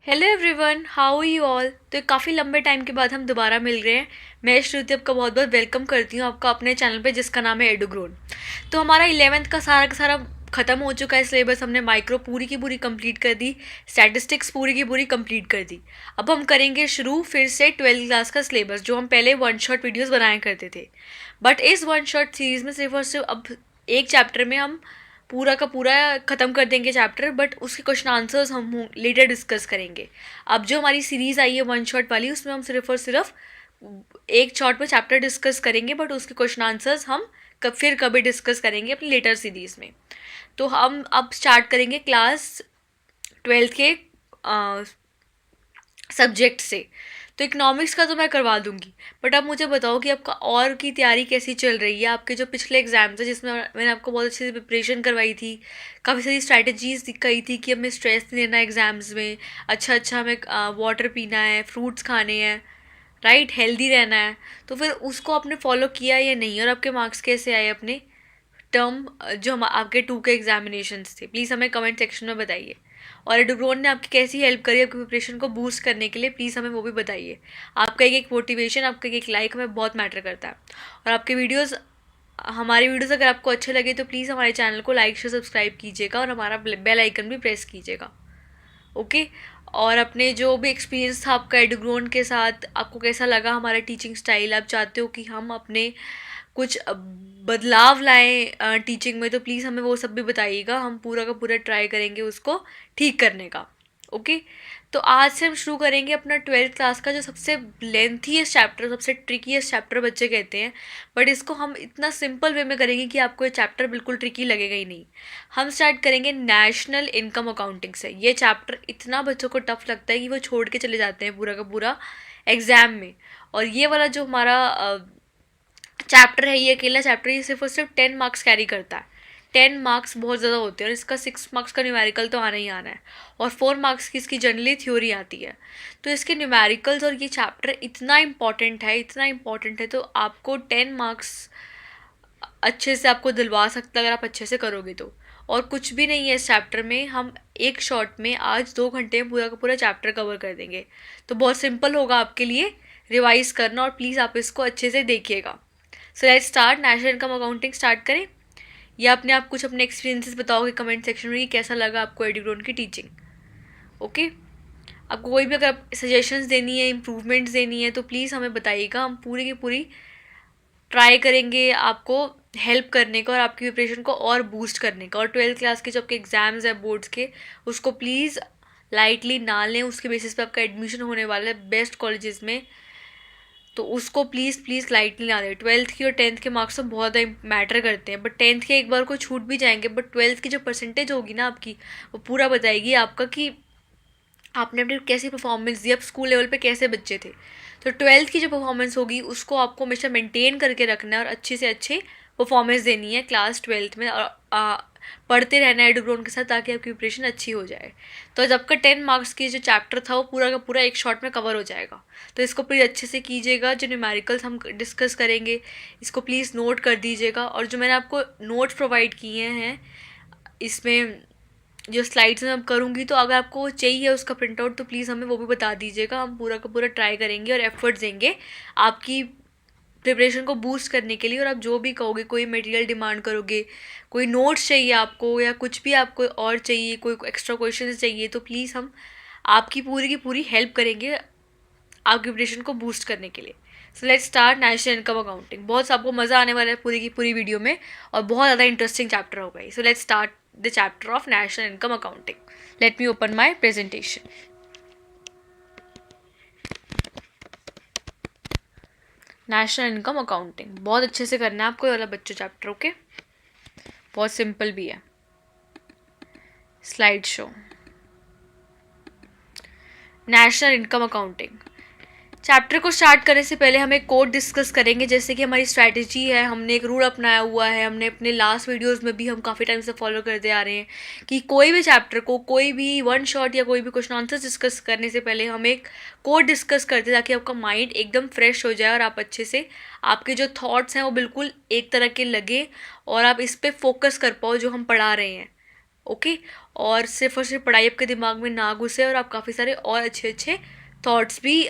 Hello everyone, how are you all. तो काफ़ी लंबे टाइम के बाद हम दोबारा मिल रहे हैं। मैं श्रुति आपका बहुत बहुत वेलकम करती हूँ आपका अपने चैनल पे जिसका नाम है एडुग्रोन। तो हमारा 11th का सारा ख़त्म हो चुका है सिलेबस। हमने माइक्रो पूरी की पूरी कंप्लीट कर दी, स्टैटिस्टिक्स पूरी की पूरी कंप्लीट कर दी। अब हम करेंगे शुरू फिर से 12th क्लास का सिलेबस, जो हम पहले वन शॉट वीडियोज़ बनाया करते थे। बट इस वन शॉट सीरीज़ में सिर्फ और सिर्फ अब एक चैप्टर में हम पूरा का पूरा ख़त्म कर देंगे चैप्टर, बट उसके क्वेश्चन आंसर्स हम लेटर डिस्कस करेंगे। अब जो हमारी सीरीज़ आई है वन शॉट वाली, उसमें हम सिर्फ और सिर्फ एक शॉट में चैप्टर डिस्कस करेंगे, बट उसके क्वेश्चन आंसर्स हम फिर कभी डिस्कस करेंगे अपनी लेटर सीरीज़ में। तो हम अब स्टार्ट करेंगे क्लास 12th के सब्जेक्ट से। तो इकोनॉमिक्स का तो मैं करवा दूंगी, बट अब मुझे बताओ कि आपका और की तैयारी कैसी चल रही है। आपके जो पिछले एग्जाम्स हैं जिसमें मैंने आपको बहुत अच्छे से प्रिपरेशन करवाई थी, काफ़ी सारी स्ट्रैटेजीज कही थी कि हमें स्ट्रेस नहीं लेना एग्जाम्स में, अच्छा हमें वाटर पीना है, फ्रूट्स खाने हैं, राइट, हेल्दी रहना है। तो फिर उसको आपने फॉलो किया या नहीं, और आपके मार्क्स कैसे आए अपने टर्म जो हम आपके 2 के एग्जामिनेशंस थे, प्लीज़ हमें कमेंट सेक्शन में बताइए। और एडुग्रोन ने आपकी कैसी हेल्प करी आपकी प्रिपरेशन को बूस्ट करने के लिए, प्लीज़ हमें वो भी बताइए। आपका एक एक मोटिवेशन, आपका एक एक लाइक हमें बहुत मैटर करता है। और आपके वीडियोज़, हमारी वीडियोज़ अगर आपको अच्छे लगे तो प्लीज़ हमारे चैनल को लाइक शेयर सब्सक्राइब कीजिएगा और हमारा बेल आइकन भी प्रेस कीजिएगा। ओके। और अपने जो भी एक्सपीरियंस था आपका एडुग्रोन के साथ, आपको कैसा लगा हमारा टीचिंग स्टाइल, आप चाहते हो कि हम अपने कुछ बदलाव लाएं टीचिंग में, तो प्लीज़ हमें वो सब भी बताइएगा। हम पूरा का पूरा ट्राई करेंगे उसको ठीक करने का। ओके। तो आज से हम शुरू करेंगे अपना 12th क्लास का जो सबसे लेंथीएस्ट चैप्टर, सबसे ट्रिकीएस्ट चैप्टर बच्चे कहते हैं, बट इसको हम इतना सिंपल वे में करेंगे कि आपको ये चैप्टर बिल्कुल ट्रिकी लगेगा ही नहीं। हम स्टार्ट करेंगे नेशनल इनकम अकाउंटिंग से। ये चैप्टर इतना बच्चों को टफ लगता है कि वो छोड़ के चले जाते हैं पूरा का पूरा एग्ज़ाम में। और ये वाला जो हमारा चैप्टर है, ये अकेला चैप्टर, ये सिर्फ और सिर्फ 10 मार्क्स कैरी करता है। 10 मार्क्स बहुत ज़्यादा होते हैं, और इसका 6 मार्क्स का न्यूमेरिकल तो आना ही आना है, और 4 मार्क्स की इसकी जनरली थ्योरी आती है। तो इसके न्यूमेरिकल्स और ये चैप्टर इतना इम्पॉर्टेंट है, इतना इम्पॉर्टेंट है, तो आपको 10 मार्क्स अच्छे से आपको दिलवा सकता है अगर आप अच्छे से करोगे तो। और कुछ भी नहीं है इस चैप्टर में, हम एक शॉट में आज 2 घंटे में पूरा का पूरा चैप्टर कवर कर देंगे। तो बहुत सिंपल होगा आपके लिए रिवाइज करना, और प्लीज़ आप इसको अच्छे से देखिएगा। So let's start. National income accounting start करें, या अपने आप कुछ अपने एक्सपीरियंसेस बताओगे कमेंट सेक्शन में कि कैसा लगा आपको एडुग्रोन की टीचिंग। ओके। आपको कोई भी अगर सजेशंस देनी है, इम्प्रूवमेंट्स देनी है, तो प्लीज़ हमें बताइएगा। हम पूरी की पूरी ट्राई करेंगे आपको हेल्प करने का और आपकी प्रिपरेशन को और बूस्ट करने का। और 12th क्लास के जो आपके एग्ज़ाम्स हैं बोर्ड्स के, उसको प्लीज़ लाइटली ना लें। उसके बेसिस पे आपका एडमिशन होने वाला है बेस्ट कॉलेजेस में, तो उसको प्लीज़ प्लीज़ लाइटली ना दें। 12th की और 10th के मार्क्स तो बहुत ज़्यादा मैटर करते हैं, बट 10th के एक बार को छूट भी जाएंगे, बट 12th की जो परसेंटेज होगी ना आपकी, वो पूरा बताएगी आपका कि आपने अपनी कैसी परफॉर्मेंस दी, आप स्कूल लेवल पे कैसे बच्चे थे। तो 12th की जो परफॉर्मेंस होगी उसको आपको हमेशा मेंटेन करके रखना है, और अच्छे से अच्छे परफॉर्मेंस देनी है क्लास 12th में, और पढ़ते रहना है एडुग्रोन के साथ, ताकि आपकी प्रिपरेशन अच्छी हो जाए। तो जब का 10 मार्क्स की जो चैप्टर था वो पूरा का पूरा एक शॉट में कवर हो जाएगा। तो इसको प्लीज़ अच्छे से कीजिएगा। जो न्यूमेरिकल्स हम डिस्कस करेंगे, इसको प्लीज़ नोट कर दीजिएगा। और जो मैंने आपको नोट्स प्रोवाइड किए हैं, इसमें जो स्लाइड्स में अब करूँगी, तो अगर आपको चाहिए उसका प्रिंट आउट तो प्लीज़ हमें वो भी बता दीजिएगा। हम पूरा का पूरा ट्राई करेंगे और एफर्ट्स देंगे आपकी प्रिपरेशन को बूस्ट करने के लिए। और आप जो भी कहोगे, कोई मटेरियल डिमांड करोगे, कोई नोट्स चाहिए आपको, या कुछ भी आपको और चाहिए, कोई एक्स्ट्रा क्वेश्चन चाहिए, तो प्लीज़ हम आपकी पूरी की पूरी हेल्प करेंगे आपकी प्रिपरेशन को बूस्ट करने के लिए। So let's start national income accounting. बहुत आपको मज़ा आने वाला है पूरी की पूरी वीडियो में, और बहुत ज़्यादा इंटरेस्टिंग चैप्टर होगा। So let's start the chapter of national income accounting. Let me open my presentation. National income accounting बहुत अच्छे से करना है आपको ये वाला बच्चों चैप्टर। ओके, बहुत सिंपल भी है। Slide show. National income accounting chapter को स्टार्ट करने से पहले हम एक कोड डिस्कस करेंगे। जैसे कि हमारी स्ट्रैटेजी है, हमने एक रूल अपनाया हुआ है, हमने अपने लास्ट वीडियोस में भी हम काफ़ी टाइम से फॉलो करते आ रहे हैं कि कोई भी चैप्टर को, कोई भी वन शॉट या कोई भी क्वेश्चन आंसर डिस्कस करने से पहले हम एक कोड डिस्कस करते हैं, ताकि आपका माइंड एकदम फ्रेश हो जाए और आप अच्छे से, आपके जो थाट्स हैं वो बिल्कुल एक तरह के लगे, और आप इस पर फोकस कर पाओ जो हम पढ़ा रहे हैं। ओके। और सिर्फ पढ़ाई आपके दिमाग में ना घुसे और आप काफ़ी सारे और अच्छे अच्छे थॉट्स भी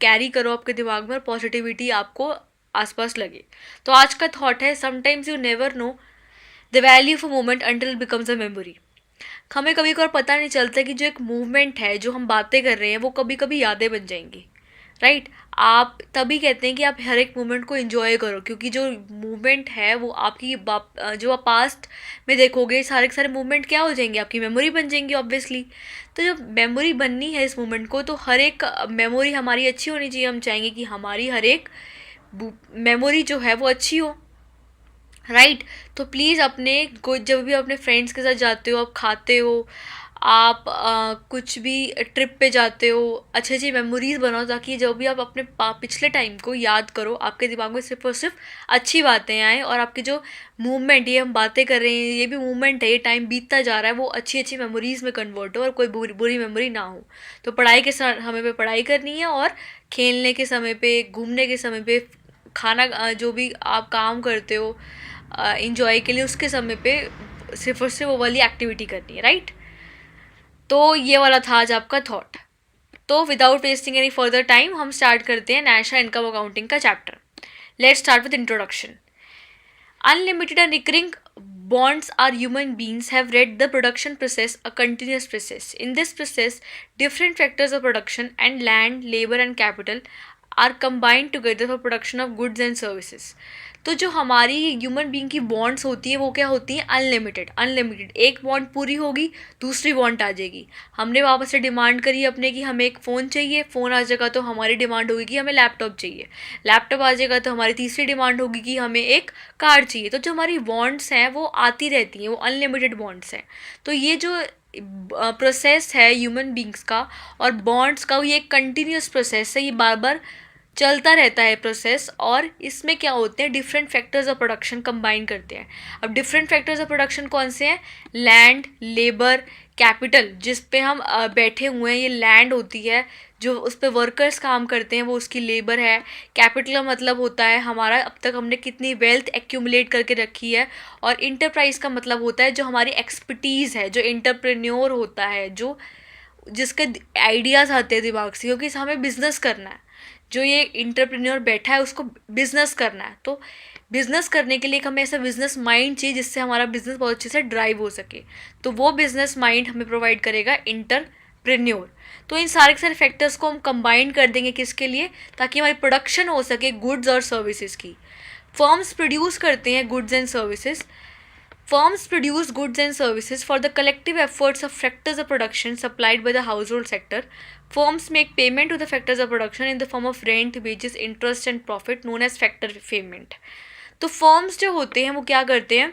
कैरी करो आपके दिमाग में और पॉजिटिविटी आपको आसपास लगे। तो आज का थॉट है, sometimes you never know the value of a moment until it becomes a memory. हमें कभी कभार पता नहीं चलता कि जो एक मूवमेंट है, जो हम बातें कर रहे हैं, वो कभी कभी यादें बन जाएंगी, राइट। आप तभी कहते हैं कि आप हर एक मोमेंट को एंजॉय करो, क्योंकि जो मूवमेंट है वो आपकी जो आप पास्ट में देखोगे, सारे के सारे मूवमेंट क्या हो जाएंगे, आपकी मेमोरी बन जाएंगी ऑब्वियसली। तो जब मेमोरी बननी है इस मोमेंट को, तो हर एक मेमोरी हमारी अच्छी होनी चाहिए। हम चाहेंगे कि हमारी हर एक मेमोरी जो है वो अच्छी हो, राइट। तो प्लीज़ अपने कोई जब भी अपने फ्रेंड्स के साथ जाते हो, आप खाते हो, आप कुछ भी ट्रिप पे जाते हो, अच्छी अच्छी मेमोरीज बनाओ, ताकि जब भी आप अपने पिछले टाइम को याद करो, आपके दिमाग में सिर्फ और सिर्फ अच्छी बातें आएँ, और आपकी जो मूवमेंट, ये हम बातें कर रहे हैं, ये भी मूवमेंट है, ये टाइम बीतता जा रहा है, वो अच्छी अच्छी मेमोरीज़ में कन्वर्ट हो और कोई बुरी मेमोरी ना हो। तो पढ़ाई के समय पे पढ़ाई करनी है, और खेलने के समय पे, घूमने के समय पे, खाना जो भी आप काम करते हो इंजॉय के लिए, उसके समय पे सिर्फ और सिर्फ वो वाली एक्टिविटी करनी है, राइट। तो ये वाला था आज आपका थॉट। तो without wasting any further time हम स्टार्ट करते हैं नेशनल इनकम अकाउंटिंग का chapter. Let's start with introduction. Unlimited and recurring bonds are human beings have read the production process a continuous process. In this process, different factors of production and land, labor and capital are combined together for production of goods and services. तो जो हमारी human being की bonds होती है वो क्या होती हैं, अनलिमिटेड। एक बॉन्ड पूरी होगी, दूसरी बॉन्ड आ जाएगी। हमने वापस से डिमांड करी अपने कि हमें एक फ़ोन चाहिए, फ़ोन आ जाएगा तो हमारी डिमांड होगी कि हमें लैपटॉप चाहिए, लैपटॉप आ जाएगा तो हमारी तीसरी डिमांड होगी कि हमें एक कार चाहिए। तो जो हमारी बॉन्ड्स हैं वो आती रहती हैं, वो अनलिमिटेड बॉन्ड्स हैं। तो ये जो प्रोसेस है ह्यूमन बींग्स का और बॉन्ड्स का, ये एक कंटिन्यूस प्रोसेस है, ये बार बार चलता रहता है प्रोसेस। और इसमें क्या होते हैं, different factors of production combine करते हैं। अब डिफरेंट फैक्टर्स ऑफ प्रोडक्शन कौन से हैं, लैंड, लेबर, कैपिटल। जिस पे हम बैठे हुए हैं, ये लैंड होती है, जो उस पर वर्कर्स काम करते हैं वो उसकी लेबर है। कैपिटल का मतलब होता है हमारा अब तक हमने कितनी वेल्थ एक्यूमुलेट करके रखी है। और इंटरप्राइज का मतलब होता है जो हमारी एक्सपर्टीज़ है, जो इंटरप्रेन्योर होता है, जो जिसके आइडियाज़ आते हैं दिमाग से, क्योंकि हमें बिजनेस करना है। जो ये इंटरप्रेन्योर बैठा है उसको बिजनेस करना है, तो बिजनेस करने के लिए हमें ऐसा बिजनेस माइंड चाहिए जिससे हमारा बिजनेस बहुत अच्छे से ड्राइव हो सके। तो वो बिजनेस माइंड हमें प्रोवाइड करेगा इंटरप्रेन्योर। तो इन सारे के सारे फैक्टर्स को हम कंबाइन कर देंगे किसके लिए, ताकि हमारी प्रोडक्शन हो सके गुड्स और सर्विसेज की। फर्म्स प्रोड्यूस करते हैं goods and services. Firms produce goods and services for the collective efforts of factors of production supplied by the household sector. Firms make payment to the factors of production in the form of rent, wages, interest and profit known as factor payment. तो firms जो होते हैं वो क्या करते हैं,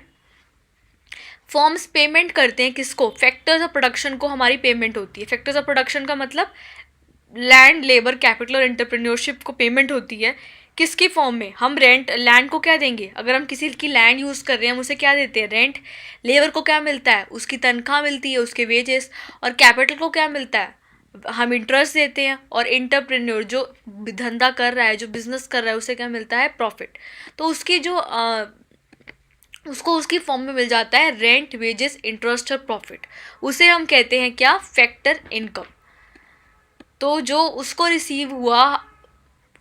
firms payment करते हैं किसको, फैक्टर्स ऑफ प्रोडक्शन को हमारी पेमेंट होती है। फैक्टर्स ऑफ प्रोडक्शन का मतलब लैंड, लेबर, कैपिटल और एंटरप्रेन्योरशिप को पेमेंट होती है। किसकी फॉर्म में, हम रेंट, लैंड को क्या देंगे, अगर हम किसी की लैंड यूज़ कर रहे हैं हम उसे क्या देते हैं, रेंट। लेबर को क्या मिलता है, उसकी तनख्वाह मिलती है, उसके वेजेस। और कैपिटल को क्या मिलता है, हम इंटरेस्ट देते हैं। और एंटरप्रेन्योर जो धंधा कर रहा है, जो बिजनेस कर रहा है, उसे क्या मिलता है, प्रॉफिट। तो उसकी जो उसको उसकी फॉर्म में मिल जाता है रेंट, वेजेस, इंटरेस्ट और प्रॉफिट। उसे हम कहते हैं क्या, फैक्टर इनकम। तो जो उसको रिसीव हुआ,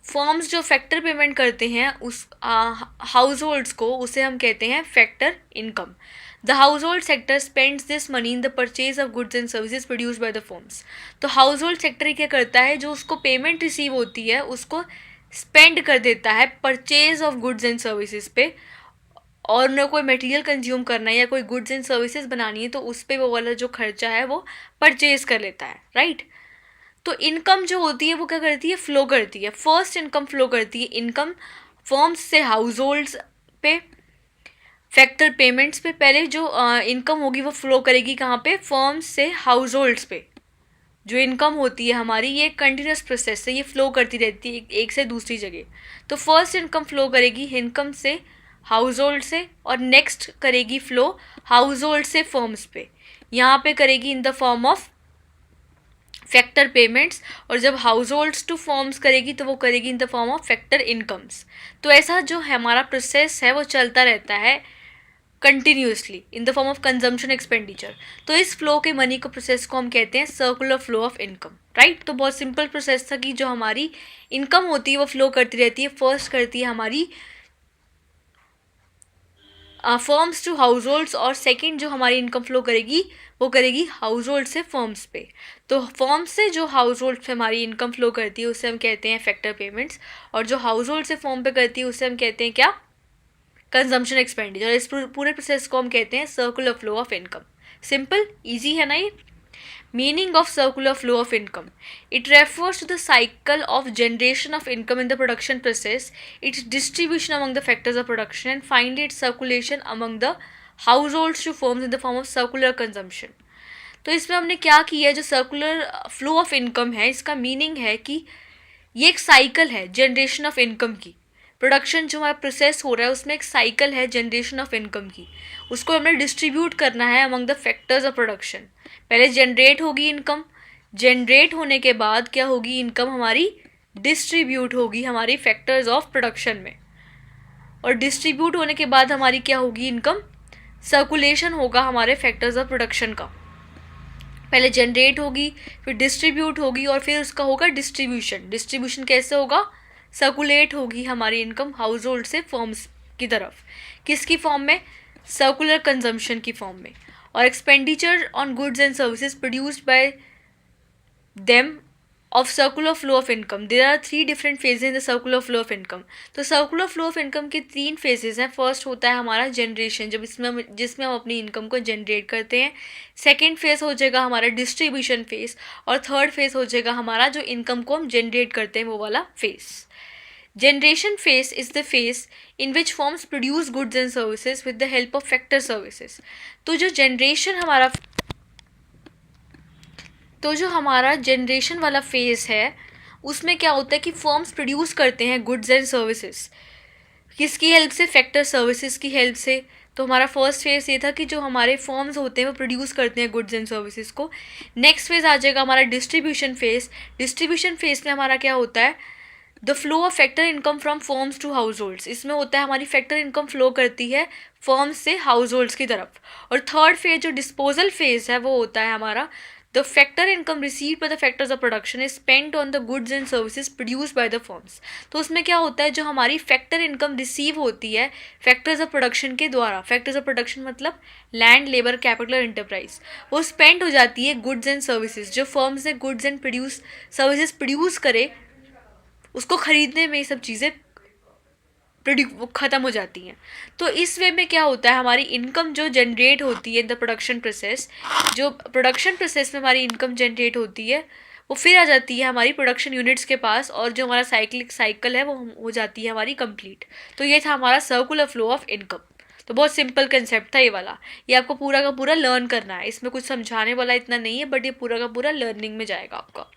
फर्म्स जो फैक्टर पेमेंट करते हैं उस हाउस होल्ड्स को, उसे हम कहते हैं factor income. The house hold sector spends this money in the purchase of goods and services produce by the firms. तो हाउस होल्ड सेक्टर क्या करता है, जो उसको पेमेंट रिसीव होती है उसको स्पेंड कर देता है purchase of goods and services पे। और उन्हें कोई मटेरियल कंज्यूम करना है या कोई गुड्स एंड सर्विसेज बनानी है तो उस पर वो वाला जो खर्चा है वो परचेज कर लेता है, राइट। तो इनकम जो होती है वो क्या करती है, फ्लो करती है। फर्स्ट इनकम फ्लो करती है, इनकम फर्म्स से हाउस होल्ड्स पे, फैक्टर पेमेंट्स पे। पहले जो इनकम होगी वो फ्लो करेगी कहाँ पे, फर्म्स से हाउस होल्ड्स पे। जो इनकम होती है हमारी, ये कंटिन्यूस प्रोसेस है, ये फ्लो करती रहती है एक से दूसरी जगह। तो फर्स्ट इनकम फ्लो करेगी इनकम से हाउस होल्ड से, और नेक्स्ट करेगी फ्लो हाउस होल्ड से फर्म्स पे। यहाँ पे करेगी in the form of factor payments. और जब हाउस होल्ड्स टू फर्म्स करेगी तो वो करेगी in the form of factor incomes. तो ऐसा जो हमारा प्रोसेस है वो चलता रहता है continuously in the form of consumption expenditure. तो इस फ्लो के मनी को प्रोसेस को हम कहते हैं circular flow of income, right. तो बहुत सिंपल प्रोसेस था कि जो हमारी इनकम होती है वो फ्लो करती रहती है। फर्स्ट करती है हमारी फर्म्स टू हाउस होल्ड्स, और सेकेंड जो हमारी इनकम फ्लो करेगी वो करेगी हाउस होल्ड से फर्म्स पे। तो फर्म से जो हाउस होल्ड से हमारी इनकम फ्लो करती है उससे हम कहते हैं फैक्टर पेमेंट्स, और जो हाउस होल्ड से फर्म पे करती है उससे हम कहते हैं क्या, कंजम्पशन एक्सपेंडिचर। इस पूरे प्रोसेस को हम कहते हैं circular flow of income. Simple, easy है ना ये। Meaning of circular flow of income. It refers to the cycle of generation of income in the production process, its distribution among the factors of production, and finally its circulation among the households to firms in the form of circular consumption. तो इसमें हमने क्या किया है, जो circular flow of income है इसका meaning है कि ये एक साइकिल है जनरेशन ऑफ इनकम की। प्रोडक्शन जो हमारा प्रोसेस हो रहा है उसमें एक साइकिल है जनरेशन ऑफ इनकम की, उसको हमें डिस्ट्रीब्यूट करना है among the factors of production. पहले जनरेट होगी इनकम, जनरेट होने के बाद क्या होगी, इनकम हमारी डिस्ट्रीब्यूट होगी हमारी फैक्टर्स ऑफ प्रोडक्शन में, और डिस्ट्रीब्यूट होने के बाद हमारी क्या होगी, इनकम सर्कुलेशन होगा हमारे फैक्टर्स ऑफ प्रोडक्शन का। पहले जनरेट होगी, फिर डिस्ट्रीब्यूट होगी, और फिर उसका होगा डिस्ट्रीब्यूशन। डिस्ट्रीब्यूशन कैसे होगा, सर्कुलेट होगी हमारी इनकम हाउस होल्ड से फर्म्स की तरफ। किसकी फॉर्म में, सर्कुलर कंजम्पशन की फॉर्म में। और expenditure on goods and services produced by them of circular flow of income. There are 3 different phases in the circular flow of income. तो circular flow of income के 3 phases हैं। First होता है हमारा generation, जब जिसमें हम अपनी इनकम को जनरेट करते हैं। सेकेंड फेज हो जाएगा हमारा डिस्ट्रीब्यूशन फेज, और थर्ड फेज हो जाएगा हमारा जो इनकम को हम जनरेट करते हैं वो वाला phase. Generation phase is the phase in which firms produce goods and services with the help of factor services. तो जो हमारा जनरेशन वाला फेज है उसमें क्या होता है कि फर्म्स प्रोड्यूस करते हैं गुड्स एंड सर्विसेज। किसकी हेल्प से, फैक्टर सर्विसेज की हेल्प से। तो हमारा फर्स्ट फेज ये था कि जो हमारे फर्म्स होते हैं वो प्रोड्यूस करते हैं गुड्स एंड सर्विसेज को। नेक्स्ट फेज आ जाएगा हमारा डिस्ट्रीब्यूशन फेज। डिस्ट्रीब्यूशन फेज में हमारा क्या होता है, the flow of factor income from firms to households. इसमें होता है हमारी फैक्टर इनकम फ्लो करती है फर्म्स से हाउस होल्ड्स की तरफ। और थर्ड फेज जो डिस्पोजल फेज है वो होता है हमारा, the factor income receive by the factors of production is spent on the goods and services produced by the firms. तो उसमें क्या होता है, जो हमारी फैक्टर इनकम रिसीव होती है फैक्टर्स ऑफ प्रोडक्शन के द्वारा, फैक्टर्स ऑफ प्रोडक्शन मतलब लैंड, लेबर, कैपिटल और इंटरप्राइज, वो स्पेंड हो जाती है गुड्स एंड सर्विसेज। जो फर्म्स ने गुड्स एंड सर्विसेज प्रोड्यूस करे उसको ख़रीदने में ये सब चीज़ें ख़त्म हो जाती हैं। तो इस वे में क्या होता है, हमारी इनकम जो जनरेट होती है इन द प्रोडक्शन प्रोसेस, जो प्रोडक्शन प्रोसेस में हमारी इनकम जनरेट होती है वो फिर आ जाती है हमारी प्रोडक्शन यूनिट्स के पास, और जो हमारा साइकिल है वो हो जाती है हमारी कंप्लीट। तो ये था हमारा सर्कुलर फ्लो ऑफ इनकम। तो बहुत सिंपल कंसेप्ट था ये वाला, ये आपको पूरा का पूरा लर्न करना है। इसमें कुछ समझाने वाला इतना नहीं है, बट ये पूरा का पूरा लर्निंग में जाएगा आपका।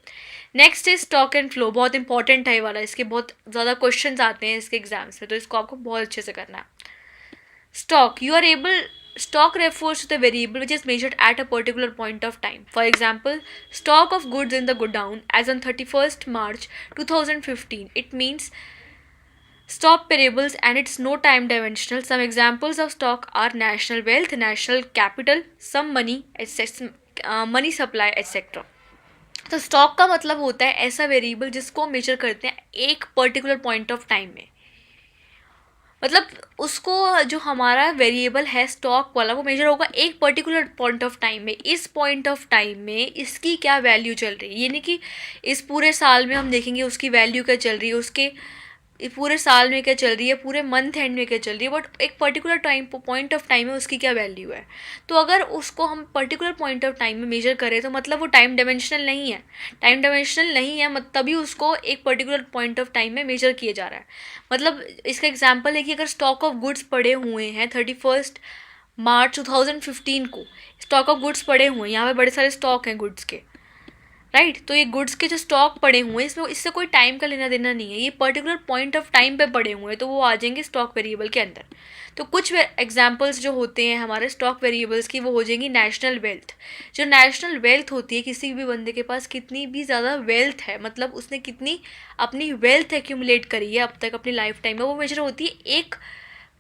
Next is stock and flow. बहुत इंपॉर्टेंट है ये वाला, इसके बहुत ज़्यादा क्वेश्चंस आते हैं इसके एग्जाम्स में, तो इसको आपको बहुत अच्छे से करना है। Stock, stock refers to the variable which is measured at a particular point of time. For example, stock of goods in the godown as on 31st March 2015. It means stock variables and it's no time dimensional. Some examples of stock are national wealth, national capital, some money, money supply, etc. तो stock का मतलब होता है ऐसा variable जिसको major करते हैं एक पर्टिकुलर पॉइंट ऑफ टाइम में। मतलब उसको जो हमारा वेरिएबल है स्टॉक वाला वो मेजर होगा एक पर्टिकुलर पॉइंट ऑफ टाइम में। इस पॉइंट ऑफ टाइम में इसकी क्या वैल्यू चल रही है, ये नहीं कि इस पूरे साल में हम देखेंगे उसकी वैल्यू क्या चल रही है, उसके पूरे साल में क्या चल रही है, पूरे मंथ एंड में क्या चल रही है, बट एक पर्टिकुलर पॉइंट ऑफ टाइम में उसकी क्या वैल्यू है। तो अगर उसको हम पर्टिकुलर पॉइंट ऑफ टाइम में मेजर करें तो मतलब वो टाइम डायमेंशनल नहीं है। टाइम डायमेंशनल नहीं है तभी उसको एक पर्टिकुलर पॉइंट ऑफ टाइम में मेजर किया जा रहा है। मतलब इसका एग्जाम्पल है कि अगर स्टॉक ऑफ गुड्स पड़े हुए हैं 31 मार्च 2015 को, स्टॉक ऑफ गुड्स पड़े हुए हैं, यहाँ पे बड़े सारे स्टॉक हैं गुड्स के, राइट। तो ये गुड्स के जो स्टॉक पड़े हुए हैं इसमें इससे कोई टाइम का लेना देना नहीं है, ये पर्टिकुलर पॉइंट ऑफ टाइम पे पड़े हुए हैं तो वो आ जाएंगे स्टॉक वेरिएबल के अंदर। तो कुछ एग्जांपल्स जो होते हैं हमारे स्टॉक वेरिएबल्स की वो हो जाएंगी नेशनल वेल्थ। जो नेशनल वेल्थ होती है, किसी भी बंदे के पास कितनी भी ज़्यादा वेल्थ है, मतलब उसने कितनी अपनी वेल्थ एक्यूमुलेट करी है अब तक अपनी लाइफ टाइम में, वो मेजर होती है एक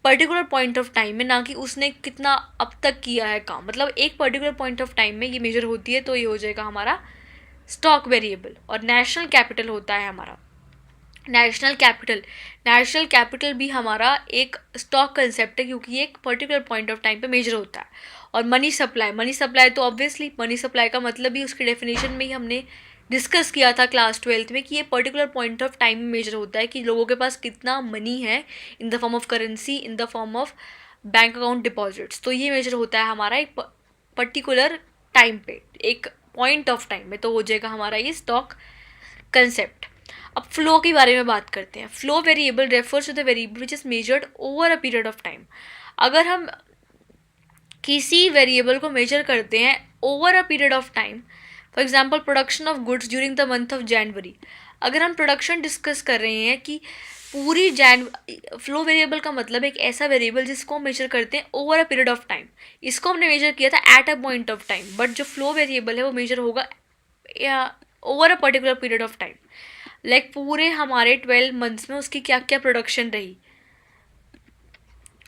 पर्टिकुलर पॉइंट ऑफ टाइम में, ना कि उसने कितना अब तक किया है काम। मतलब एक पर्टिकुलर पॉइंट ऑफ टाइम में ये मेजर होती है, तो ये हो जाएगा हमारा स्टॉक वेरिएबल। और नेशनल कैपिटल होता है हमारा नेशनल कैपिटल भी हमारा एक स्टॉक कंसेप्ट है, क्योंकि ये एक पर्टिकुलर पॉइंट ऑफ टाइम पे मेजर होता है। और मनी सप्लाई तो ऑब्वियसली मनी सप्लाई का मतलब भी उसके डेफिनेशन में ही हमने डिस्कस किया था क्लास 12th में, कि ये पर्टिकुलर पॉइंट ऑफ टाइम में मेजर होता है कि लोगों के पास कितना मनी है in the form of currency, in the form of bank account deposits. तो ये मेजर होता है हमारा एक पर्टिकुलर टाइम पे, एक पॉइंट ऑफ टाइम में। तो हो जाएगा हमारा ये स्टॉक कंसेप्ट। अब फ्लो के बारे में बात करते हैं। Flow variable refers to the variable which is measured over a period of time. अगर हम किसी वेरिएबल को मेजर करते हैं over a period of time, for example production of goods during the month of January. अगर हम production discuss कर रहे हैं कि पूरी फ्लो वेरिएबल का मतलब एक ऐसा वेरिएबल जिसको हम मेजर करते हैं over a period of time. इसको हमने मेजर किया था at a point of time, but जो फ्लो वेरिएबल है वो मेजर होगा over a particular period of time. Like पूरे हमारे 12 मंथ्स में उसकी क्या क्या प्रोडक्शन रही।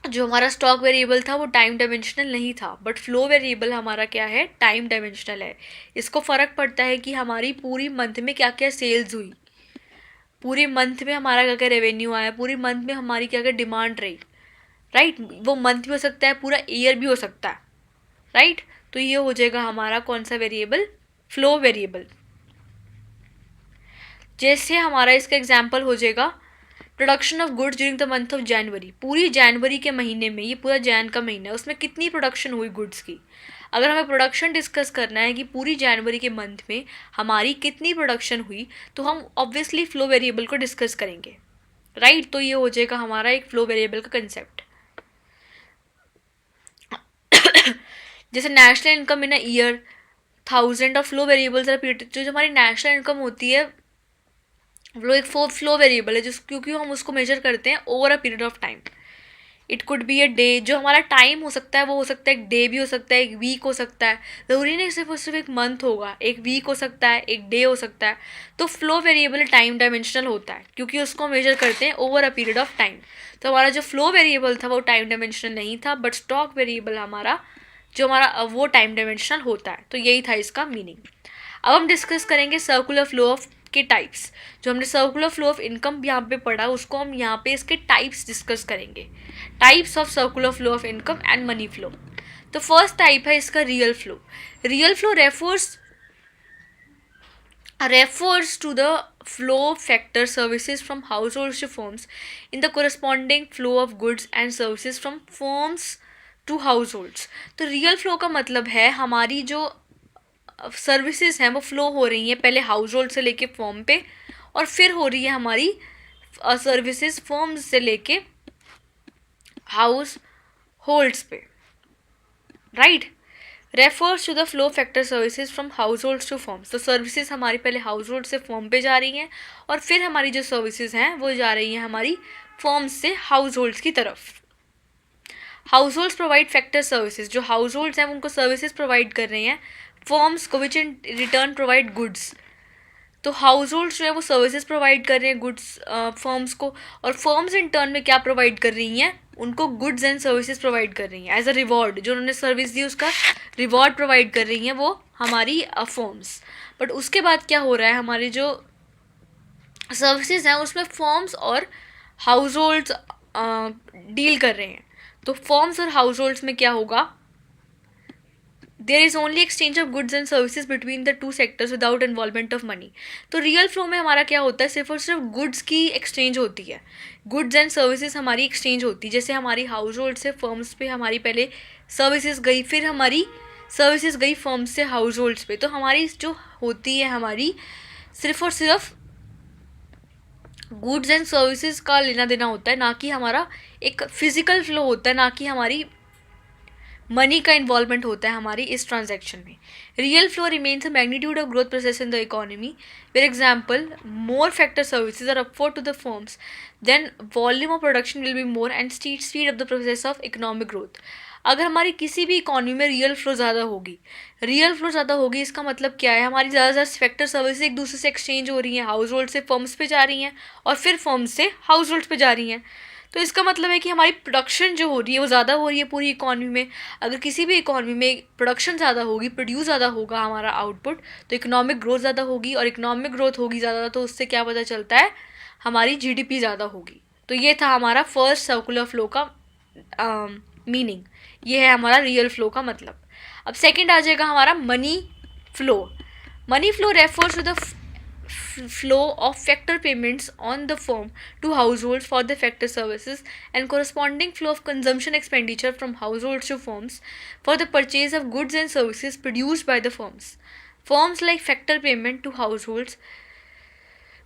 जो हमारा स्टॉक वेरिएबल था वो टाइम डायमेंशनल नहीं था, बट फ्लो वेरिएबल हमारा क्या है, टाइम डायमेंशनल है। इसको फ़र्क पड़ता है कि हमारी पूरी मंथ में क्या क्या सेल्स हुई, पूरे मंथ में हमारा क्या क्या रेवेन्यू आया, पूरी मंथ में हमारी क्या क्या डिमांड रही, राइट। वो मंथ भी हो सकता है, पूरा ईयर भी हो सकता है, राइट। तो ये हो जाएगा हमारा कौन सा वेरिएबल, फ्लो वेरिएबल। जैसे हमारा इसका एग्जाम्पल हो जाएगा production of goods during the month of जनवरी। पूरी जनवरी के महीने में, ये पूरा जैन का महीना है, उसमें कितनी प्रोडक्शन हुई गुड्स की। अगर हमें प्रोडक्शन डिस्कस करना है कि पूरी जनवरी के मंथ में हमारी कितनी प्रोडक्शन हुई, तो हम ऑब्वियसली फ्लो वेरिएबल को डिस्कस करेंगे, राइट। तो ये हो जाएगा हमारा एक फ्लो वेरिएबल का कंसेप्ट। जैसे national income in a year, 1000 of flow variables are period. जो हमारी नेशनल इनकम होती है वो एक फ्लो वेरिएबल है, जिस क्योंकि हम उसको मेजर करते हैं over a period of time. It could be a day, जो हमारा टाइम हो सकता है वो हो सकता है एक डे भी हो सकता है, एक वीक हो सकता है। ज़रूरी नहीं सिर्फ और सिर्फ एक मंथ होगा, एक वीक हो सकता है, एक डे हो सकता है। तो फ्लो वेरिएबल टाइम डायमेंशनल होता है, क्योंकि उसको मेजर करते हैं over a period of time. तो हमारा जो फ्लो वेरिएबल था वो टाइम डायमेंशनल नहीं था, बट स्टॉक वेरिएबल हमारा वो टाइम डायमेंशनल होता है। तो यही था इसका मीनिंग। अब हम डिस्कस करेंगे सर्कुलर फ्लो ऑफ के टाइप्स। जो हमने सर्कुलर फ्लो ऑफ इनकम यहाँ पे पढ़ा, उसको हम यहाँ पे इसके टाइप्स डिस्कस करेंगे। Types of circular flow of income and money flow. तो फर्स्ट टाइप है इसका real flow. Real flow refers to the flow factor services from households to firms in the corresponding flow of goods and services from firms to households। तो real flow का मतलब है हमारी जो services हैं वो फ्लो हो रही हैं पहले हाउस होल्ड से लेके फर्म पे, और फिर हो रही है हमारी सर्विसेज फर्म्स से लेके हाउस होल्ड्स पे, right. Refers to the flow factor services from households to firms. तो सर्विसेज हमारी पहले हाउस होल्ड से फर्म पे जा रही हैं, और फिर हमारी जो सर्विसेज हैं वो जा रही हैं हमारी फर्म्स से हाउस होल्ड्स की तरफ। House holds provide factor services. जो हाउस होल्ड्स हैं उनको सर्विसेज प्रोवाइड कर रही हैं फर्म्स को, विच इन रिटर्न प्रोवाइड गुड्स। तो हाउस होल्ड्स जो है वो सर्विसेज प्रोवाइड कर रहे हैं गुड्स फर्म्स को, और फर्म्स इन टर्न में क्या प्रोवाइड कर रही हैं, उनको गुड्स एंड सर्विसेज प्रोवाइड कर रही हैं एज अ रिवॉर्ड। जो उन्होंने सर्विस दी उसका रिवॉर्ड प्रोवाइड कर रही हैं वो हमारी फर्म्स। बट उसके बाद क्या हो रहा है, हमारी जो सर्विसेज हैं उसमें फर्म्स और हाउस होल्ड्स डील कर रहे हैं। तो फर्म्स और हाउस होल्ड्स में क्या होगा, there is only exchange of goods and services between the two sectors without involvement of money. तो रियल फ्लो में हमारा क्या होता है, सिर्फ और सिर्फ गुड्स की एक्सचेंज होती है, गुड्स एंड सर्विसेज हमारी एक्सचेंज होती है। जैसे हमारी हाउस होल्ड से फर्म्स पे हमारी पहले सर्विसेज गई, फिर हमारी सर्विसेज गई फर्म्स से हाउस होल्ड्स पे। तो हमारी जो होती है हमारी सिर्फ और सिर्फ गुड्स एंड सर्विसेज का लेना देना होता है, ना कि हमारा एक फिजिकल फ्लो होता है, ना कि हमारी मनी का इन्वॉल्वमेंट होता है हमारी इस ट्रांजैक्शन में। Real flow remains a magnitude of growth process in the economy, for example more factor services are upward to the firms, then volume of production will be more and speed of the process of economic growth. अगर हमारी किसी भी economy में real flow ज़्यादा होगी, इसका मतलब क्या है, हमारी ज़्यादा फैक्टर सर्विसेज एक दूसरे से एक्सचेंज हो रही हैं, हाउस होल्ड से फर्म्स पे जा रही हैं और फिर फर्म्स से हाउस होल्ड्स पे जा रही हैं। तो इसका मतलब है कि हमारी प्रोडक्शन जो हो रही है वो ज़्यादा हो रही है पूरी इकॉनमी में। अगर किसी भी इकॉनमी में प्रोडक्शन ज़्यादा होगी, प्रोड्यूस ज़्यादा होगा हमारा आउटपुट, तो इकोनॉमिक ग्रोथ ज़्यादा होगी, और इकोनॉमिक ग्रोथ होगी ज़्यादा तो उससे क्या पता चलता है, हमारी जीडीपी ज़्यादा होगी। तो ये था हमारा फर्स्ट सर्कुलर फ्लो का मीनिंग, ये है हमारा रियल फ्लो का मतलब। अब सेकेंड आ जाएगा हमारा money flow. Money flow refers to the flow of factor payments on the firm to households for the factor services, and corresponding flow of consumption expenditure from households to firms for the purchase of goods and services produced by the firms. Firms like factor payment to households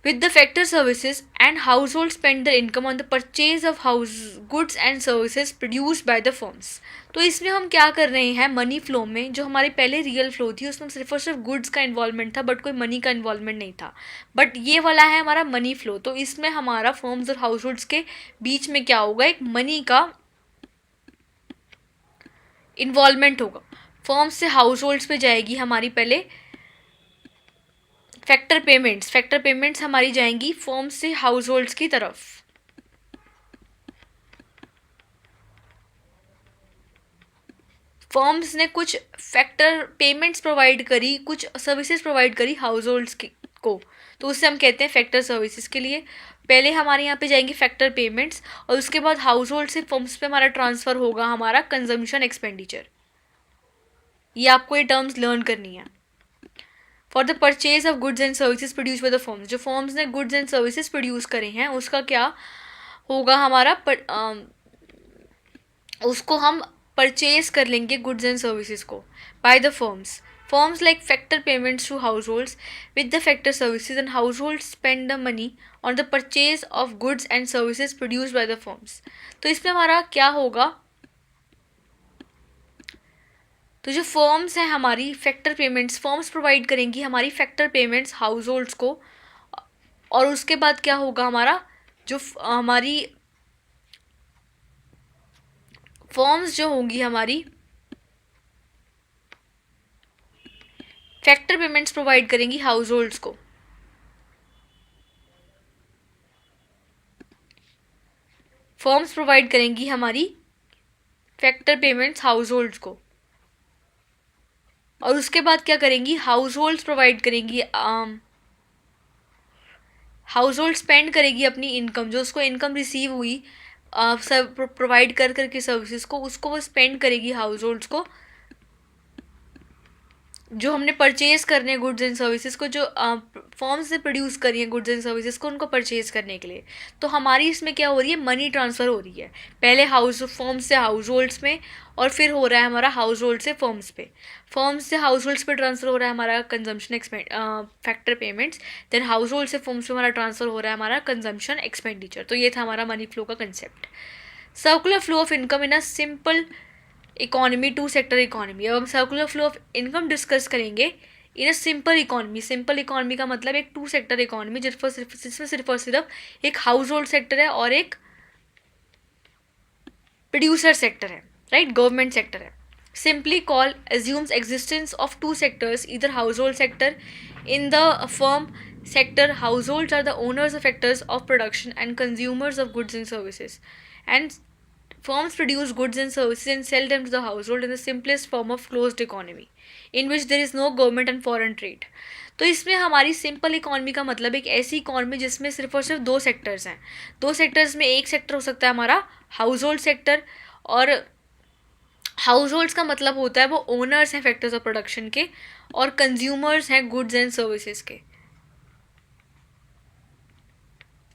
with the factor services, and households spend their income on the purchase of house goods and services produced by the firms. तो इसमें हम क्या कर रहे हैं, money flow में जो हमारी पहले रियल फ्लो थी उसमें सिर्फ और सिर्फ गुड्स का इन्वॉल्वमेंट था, बट कोई मनी का इन्वॉल्वमेंट नहीं था। बट ये वाला है हमारा मनी फ्लो, तो इसमें हमारा फर्म्स और हाउस होल्ड्स के बीच में क्या होगा, एक मनी का इन्वॉल्वमेंट होगा। फर्म्स से हाउस होल्ड्स पे जाएगी हमारी पहले फैक्टर पेमेंट्स हमारी जाएंगी फर्म्स से हाउस होल्ड्स की तरफ। फर्म्स ने कुछ फैक्टर पेमेंट्स प्रोवाइड करी, कुछ सर्विसेज प्रोवाइड करी हाउस होल्ड्स को, तो उससे हम कहते हैं फैक्टर सर्विसेज के लिए। पहले हमारे यहाँ पे जाएंगी फैक्टर पेमेंट्स, और उसके बाद हाउस होल्ड से फर्म्स पे हमारा ट्रांसफ़र होगा हमारा कंजम्पशन एक्सपेंडिचर। ये आपको ये टर्म्स लर्न करनी है। For the purchase of goods and services produce by the firms, जो फर्म्स ने गुड्स एंड सर्विसेज प्रोड्यूस करे हैं उसका क्या होगा हमारा उसको हम परचेज कर लेंगे गुड्स एंड सर्विसेज को by the firms. Firms like factor payments to households with the factor services, and households spend the money on the purchase of goods and services produced by the firms. तो इसमें हमारा क्या होगा, तो जो firms हैं हमारी फैक्टर पेमेंट्स, फर्म्स प्रोवाइड करेंगी हमारी फैक्टर पेमेंट्स हाउस होल्ड्स को, और उसके बाद क्या होगा हमारा जो हमारी फर्म्स जो होंगी हमारी फैक्टर पेमेंट्स प्रोवाइड करेंगी हाउस होल्ड्स को। फर्म्स प्रोवाइड करेंगी हमारी फैक्टर पेमेंट्स हाउस होल्ड्स को, और उसके बाद क्या करेंगी, हाउस होल्ड्स प्रोवाइड करेंगी, हाउस होल्ड स्पेंड करेगी अपनी इनकम, जो उसको इनकम रिसीव हुई सब प्रोवाइड कर करके सर्विसेज को, उसको वो स्पेंड करेगी हाउस होल्ड्स को, जो हमने परचेज करने गुड्स एंड सर्विसेज को, जो फर्म्स से प्रोड्यूस करी हैं गुड्स एंड सर्विसेज को, उनको परचेज करने के लिए। तो हमारी इसमें क्या हो रही है, मनी ट्रांसफ़र हो रही है, पहले हाउस फर्म्स से हाउस होल्ड्स में, और फिर हो रहा है हमारा हाउस होल्ड से फर्म्स पे, फर्म्स से हाउस होल्ड्स पे ट्रांसफ़र हो रहा है हमारा consumption factor payments, then household से फर्म्स पे हमारा ट्रांसफ़र हो रहा है हमारा कंजम्पशन एक्सपेंडिचर। तो ये था हमारा मनी फ्लो का concept. Circular flow of income in a simple economy, two sector economy. अब हम circular flow of income discuss करेंगे in a simple economy. Simple economy का मतलब एक टू सेक्टर इकोनॉमी जिसमें सिर्फ और सिर्फ एक हाउस होल्ड सेक्टर है और एक प्रोड्यूसर सेक्टर है, राइट, गवर्नमेंट सेक्टर है। Simply call assumes existence of two sectors, इधर household sector in the firm sector. Households are the owners of factors of production and consumers of goods and services, and firms produce goods and services and sell them to the household in the simplest form of closed economy in which there is no government and foreign trade. तो इसमें हमारी simple economy का मतलब एक ऐसी economy जिसमें सिर्फ और सिर्फ दो सेक्टर्स हैं। दो सेक्टर्स में एक सेक्टर हो सकता है हमारा हाउस होल्ड सेक्टर, और हाउस होल्ड्स का मतलब होता है वो ओनर्स हैं फैक्टर्स ऑफ प्रोडक्शन के, और कंज्यूमर्स हैं गुड्स एंड सर्विसेज के।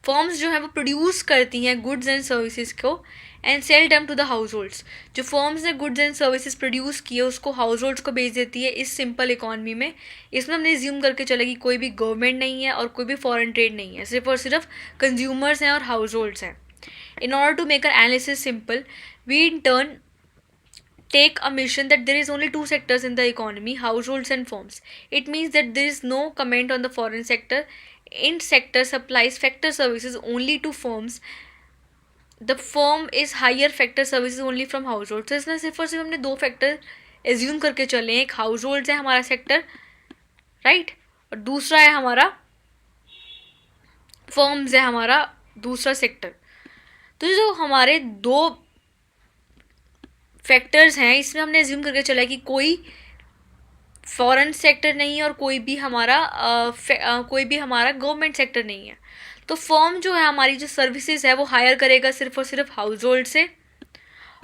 फर्म्स जो है वो प्रोड्यूस करती हैं गुड्स एंड सर्विसेज को एंड सेल डम टू द हाउस होल्ड्स। जो फर्म्स ने गुड्स एंड सर्विसेज प्रोड्यूस किए उसको हाउस होल्ड्स को बेच देती है इस सिंपल इकॉनमी में। इसमें हमने ज्यूम करके चला कि कोई भी गवर्नमेंट नहीं है और कोई भी फॉरेन ट्रेड नहीं है, सिर्फ और सिर्फ कंज्यूमर्स हैं और हाउस होल्ड्स हैं। In order to make our analysis simple, we in turn take a mission that there is only two sectors in the economy, households and firms. It means that there is no comment on the foreign sector. In sector supplies factor services only to firms. The firm is hire factor services only from households. तो इसमें सिर्फ और सिर्फ हमने दो factor assume करके चले हैं, एक हाउस होल्ड है हमारा सेक्टर, राइट, और दूसरा है हमारा फर्म्स है हमारा दूसरा सेक्टर। तो जो हमारे दो फैक्टर्स हैं, इसमें हमने एज्यूम करके चला है कि कोई फॉरेन सेक्टर नहीं है और कोई भी हमारा गवर्नमेंट सेक्टर नहीं है। तो फर्म जो है हमारी, जो सर्विसेज है वो हायर करेगा सिर्फ और सिर्फ हाउस होल्ड से,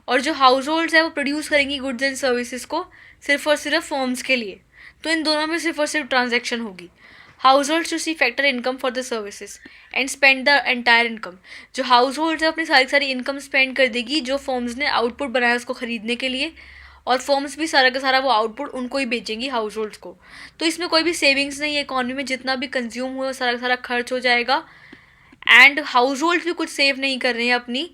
और जो हाउस होल्ड्स है वो प्रोड्यूस करेंगी गुड्स एंड सर्विसेज को सिर्फ और सिर्फ फर्म्स के लिए। तो इन दोनों में सिर्फ और सिर्फ ट्रांजैक्शन होगी। Households to see factor income for the services and spend the entire income. जो हाउस होल्ड्स है अपनी सारी सारी इनकम स्पेंड कर देगी जो फर्म्स ने आउटपुट बनाया उसको खरीदने के लिए, और फर्म्स भी सारा का सारा वो आउटपुट उनको ही बेचेंगी, हाउस होल्ड्स को। तो इसमें कोई भी सेविंग्स नहीं है, इकॉनमी में जितना भी कंज्यूम हुआ सारा का सारा खर्च हो जाएगा। एंड हाउस होल्ड्स भी कुछ सेव नहीं कर रहे हैं अपनी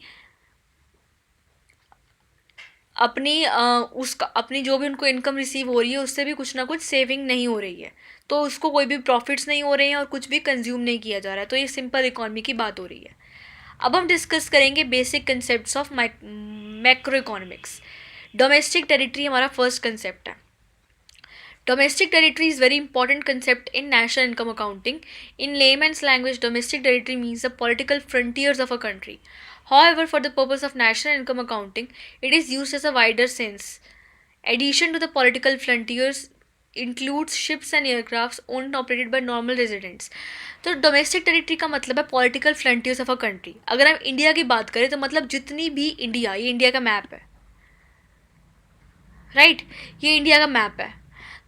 जो भी उनको इनकम रिसीव हो रही है उससे भी कुछ ना कुछ सेविंग नहीं हो रही है, तो उसको कोई भी प्रॉफिट्स नहीं हो रहे हैं और कुछ भी कंज्यूम नहीं किया जा रहा है। तो ये सिंपल इकोनॉमी की बात हो रही है। अब हम डिस्कस करेंगे basic concepts of macro economics. Domestic territory हमारा फर्स्ट कंसेप्ट है। Domestic territory is very important concept in national income accounting. In layman's language, domestic territory means the political frontiers of a country. However, for the purpose of national income accounting, it is used as a wider sense. Addition to the political frontiers includes ships and aircrafts owned and operated by normal residents. तो domestic territory का मतलब है political frontiers of a country. अगर हम India की बात करें तो मतलब जितनी भी इंडिया, ये इंडिया का मैप है, राइट, ये इंडिया का मैप है।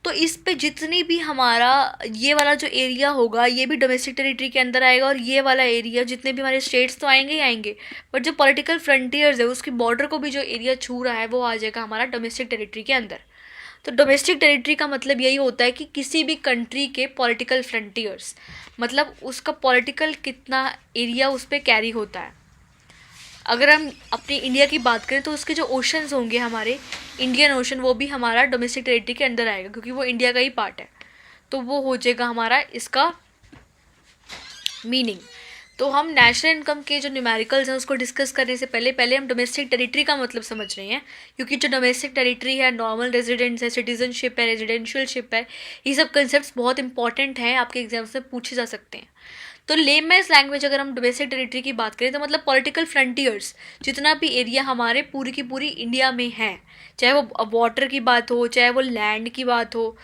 तो इस पे जितनी भी हमारा ये वाला जो एरिया होगा ये भी डोमेस्टिक टेरिटरी के अंदर आएगा, और ये वाला एरिया जितने भी हमारे स्टेट्स तो आएंगे ही आएंगे, बट जो पॉलिटिकल फ्रंटियर्स है उसकी बॉर्डर को भी जो एरिया छू रहा है वो आ जाएगा हमारा डोमेस्टिक टेरिटरी के अंदर। तो डोमेस्टिक टेरिटरी का मतलब यही होता है कि किसी भी कंट्री के पॉलिटिकल फ्रंटियर्स, मतलब उसका पॉलिटिकल कितना एरिया उस पर कैरी होता है। अगर हम अपनी इंडिया की बात करें तो उसके जो ओशंस होंगे हमारे, इंडियन ओशन, वो भी हमारा डोमेस्टिक टेरिटरी के अंदर आएगा क्योंकि वो इंडिया का ही पार्ट है। तो वो हो जाएगा हमारा इसका मीनिंग। तो हम नेशनल इनकम के जो न्यूमेरिकल्स हैं उसको डिस्कस करने से पहले हम डोमेस्टिक टेरिटरी का मतलब समझ रहे हैं, क्योंकि जो डोमेस्टिक टेरिटरी है, नॉर्मल रेजिडेंस है, सिटीजनशिप है, रेजिडेंशियलशिप है, ये सब कंसेप्ट बहुत इंपॉर्टेंट हैं, आपके एग्जाम्स में पूछे जा सकते हैं। तो लेमैन्स लैंग्वेज अगर हम डोमेस्टिक टेरिटरी की बात करें तो मतलब पॉलिटिकल फ्रंटियर्स, जितना भी एरिया हमारे पूरी की पूरी इंडिया में है, चाहे वो वाटर की बात हो चाहे वो लैंड की बात हो,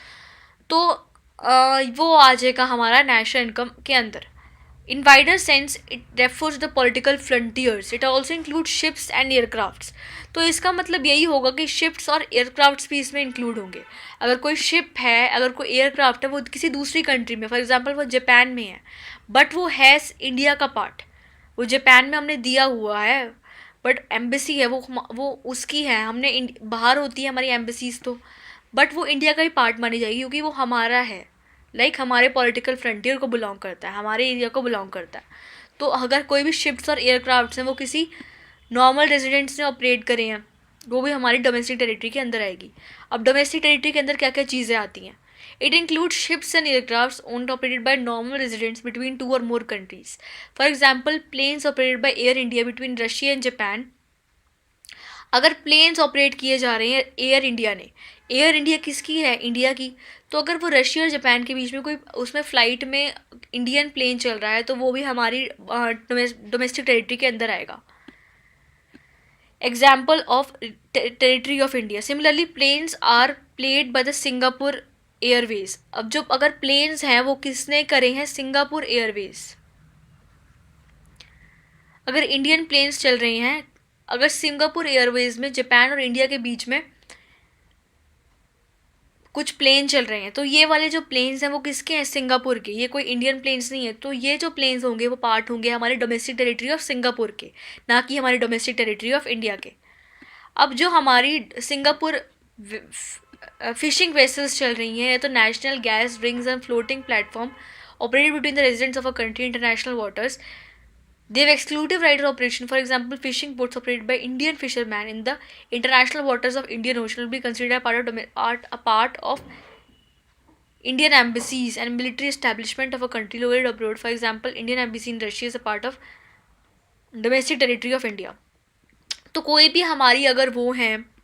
तो वो आ जाएगा हमारा नेशनल इनकम के अंदर। In wider sense, it refers to the political frontiers. It also includes ships and aircrafts. तो इसका मतलब यही होगा कि शिप्स और एयरक्राफ्ट्स भी इसमें इंक्लूड होंगे। अगर कोई शिप है, अगर कोई एयरक्राफ्ट है, वो किसी दूसरी कंट्री में, फॉर एग्जांपल वो जापान में है, बट वो है इंडिया का पार्ट, वो जापान में हमने दिया हुआ है, बट एम्बेसी है वो उसकी है, हमने बाहर होती है हमारी एम्बेसीज, तो बट वो इंडिया का ही पार्ट मानी जाएगी क्योंकि वो हमारा है, हमारे पॉलिटिकल फ्रंटियर को बिलोंग करता है, हमारे एरिया को बिलोंग करता है। तो अगर कोई भी शिप्स और एयरक्राफ्ट्स हैं वो किसी नॉर्मल रेजिडेंट्स ने ऑपरेट करे हैं, वो भी हमारी डोमेस्टिक टेरिटरी के अंदर आएगी। अब डोमेस्टिक टेरिटरी के अंदर क्या क्या चीज़ें आती हैं? It include ships and aircrafts owned operated by normal residents between 2 और more countries. For example, planes operated by Air India between Russia and Japan. अगर प्लेन्स ऑपरेट किए जा रहे हैं एयर इंडिया ने, एयर इंडिया किसकी है? इंडिया की। तो अगर वो रशिया और जापान के बीच में कोई उसमें फ़्लाइट में इंडियन प्लेन चल रहा है तो वो भी हमारी डोमेस्टिक टेरिटरी के अंदर आएगा। Example of territory of India, similarly planes are played by the Singapore Airways. अब जो अगर प्लेन्स हैं वो किसने करे हैं? Singapore Airways. अगर इंडियन प्लेन्स चल रहे हैं, अगर सिंगापुर एयरवेज में जापान और इंडिया के बीच में कुछ प्लेन चल रहे हैं, तो ये वाले जो प्लेन्स हैं वो किसके हैं? सिंगापुर के। ये कोई इंडियन प्लेन्स नहीं है। तो ये जो प्लेन्स होंगे वो पार्ट होंगे हमारे डोमेस्टिक टेरिटरी ऑफ सिंगापुर के, ना कि हमारी डोमेस्टिक टेरिटरी ऑफ इंडिया के। अब जो हमारी सिंगापुर फिशिंग वेसल्स चल रही हैं, तो national gas rings and floating platform operated between the residents of a country international waters, they have exclusive right of operation. For example, fishing boats operated by Indian fishermen in the international waters of Indian Ocean will be considered a part of Indian embassies and military establishment of a country located abroad. For example, Indian embassy in Russia is a part of domestic territory of India. तो कोई भी हमारी अगर वो है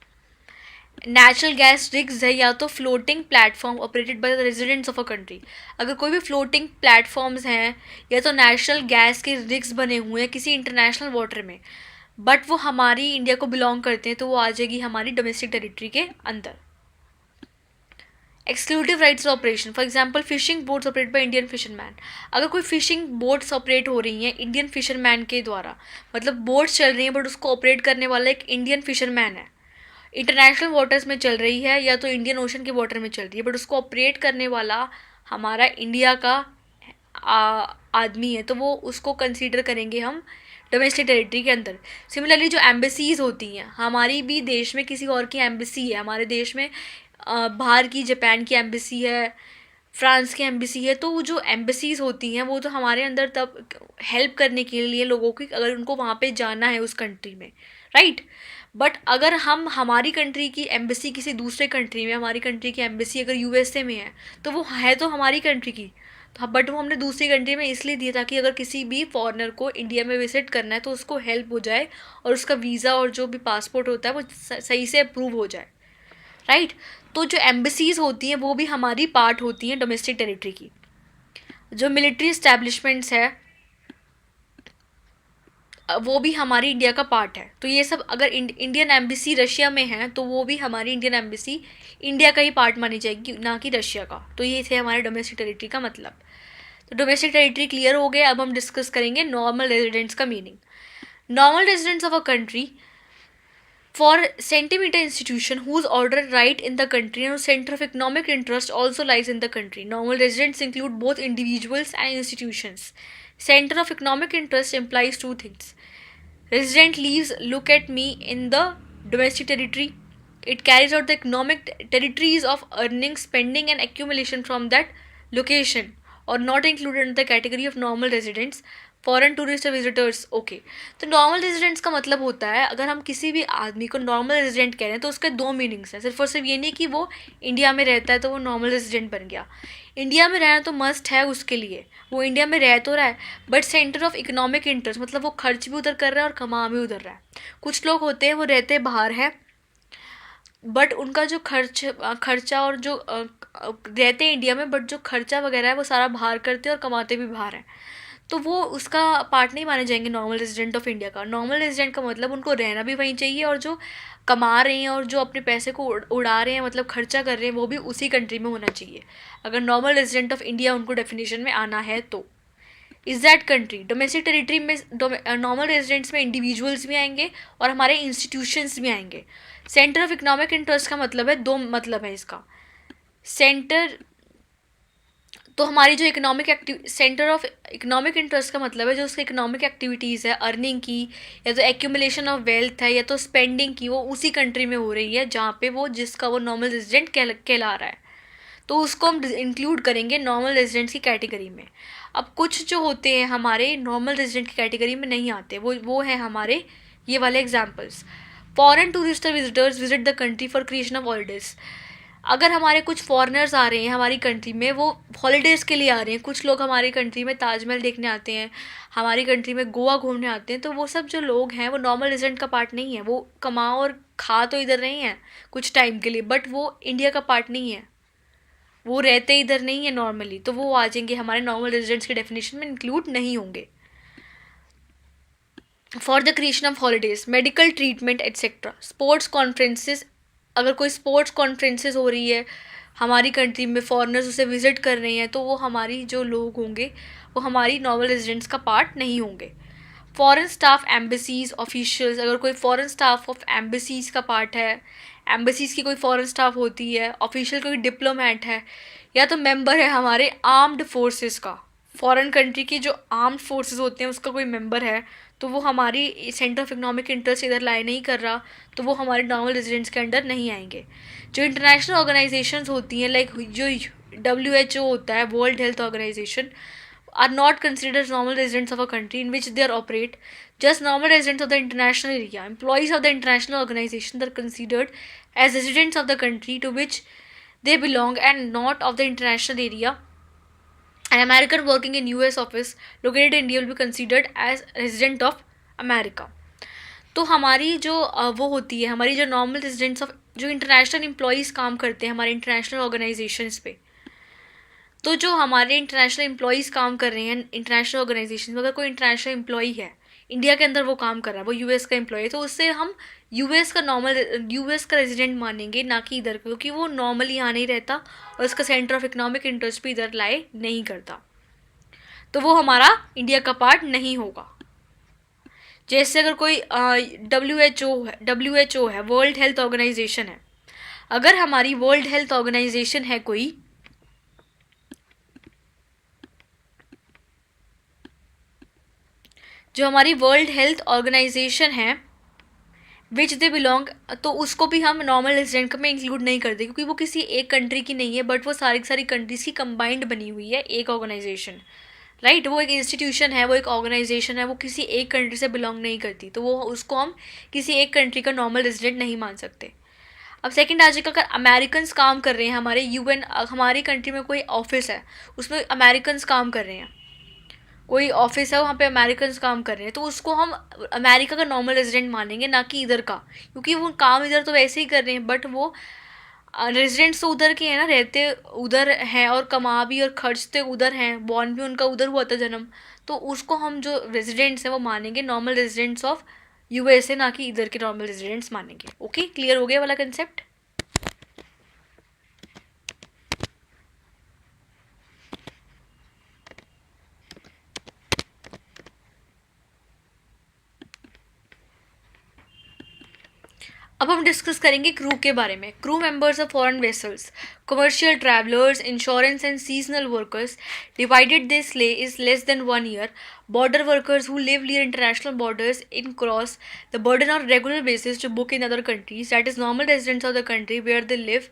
natural gas rigs है या तो floating platform operated by the residents of a country, अगर कोई भी फ्लोटिंग प्लेटफॉर्म्स हैं या तो नेशनल गैस के रिग्स बने हुए हैं किसी इंटरनेशनल वाटर में, बट वो हमारी इंडिया को बिलोंग करते हैं, तो वो आ जाएगी हमारी डोमेस्टिक टेरिटरी के अंदर। Exclusive rights operation, for example fishing boats operate by Indian fisherman. अगर कोई फिशिंग बोट्स ऑपरेट हो रही हैं इंडियन फिशरमैन के द्वारा, मतलब बोट्स चल रही हैं बट उसको ऑपरेट करने वाला एक इंडियन फिशरमैन है, इंटरनेशनल वाटर्स में चल रही है या तो इंडियन ओशन के वाटर में चल रही है, बट उसको ऑपरेट करने वाला हमारा इंडिया का आदमी है, तो वो उसको कंसीडर करेंगे हम डोमेस्टिक टेरिटरी के अंदर। सिमिलरली जो एम्बेसीज होती हैं, हमारी भी देश में किसी और की एम्बेसी है, हमारे देश में बाहर की जापान की एम्बेसी है, फ्रांस की एम्बेसी है, तो वो जो एम्बेसीज होती हैं वो तो हमारे अंदर तब हेल्प करने के लिए लोगों की, अगर उनको वहाँ पे जाना है उस कंट्री में, राइट। बट अगर हम हमारी कंट्री की एम्बेसी किसी दूसरे कंट्री में, हमारी कंट्री की एम्बेसी अगर यूएसए में है, तो वो है तो हमारी कंट्री की, तो बट वो हमने दूसरी कंट्री में इसलिए दिया ताकि अगर किसी भी फॉरेनर को इंडिया में विजिट करना है तो उसको हेल्प हो जाए और उसका वीज़ा और जो भी पासपोर्ट होता है वो सही से अप्रूव हो जाए, राइट। तो जो एम्बेसीज होती हैं वो भी हमारी पार्ट होती हैं डोमेस्टिक टेरिटरी की। जो मिलिट्री इस्टेब्लिशमेंट्स है वो भी हमारी इंडिया का पार्ट है। तो ये सब अगर इंडियन एम्बेसी रशिया में है तो वो भी हमारी इंडियन एम्बेसी इंडिया का ही पार्ट मानी जाएगी, ना कि रशिया का। तो ये थे हमारे डोमेस्टिक टेरिटरी का मतलब। तो डोमेस्टिक टेरिटरी क्लियर हो गया। अब हम डिस्कस करेंगे नॉर्मल रेजिडेंट्स का meaning. Normal residents of a country for centimeter institution whose order right in the country and whose center of economic interest also lies in the country. Normal residents include both individuals and institutions. Center of economic interest implies two things. Resident leaves look at me in the domestic territory. It carries out the economic territories of earning, spending and accumulation from that location or not included in the category of normal residents. Foreign tourist visitors, okay. तो normal residents का मतलब होता है, अगर हम किसी भी आदमी को नॉर्मल रेजिडेंट कह रहे हैं तो उसके दो मीनिंग्स हैं। सिर्फ और सिर्फ ये नहीं कि वो इंडिया में रहता है तो वो नॉर्मल रेजिडेंट बन गया। इंडिया में रहना तो मस्ट है उसके लिए, वो इंडिया में रह तो रहा है, but centre of economic interest मतलब वो खर्च भी उधर कर रहा है और कमा भी उधर रहा है। कुछ लोग होते हैं वो रहते बाहर है बट उनका जो खर्चा और जो रहते हैं इंडिया में बट जो खर्चा वगैरह है वो सारा बाहर करते हैं और कमाते भी बाहर हैं, तो वो उसका पार्ट नहीं माने जाएंगे नॉर्मल रेजिडेंट ऑफ इंडिया का। नॉर्मल रेजिडेंट का मतलब उनको रहना भी वहीं चाहिए और जो कमा रहे हैं और जो अपने पैसे को उड़ा रहे हैं मतलब खर्चा कर रहे हैं वो भी उसी कंट्री में होना चाहिए, अगर नॉर्मल रेजिडेंट ऑफ इंडिया उनको डेफिनेशन में आना है तो। Is that country domestic territory में नॉर्मल रेजिडेंट्स में इंडिविजुअल्स भी आएंगे और हमारे इंस्टीट्यूशंस भी आएंगे। सेंटर ऑफ इकोनॉमिक इंटरेस्ट का मतलब है, दो मतलब है इसका। सेंटर तो हमारी जो सेंटर ऑफ इकोनॉमिक इंटरेस्ट का मतलब है जो उसकी इकोनॉमिक एक्टिविटीज़ है, अर्निंग की या तो एक्यूमुलेशन ऑफ वेल्थ है या तो स्पेंडिंग की, वो उसी कंट्री में हो रही है जहाँ पे वो जिसका वो नॉर्मल रेजिडेंट कहला रहा है, तो उसको हम इंक्लूड करेंगे नॉर्मल रेजिडेंट्स की कैटेगरी में। अब कुछ जो होते हैं हमारे नॉर्मल रेजिडेंट की कैटेगरी में नहीं आते, वो है हमारे ये वाले examples. Foreign tourist visitors visit the country for creation of holidays. अगर हमारे कुछ फॉरेनर्स आ रहे हैं हमारी कंट्री में, वो हॉलीडेज़ के लिए आ रहे हैं, कुछ लोग हमारी कंट्री में ताजमहल देखने आते हैं, हमारी कंट्री में गोवा घूमने आते हैं, तो वो सब जो लोग हैं वो नॉर्मल रेजिडेंट का पार्ट नहीं है। वो कमा और खा तो इधर नहीं है कुछ टाइम के लिए, बट वो इंडिया का पार्ट नहीं है, वो रहते इधर नहीं है नॉर्मली, तो वो आ जाएंगे हमारे नॉर्मल रेजिडेंट्स के डेफिनेशन में इंक्लूड नहीं होंगे। For the creation of holidays, medical treatment etcetera, sports conferences, अगर कोई स्पोर्ट्स कॉन्फ्रेंसेस हो रही है हमारी कंट्री में, फॉरेनर्स उसे विज़िट कर रहे हैं, तो वो हमारी जो लोग होंगे वो हमारी नॉर्मल रेजिडेंट्स का पार्ट नहीं होंगे। फॉरेन स्टाफ एम्बेसीज ऑफिशियल्स, अगर कोई फॉरेन स्टाफ ऑफ एम्बेसीज का पार्ट है, एम्बेसीज की कोई फॉरेन स्टाफ होती है, ऑफिशियल कोई डिप्लोमेट है या तो मेंबर है हमारे आर्म्ड फोर्सेस का, फॉरेन कंट्री की जो आर्म्ड फोर्सेस होते हैं उसका कोई मेंबर है, तो वो हमारी सेंटर ऑफ इकोनॉमिक इंटरेस्ट इधर लाई नहीं कर रहा, तो वो हमारे नॉर्मल रेजिडेंट्स के अंडर नहीं आएंगे। जो इंटरनेशनल ऑर्गेनाइजेशंस होती हैं लाइक जो WHO होता है, World Health Organization, are not considered as normal residents of a country in which they operate, just normal residents of the international area. Employees of the international organization are considered as residents of the country to which they belong and not of the international area. An American working in US office located in India will be considered as resident of America. तो हमारी जो वो होती है, हमारी जो normal residents of जो international employees काम करते हैं हमारे इंटरनेशनल ऑर्गेनाइजेशंस पे, तो जो हमारे इंटरनेशनल एम्प्लॉयज़ काम कर रहे हैं इंटरनेशनल ऑर्गेनाइजेशन में, अगर कोई इंटरनेशनल एम्प्लॉई है इंडिया के अंदर वो काम कर रहा है, वो यूएस का एम्प्लॉय है, तो उससे हम यूएस का रेजिडेंट मानेंगे, ना कि इधर का, क्योंकि वो नॉर्मली यहाँ नहीं रहता और उसका सेंटर ऑफ इकोनॉमिक इंटरेस्ट भी इधर लाए नहीं करता, तो वो हमारा इंडिया का पार्ट नहीं होगा। जैसे अगर कोई WHO है, वर्ल्ड हेल्थ ऑर्गेनाइजेशन है, अगर हमारी वर्ल्ड हेल्थ ऑर्गेनाइजेशन है कोई, जो हमारी वर्ल्ड हेल्थ ऑर्गेनाइजेशन है विच दे बिलोंग, तो उसको भी हम नॉर्मल रेजिडेंट में इंक्लूड नहीं करते, क्योंकि वो किसी एक कंट्री की नहीं है, बट वो सारी सारी कंट्रीज़ की कंबाइंड बनी हुई है एक ऑर्गेनाइजेशन, राइट। वो एक इंस्टीट्यूशन है, वो एक ऑर्गेनाइजेशन है, वो किसी एक कंट्री से बिलोंग नहीं करती, तो वो उसको हम किसी एक कंट्री का नॉर्मल रेजिडेंट नहीं मान सकते। अब सेकंड आ जाएगा, अगर अमेरिकन काम कर रहे हैं हमारे UN, हमारी कंट्री में कोई ऑफिस है, उसमें अमेरिकन काम कर रहे हैं, कोई ऑफिस है वहाँ पे अमेरिकन काम कर रहे हैं, तो उसको हम अमेरिका का नॉर्मल रेजिडेंट मानेंगे, ना कि इधर का, क्योंकि वो काम इधर तो वैसे ही कर रहे हैं, बट वो रेजिडेंट्स तो उधर के हैं ना, रहते उधर हैं और कमा भी और खर्चते उधर हैं, बॉर्न भी उनका उधर हुआ था जन्म, तो उसको हम जो रेजिडेंट्स हैं वो मानेंगे नॉर्मल रेजिडेंट्स ऑफ USA, ना कि इधर के नॉर्मल रेजिडेंट्स मानेंगे। ओके, क्लियर हो गया वाला कंसेप्ट। अब हम डिस्कस करेंगे क्रू के बारे में। Crew members of foreign vessels, commercial travellers, insurance and seasonal workers divided they slay is less than 1 year, border workers who live near international borders in cross the burden on regular basis to book in other countries, that is normal residents of the country where they live।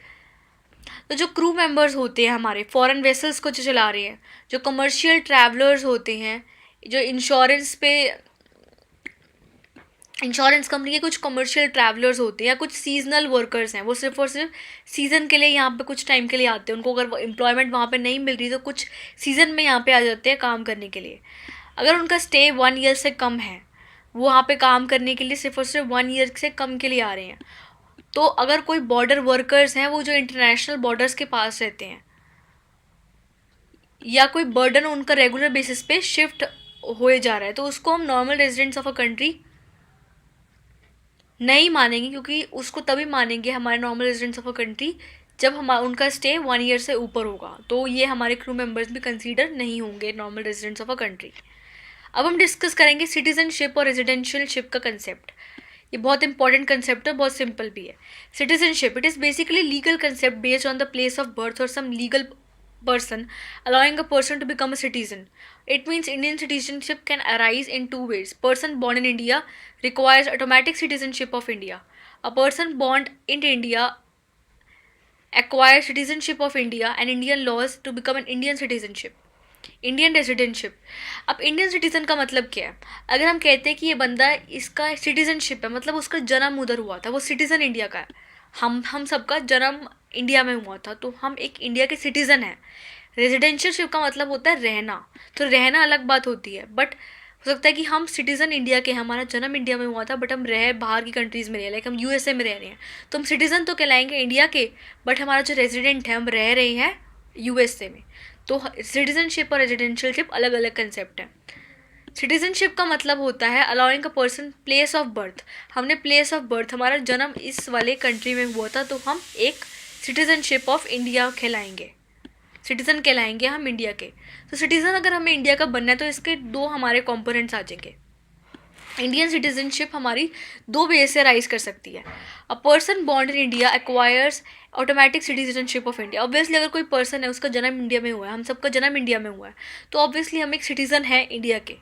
तो जो crew members होते हैं हमारे foreign vessels को जो चला रहे हैं, जो कमर्शियल ट्रैवलर्स होते हैं, जो इंश्योरेंस कंपनी के कुछ कमर्शियल ट्रैवलर्स होते हैं, या कुछ सीजनल वर्कर्स हैं, वो सिर्फ और सिर्फ सीज़न के लिए यहाँ पे कुछ टाइम के लिए आते हैं, उनको अगर एम्प्लॉयमेंट वहाँ पे नहीं मिल रही तो कुछ सीज़न में यहाँ पे आ जाते हैं काम करने के लिए। अगर उनका स्टे 1 year से कम है, वो वहाँ पे काम करने के लिए सिर्फ और सिर्फ 1 year से कम के लिए आ रहे हैं, तो अगर कोई बॉर्डर वर्कर्स हैं, वो जो इंटरनेशनल बॉर्डर्स के पास रहते हैं, या कोई बर्डन उनका रेगुलर बेसिस पे शिफ्ट हो जा रहा है, तो उसको हम normal residents of a country नहीं मानेंगे, क्योंकि उसको तभी मानेंगे हमारे normal residents of a country जब उनका स्टे 1 year से ऊपर होगा, तो ये हमारे क्रू मेंबर्स भी कंसीडर नहीं होंगे normal residents of a country. अब हम डिस्कस करेंगे सिटीजनशिप और रेजिडेंशियलशिप का कंसेप्ट। ये बहुत इंपॉर्टेंट कंसेप्ट है, बहुत सिंपल भी है। Citizenship, it is basically legal concept based on the place of birth और some legal person, allowing a person to become a citizen. It means Indian citizenship can arise in 2 ways. Person born in India requires automatic citizenship of India. A person born in India acquires citizenship of India and Indian laws to become an Indian citizenship. Indian residentship, अब Indian citizen का मतलब क्या है? अगर हम कहते हैं कि ये बंदा, इसका सिटीज़नशिप है, मतलब उसका जन्म उधर हुआ था, वो सिटीज़न इंडिया का है, हम सबका जन्म इंडिया में हुआ था, तो हम एक इंडिया के सिटीज़न हैं। रेजिडेंशियलशिप का मतलब होता है रहना, तो रहना अलग बात होती है, बट हो सकता है कि हम सिटीज़न इंडिया के, हमारा जन्म इंडिया में हुआ था, बट हम बाहर की कंट्रीज़ में रह, लाइक हम USA में रह रहे हैं, तो हम सिटीज़न तो कहलाएंगे इंडिया के, बट हमारा जो रेजिडेंट है, हम रह रहे हैं USA में। तो सिटीजनशिप और रेजिडेंशियलशिप अलग अलग कंसेप्ट हैं। सिटीजनशिप का मतलब होता है allowing a person place of birth, हमने प्लेस ऑफ बर्थ, हमारा जन्म इस वाले कंट्री में हुआ था, तो हम एक सिटीजनशिप ऑफ इंडिया कहलाएंगे, सिटीज़न कहलाएंगे हम इंडिया के। तो सिटीज़न अगर हमें इंडिया का बनना है, तो इसके 2 हमारे कॉम्पोनेंट्स आ जाएंगे। इंडियन सिटीजनशिप हमारी 2 बेस से राइज कर सकती है। A person born in India acquires automatic citizenship of India. Obviously अगर कोई पर्सन है, उसका जन्म इंडिया में हुआ है, हम सबका जन्म इंडिया में हुआ है, तो ऑब्वियसली हम एक सिटीज़न हैं इंडिया के।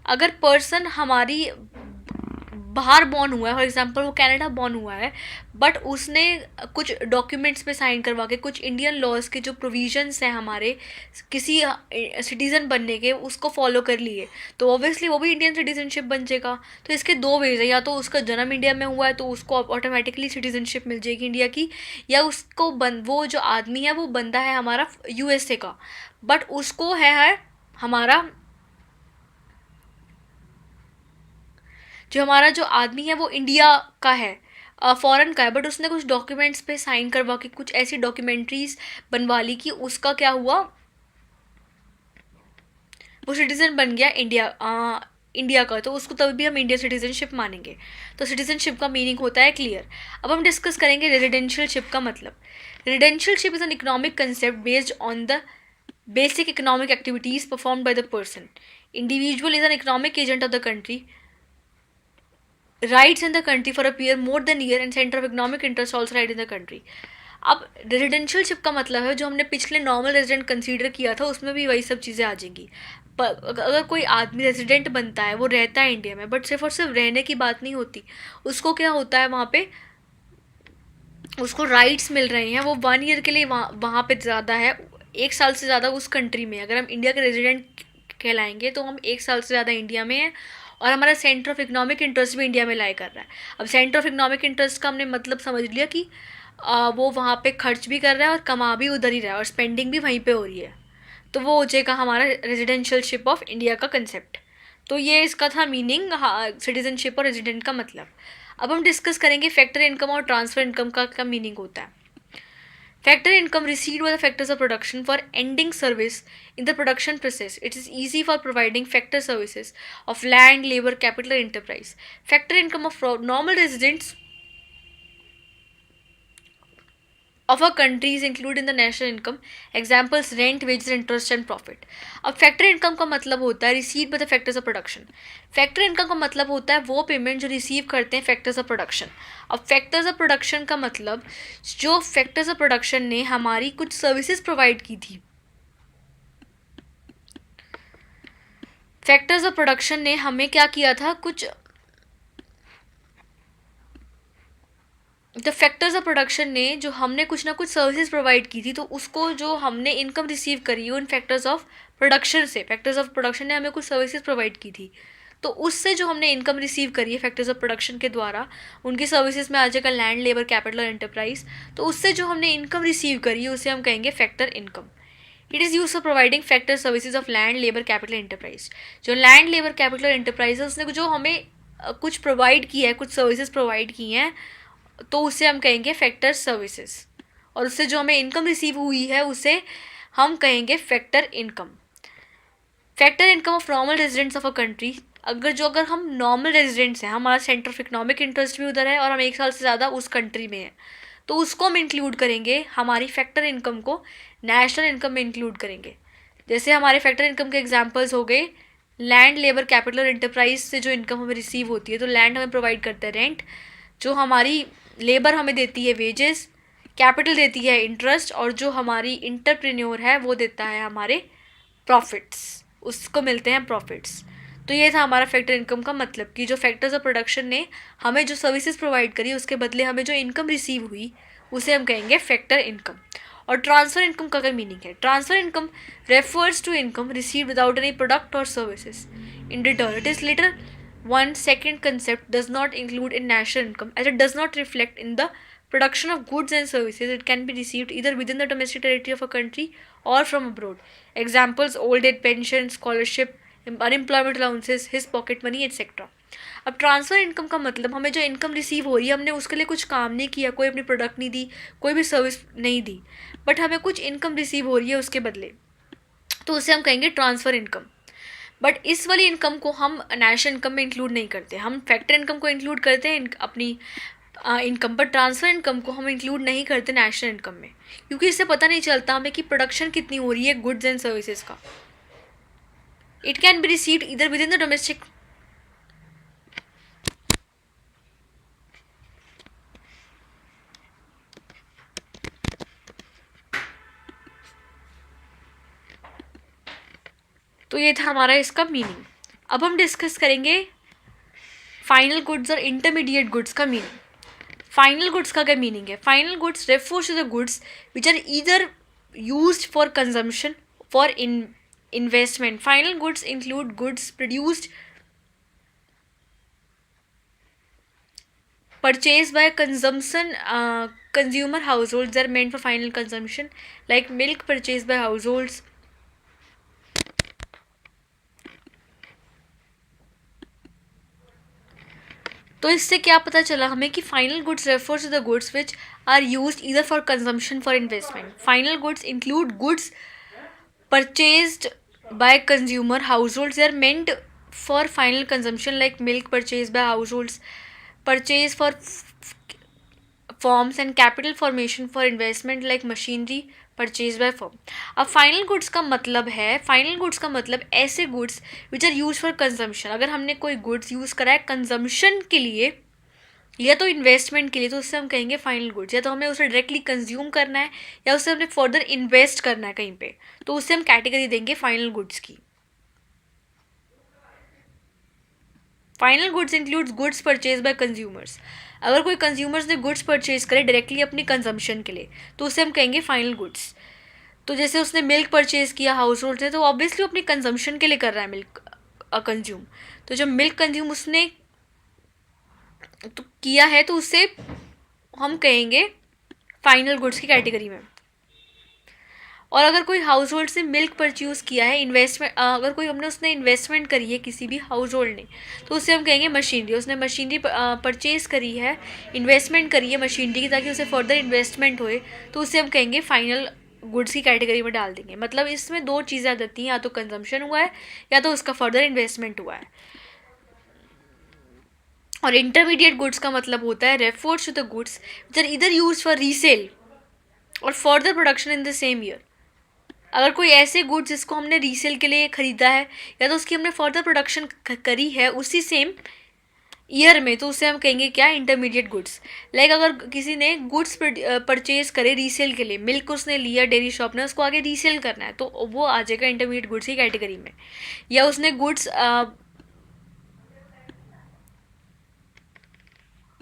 अगर पर्सन हमारी बाहर बॉर्न हुआ है, फॉर एग्जांपल वो कनाडा बॉर्न हुआ है, बट उसने कुछ डॉक्यूमेंट्स पे साइन करवा के कुछ इंडियन लॉज के जो प्रोविजंस हैं हमारे किसी सिटीज़न बनने के, उसको फॉलो कर लिए, तो ऑब्वियसली वो भी इंडियन सिटीजनशिप बन जाएगा। तो इसके 2 वेज है, या तो उसका जन्म इंडिया में हुआ है तो उसको ऑटोमेटिकली सिटीजनशिप मिल जाएगी इंडिया की, या उसको वो जो आदमी है वो बंदा है हमारा USA का, बट उसको है हमारा जो हमारा जो आदमी है वो इंडिया का है, फॉरेन का है, बट उसने कुछ डॉक्यूमेंट्स पे साइन करवा के कुछ ऐसी डॉक्यूमेंट्रीज बनवा ली कि उसका क्या हुआ, वो सिटीज़न बन गया इंडिया, इंडिया का, तो उसको तभी भी हम इंडियन सिटीजनशिप मानेंगे। तो सिटीजनशिप का मीनिंग होता है क्लियर। अब हम डिस्कस करेंगे रेजिडेंशियलशिप का मतलब। Residentialship is an economic concept based on the basic economic activities performed by the person. Individual is an economic agent of the country, rights in the country for a period more than a year and center of economic interest also right in the country. अब रेजिडेंशियलशिप का मतलब है जो हमने पिछले normal resident consider किया था उसमें भी वही सब चीज़ें आ जाएंगी। पर अगर कोई आदमी रेजिडेंट बनता है, वो रहता है इंडिया में, बट सिर्फ और सिर्फ रहने की बात नहीं होती, उसको क्या होता है वहाँ पे, उसको राइट्स मिल रहे हैं, वो 1 ईयर के लिए वहाँ पे ज़्यादा है, 1 साल से ज़्यादा उस कंट्री में। अगर हम इंडिया के रेजिडेंट कहलाएंगे तो हम 1 साल से ज़्यादा इंडिया में हैं और हमारा सेंटर ऑफ इकोनॉमिक इंटरेस्ट भी इंडिया में लाई कर रहा है। अब सेंटर ऑफ इकोनॉमिक इंटरेस्ट का हमने मतलब समझ लिया कि वो वहाँ पे खर्च भी कर रहा है और कमा भी उधर ही रहा है और स्पेंडिंग भी वहीं पे हो रही है, तो वो हो जाएगा हमारा रेजिडेंशियलशिप ऑफ इंडिया का कंसेप्ट। तो ये इसका था मीनिंग, सिटीजनशिप और रेजिडेंट का मतलब। अब हम डिस्कस करेंगे फैक्टर इनकम और ट्रांसफर इनकम का मीनिंग होता है। Factor income received by the factors of production for ending service in the production process. It is easy for providing factor services of land, labor, capital, or enterprise. Factor income of normal residents of a country is included in the national income. Examples: rent, wages, interest and profit. अब factor income का मतलब होता है receive by the factors of production. Factor income का मतलब होता है वो पेमेंट जो रिसीव करते हैं फैक्टर्स ऑफ प्रोडक्शन। अब फैक्टर्स ऑफ प्रोडक्शन का मतलब जो फैक्टर्स ऑफ प्रोडक्शन ने हमारी कुछ सर्विसेज प्रोवाइड की थी, फैक्टर्स ऑफ प्रोडक्शन ने हमें क्या किया था, कुछ द फैक्टर्स ऑफ प्रोडक्शन ने जो हमने कुछ ना कुछ सर्विसेज प्रोवाइड की थी, तो उसको जो हमने इनकम रिसीव करी उन फैक्टर्स ऑफ प्रोडक्शन से, फैक्टर्स ऑफ प्रोडक्शन ने हमें कुछ सर्विसेज प्रोवाइड की थी, तो उससे जो हमने इनकम रिसीव करी है फैक्टर्स ऑफ प्रोडक्शन के द्वारा, उनकी सर्विसेज में आ जाएगा लैंड, लेबर, कैपिटल और एंटरप्राइज, तो उससे जो हमने इनकम रिसीव करी है उसे हम कहेंगे factor income. It is use for providing factor services of land, labour, capital, enterprise. जो लैंड, लेबर, कैपिटल और एंटरप्राइज है उसने जो हमें कुछ प्रोवाइड किया है, कुछ सर्विसेज प्रोवाइड की हैं, तो उसे हम कहेंगे फैक्टर सर्विसेज, और उससे जो हमें इनकम रिसीव हुई है उसे हम कहेंगे factor income. Factor income of normal residents of a country, अगर हम नॉर्मल रेजिडेंट्स हैं, हमारा सेंटर ऑफ इकोनॉमिक इंटरेस्ट भी उधर है और हम 1 साल से ज़्यादा उस कंट्री में हैं, तो उसको हम इंक्लूड करेंगे, हमारी फैक्टर इनकम को नेशनल इनकम में इंक्लूड करेंगे। जैसे हमारे फैक्टर इनकम के एग्जांपल्स हो गए लैंड, लेबर, कैपिटल और एंटरप्राइज से जो इनकम हमें रिसीव होती है, तो लैंड हमें प्रोवाइड करता है रेंट, जो हमारी लेबर हमें देती है वेजेस, कैपिटल देती है इंटरेस्ट, और जो हमारी इंटरप्रेन्योर है वो देता है हमारे प्रॉफिट्स, उसको मिलते हैं प्रॉफिट्स। तो ये था हमारा फैक्टर इनकम का मतलब कि जो फैक्टर्स ऑफ प्रोडक्शन ने हमें जो सर्विसेज प्रोवाइड करी उसके बदले हमें जो इनकम रिसीव हुई उसे हम कहेंगे फैक्टर इनकम। और ट्रांसफ़र इनकम का क्या मीनिंग है? Transfer income refers to income receive without any product और services in return. It is later one second concept does not include in national income as it does not reflect in the production of goods and services. It can be received either within the domestic territory of a country or from abroad. Examples: old age pension, scholarship, unemployment allowances, his pocket money, etc. अब transfer income का मतलब हमें जो income receive हो रही है, हमने उसके लिए कुछ काम नहीं किया, कोई अपनी प्रोडक्ट नहीं दी, कोई भी सर्विस नहीं दी, बट हमें कुछ इनकम रिसीव हो रही है उसके बदले, तो उसे हम कहेंगे ट्रांसफ़र इनकम। बट इस वाली इनकम को हम नेशनल इनकम में इंक्लूड नहीं करते, हम फैक्टर इनकम को इंक्लूड करते हैं अपनी इनकम, पर ट्रांसफ़र इनकम को हम इंक्लूड नहीं करते नेशनल इनकम में, क्योंकि इससे पता नहीं चलता हमें कि प्रोडक्शन कितनी हो रही है गुड्स एंड सर्विसेज का। इट कैन बी रिसीव्ड इधर विद इन द डोमेस्टिक तो ये था हमारा इसका मीनिंग। अब हम डिस्कस करेंगे फाइनल गुड्स और इंटरमीडिएट गुड्स का मीनिंग। फाइनल गुड्स का क्या मीनिंग है? Final goods refers to the goods which are either used for consumption for investment. Final goods include goods produced, purchased by consumer households. They are meant for final consumption, like milk purchased by households. तो इससे क्या पता चला हमें कि final goods refers to the goods which are used either for consumption for investment. Final goods include goods purchased by consumer households. They are meant for final consumption like milk purchase by households, purchase for forms and capital formation for investment like machinery purchase by form. अब final goods का मतलब है, final goods का मतलब ऐसे goods which are use for consumption. अगर हमने कोई गुड्स यूज़ करा है कंजम्पशन के लिए या तो इन्वेस्टमेंट के लिए, तो उससे हम कहेंगे फाइनल गुड्स। या तो हमें उसे डायरेक्टली कंज्यूम करना है या उसे हमने फर्दर इन्वेस्ट करना है कहीं पे, तो उससे हम कैटेगरी देंगे फाइनल गुड्स की। Final goods includes goods purchase by consumers. अगर कोई कंज्यूमर्स ने गुड्स परचेज करे डायरेक्टली अपनी कंजम्पशन के लिए, तो उसे हम कहेंगे फाइनल गुड्स। तो जैसे उसने मिल्क परचेज किया हाउस होल्ड से, तो ऑब्वियसली अपनी कंजम्पशन के लिए कर रहा है मिल्क कंज्यूम। तो जब मिल्क कंज्यूम उसने तो किया है, तो उससे हम कहेंगे फाइनल गुड्स की कैटेगरी में। और अगर कोई हाउस होल्ड से मिल्क परचेज किया है, इन्वेस्टमेंट अगर कोई उसने इन्वेस्टमेंट करी है किसी भी हाउस होल्ड ने, तो उससे हम कहेंगे मशीनरी। उसने मशीनरी परचेज करी है, इन्वेस्टमेंट करी है मशीनरी की ताकि उसे फर्दर इन्वेस्टमेंट होए, तो उससे हम कहेंगे फाइनल गुड्स की कैटेगरी में डाल देंगे। मतलब इसमें दो चीज़ें आ जाती हैं, या तो कंजम्पशन हुआ है या तो उसका फर्दर इन्वेस्टमेंट हुआ है। और इंटरमीडिएट गुड्स का मतलब होता है refers to the goods which are either use for resale or further production in the same year. अगर कोई ऐसे गुड्स जिसको हमने रीसेल के लिए ख़रीदा है या तो उसकी हमने फर्दर प्रोडक्शन करी है उसी सेम ईयर में, तो उससे हम कहेंगे क्या, इंटरमीडिएट गुड्स। लाइक अगर किसी ने गुड्स परचेज करे रीसेल के लिए, मिल्क उसने लिया डेयरी शॉप ने, उसको आगे रीसेल करना है, तो वो आ जाएगा इंटरमीडिएट गुड्स की कैटेगरी में। या उसने goods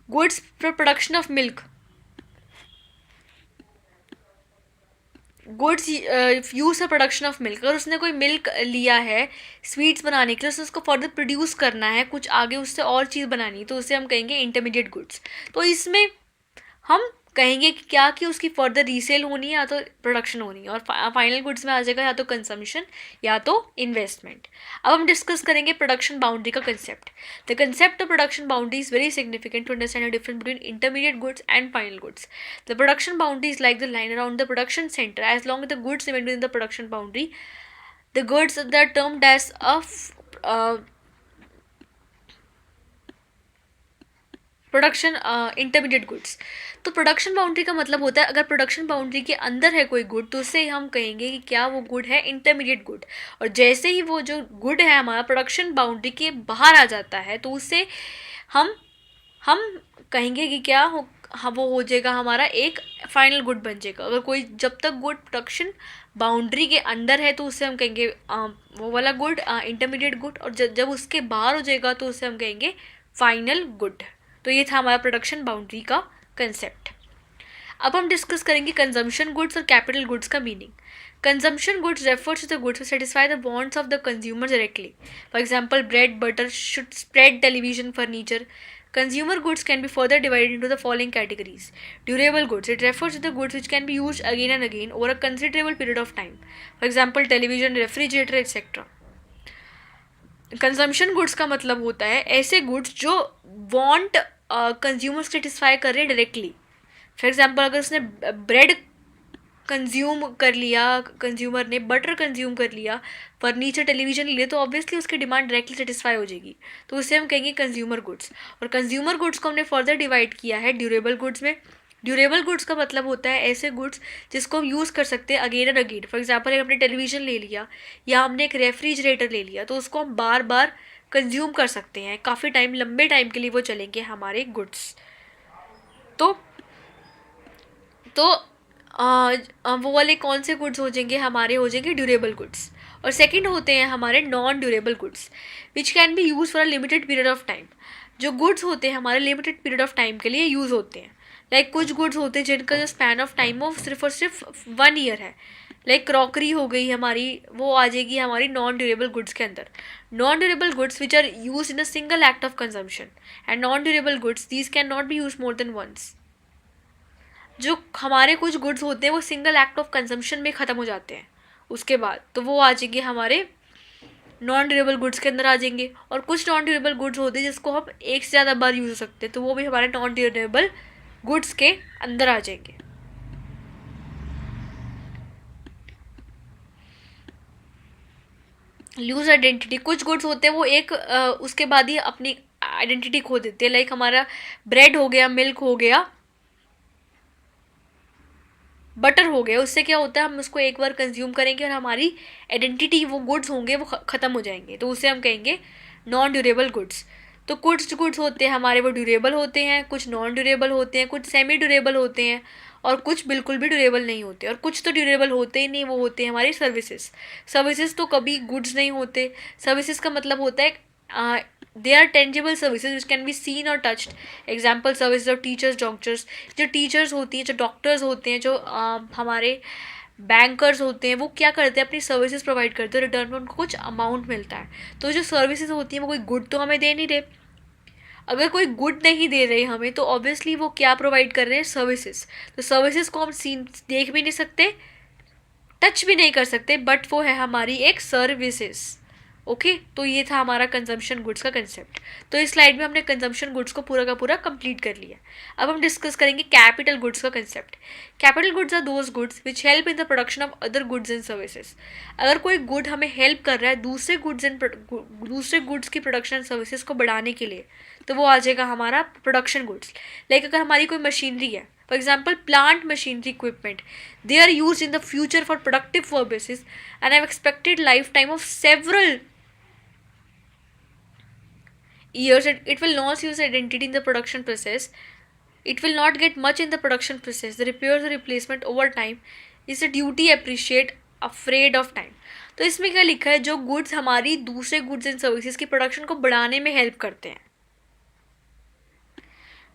for production of milk, goods use for production of milk. अगर उसने कोई मिल्क लिया है स्वीट्स बनाने के लिए, उसको फर्दर प्रोड्यूस करना है, कुछ आगे उससे और चीज़ बनानी, तो उसे हम कहेंगे इंटरमीडिएट गुड्स। तो इसमें हम कहेंगे कि क्या कि उसकी फर्दर रीसेल होनी है या तो प्रोडक्शन होनी है। और फाइनल गुड्स में आ जाएगा या तो कंजम्पशन या तो इन्वेस्टमेंट। अब हम डिस्कस करेंगे प्रोडक्शन बाउंड्री का concept. The concept of production boundary is very significant to understand the difference between intermediate goods and final goods. The production boundary is like the line around the production centre as long the goods remain within the production boundary. The goods that are termed as production intermediate goods. तो production boundary का मतलब होता है अगर production boundary के अंदर है कोई गुड, तो उससे हम कहेंगे कि क्या वो गुड है, इंटरमीडिएट गुड। और जैसे ही वो जो गुड है हमारा प्रोडक्शन बाउंड्री के बाहर आ जाता है, तो उससे हम कहेंगे कि क्या हो, हाँ वो हो जाएगा हमारा एक फाइनल गुड बन जाएगा। अगर कोई जब तक गुड प्रोडक्शन बाउंड्री के अंदर है, तो उससे हम कहेंगे वो वाला गुड इंटरमीडिएट गुड। और जब उसके बाहर हो जाएगा, तो उससे हम कहेंगे फाइनल गुड। तो ये था हमारा प्रोडक्शन बाउंड्री का कंसेप्ट। अब हम डिस्कस करेंगे कंजम्पशन गुड्स और कैपिटल गुड्स का meaning. Consumption goods refers to the goods to satisfy the wants of the consumer directly. For example bread, butter, should spread, television, furniture. Consumer goods can be further divided into the following categories. Durable goods. It refers to the goods which can be used again and again over a considerable period of time. For example, television, refrigerator, etc. Consumption goods का मतलब होता है ऐसे goods जो want consumer satisfy कर रहे हैं directly. For example अगर उसने ब्रेड कंज्यूम कर लिया कंज्यूमर ने, बटर कंज्यूम कर लिया, फर्नीचर, टेलीविजन लिए, तो ऑब्वियसली उसकी डिमांड डायरेक्टली सेटिस्फाई हो जाएगी, तो उससे हम कहेंगे कंज्यूमर गुड्स। और कंज्यूमर गुड्स को हमने फर्दर डिवाइड किया है ड्यूरेबल गुड्स में। ड्यूरेबल गुड्स का मतलब होता है ऐसे गुड्स जिसको हम यूज़ कर सकते हैं again and again. For example एक हमने टेलीविजन ले लिया या हमने एक रेफ्रिजरेटर ले लिया, तो उसको हम बार बार कंज्यूम कर सकते हैं, काफ़ी टाइम, लंबे टाइम के लिए वो चलेंगे हमारे गुड्स। तो वो वाले कौन से गुड्स हो जाएंगे हमारे, हो जाएंगे ड्यूरेबल गुड्स। और सेकंड होते हैं हमारे non durable goods which can B use for a limited period of time. जो गुड्स होते हैं हमारे लिमिटेड पीरियड ऑफ टाइम के लिए यूज़ होते हैं। लाइक कुछ गुड्स होते हैं जिनका जो स्पैन ऑफ टाइम वो सिर्फ और सिर्फ 1 ईयर है। लाइक क्रॉकरी हो गई हमारी, वो आ जाएगी हमारी नॉन ड्यूरेबल गुड्स के अंदर। Non durable goods which are use in a single act of consumption and non durable goods these can not be use more than once. जो हमारे कुछ गुड्स होते हैं वो सिंगल एक्ट ऑफ कंजम्पशन में ख़त्म हो जाते हैं उसके बाद, तो वो आ जाएंगे हमारे नॉन ड्यूरेबल गुड्स के अंदर आ जाएंगे। और कुछ नॉन ड्यूरेबल गुड्स होते हैं जिसको हम एक से ज़्यादा बार यूज़ हो सकते हैं, तो वो भी हमारे नॉन ड्यूरेबल गुड्स के अंदर आ जाएंगे। लूज आइडेंटिटी, कुछ गुड्स होते हैं वो एक उसके बाद ही अपनी आइडेंटिटी खो देते हैं। लाइक हमारा ब्रेड हो गया, मिल्क हो गया, बटर हो गया, उससे क्या होता है हम उसको एक बार कंज्यूम करेंगे और हमारी आइडेंटिटी, वो गुड्स होंगे वो ख़त्म हो जाएंगे, तो उसे हम कहेंगे नॉन ड्यूरेबल गुड्स। तो कुछ गुड्स होते हैं हमारे वो ड्यूरेबल होते हैं, कुछ नॉन ड्यूरेबल होते हैं, कुछ सेमी ड्यूरेबल होते हैं, और कुछ बिल्कुल भी ड्यूरेबल नहीं होते, और कुछ तो ड्यूरेबल होते ही नहीं, वो होते हैं हमारी सर्विसेज। सर्विसेज तो कभी गुड्स नहीं होते। सर्विसेज का मतलब होता है they are tangible services which can be seen और touched. Example services of teachers, doctors, जो टीचर्स होती हैं, जो डॉक्टर्स होते हैं, जो हमारे बैंकर्स होते हैं, वो क्या करते हैं, अपनी सर्विसेज प्रोवाइड करते हैं, रिटर्न में उनको कुछ अमाउंट मिलता है। तो जो सर्विसेज होती हैं वो कोई गुड तो हमें दे नहीं रहे। अगर कोई गुड नहीं दे रहे हमें, तो ऑब्वियसली वो क्या प्रोवाइड कर रहे हैं, सर्विसेज। तो सर्विसेज को हम सीन देख भी नहीं सकते, टच भी नहीं कर सकते, बट वो है हमारी एक सर्विसेज। ओके, तो ये था हमारा कंजम्पशन गुड्स का कंसेप्ट। तो इस स्लाइड में हमने कंजम्पशन गुड्स को पूरा का पूरा कंप्लीट कर लिया। अब हम डिस्कस करेंगे कैपिटल गुड्स का concept. Capital goods are those goods which help in the production of other goods and services. अगर कोई गुड हमें हेल्प कर रहा है दूसरे गुड्स की प्रोडक्शन सर्विसेज को बढ़ाने के लिए, तो वो आ जाएगा हमारा प्रोडक्शन गुड्स। लाइक अगर हमारी कोई मशीनरी है, for example plant machinery equipment, they are used in the future for productive purposes and have expected lifetime of several years. It will not use identity in the production process, it will not get much in the production process, the repairs or replacement over time is a duty appreciate afraid of time. तो इसमें क्या लिखा है, जो goods हमारी दूसरे goods and services की production को बढ़ाने में हेल्प करते हैं,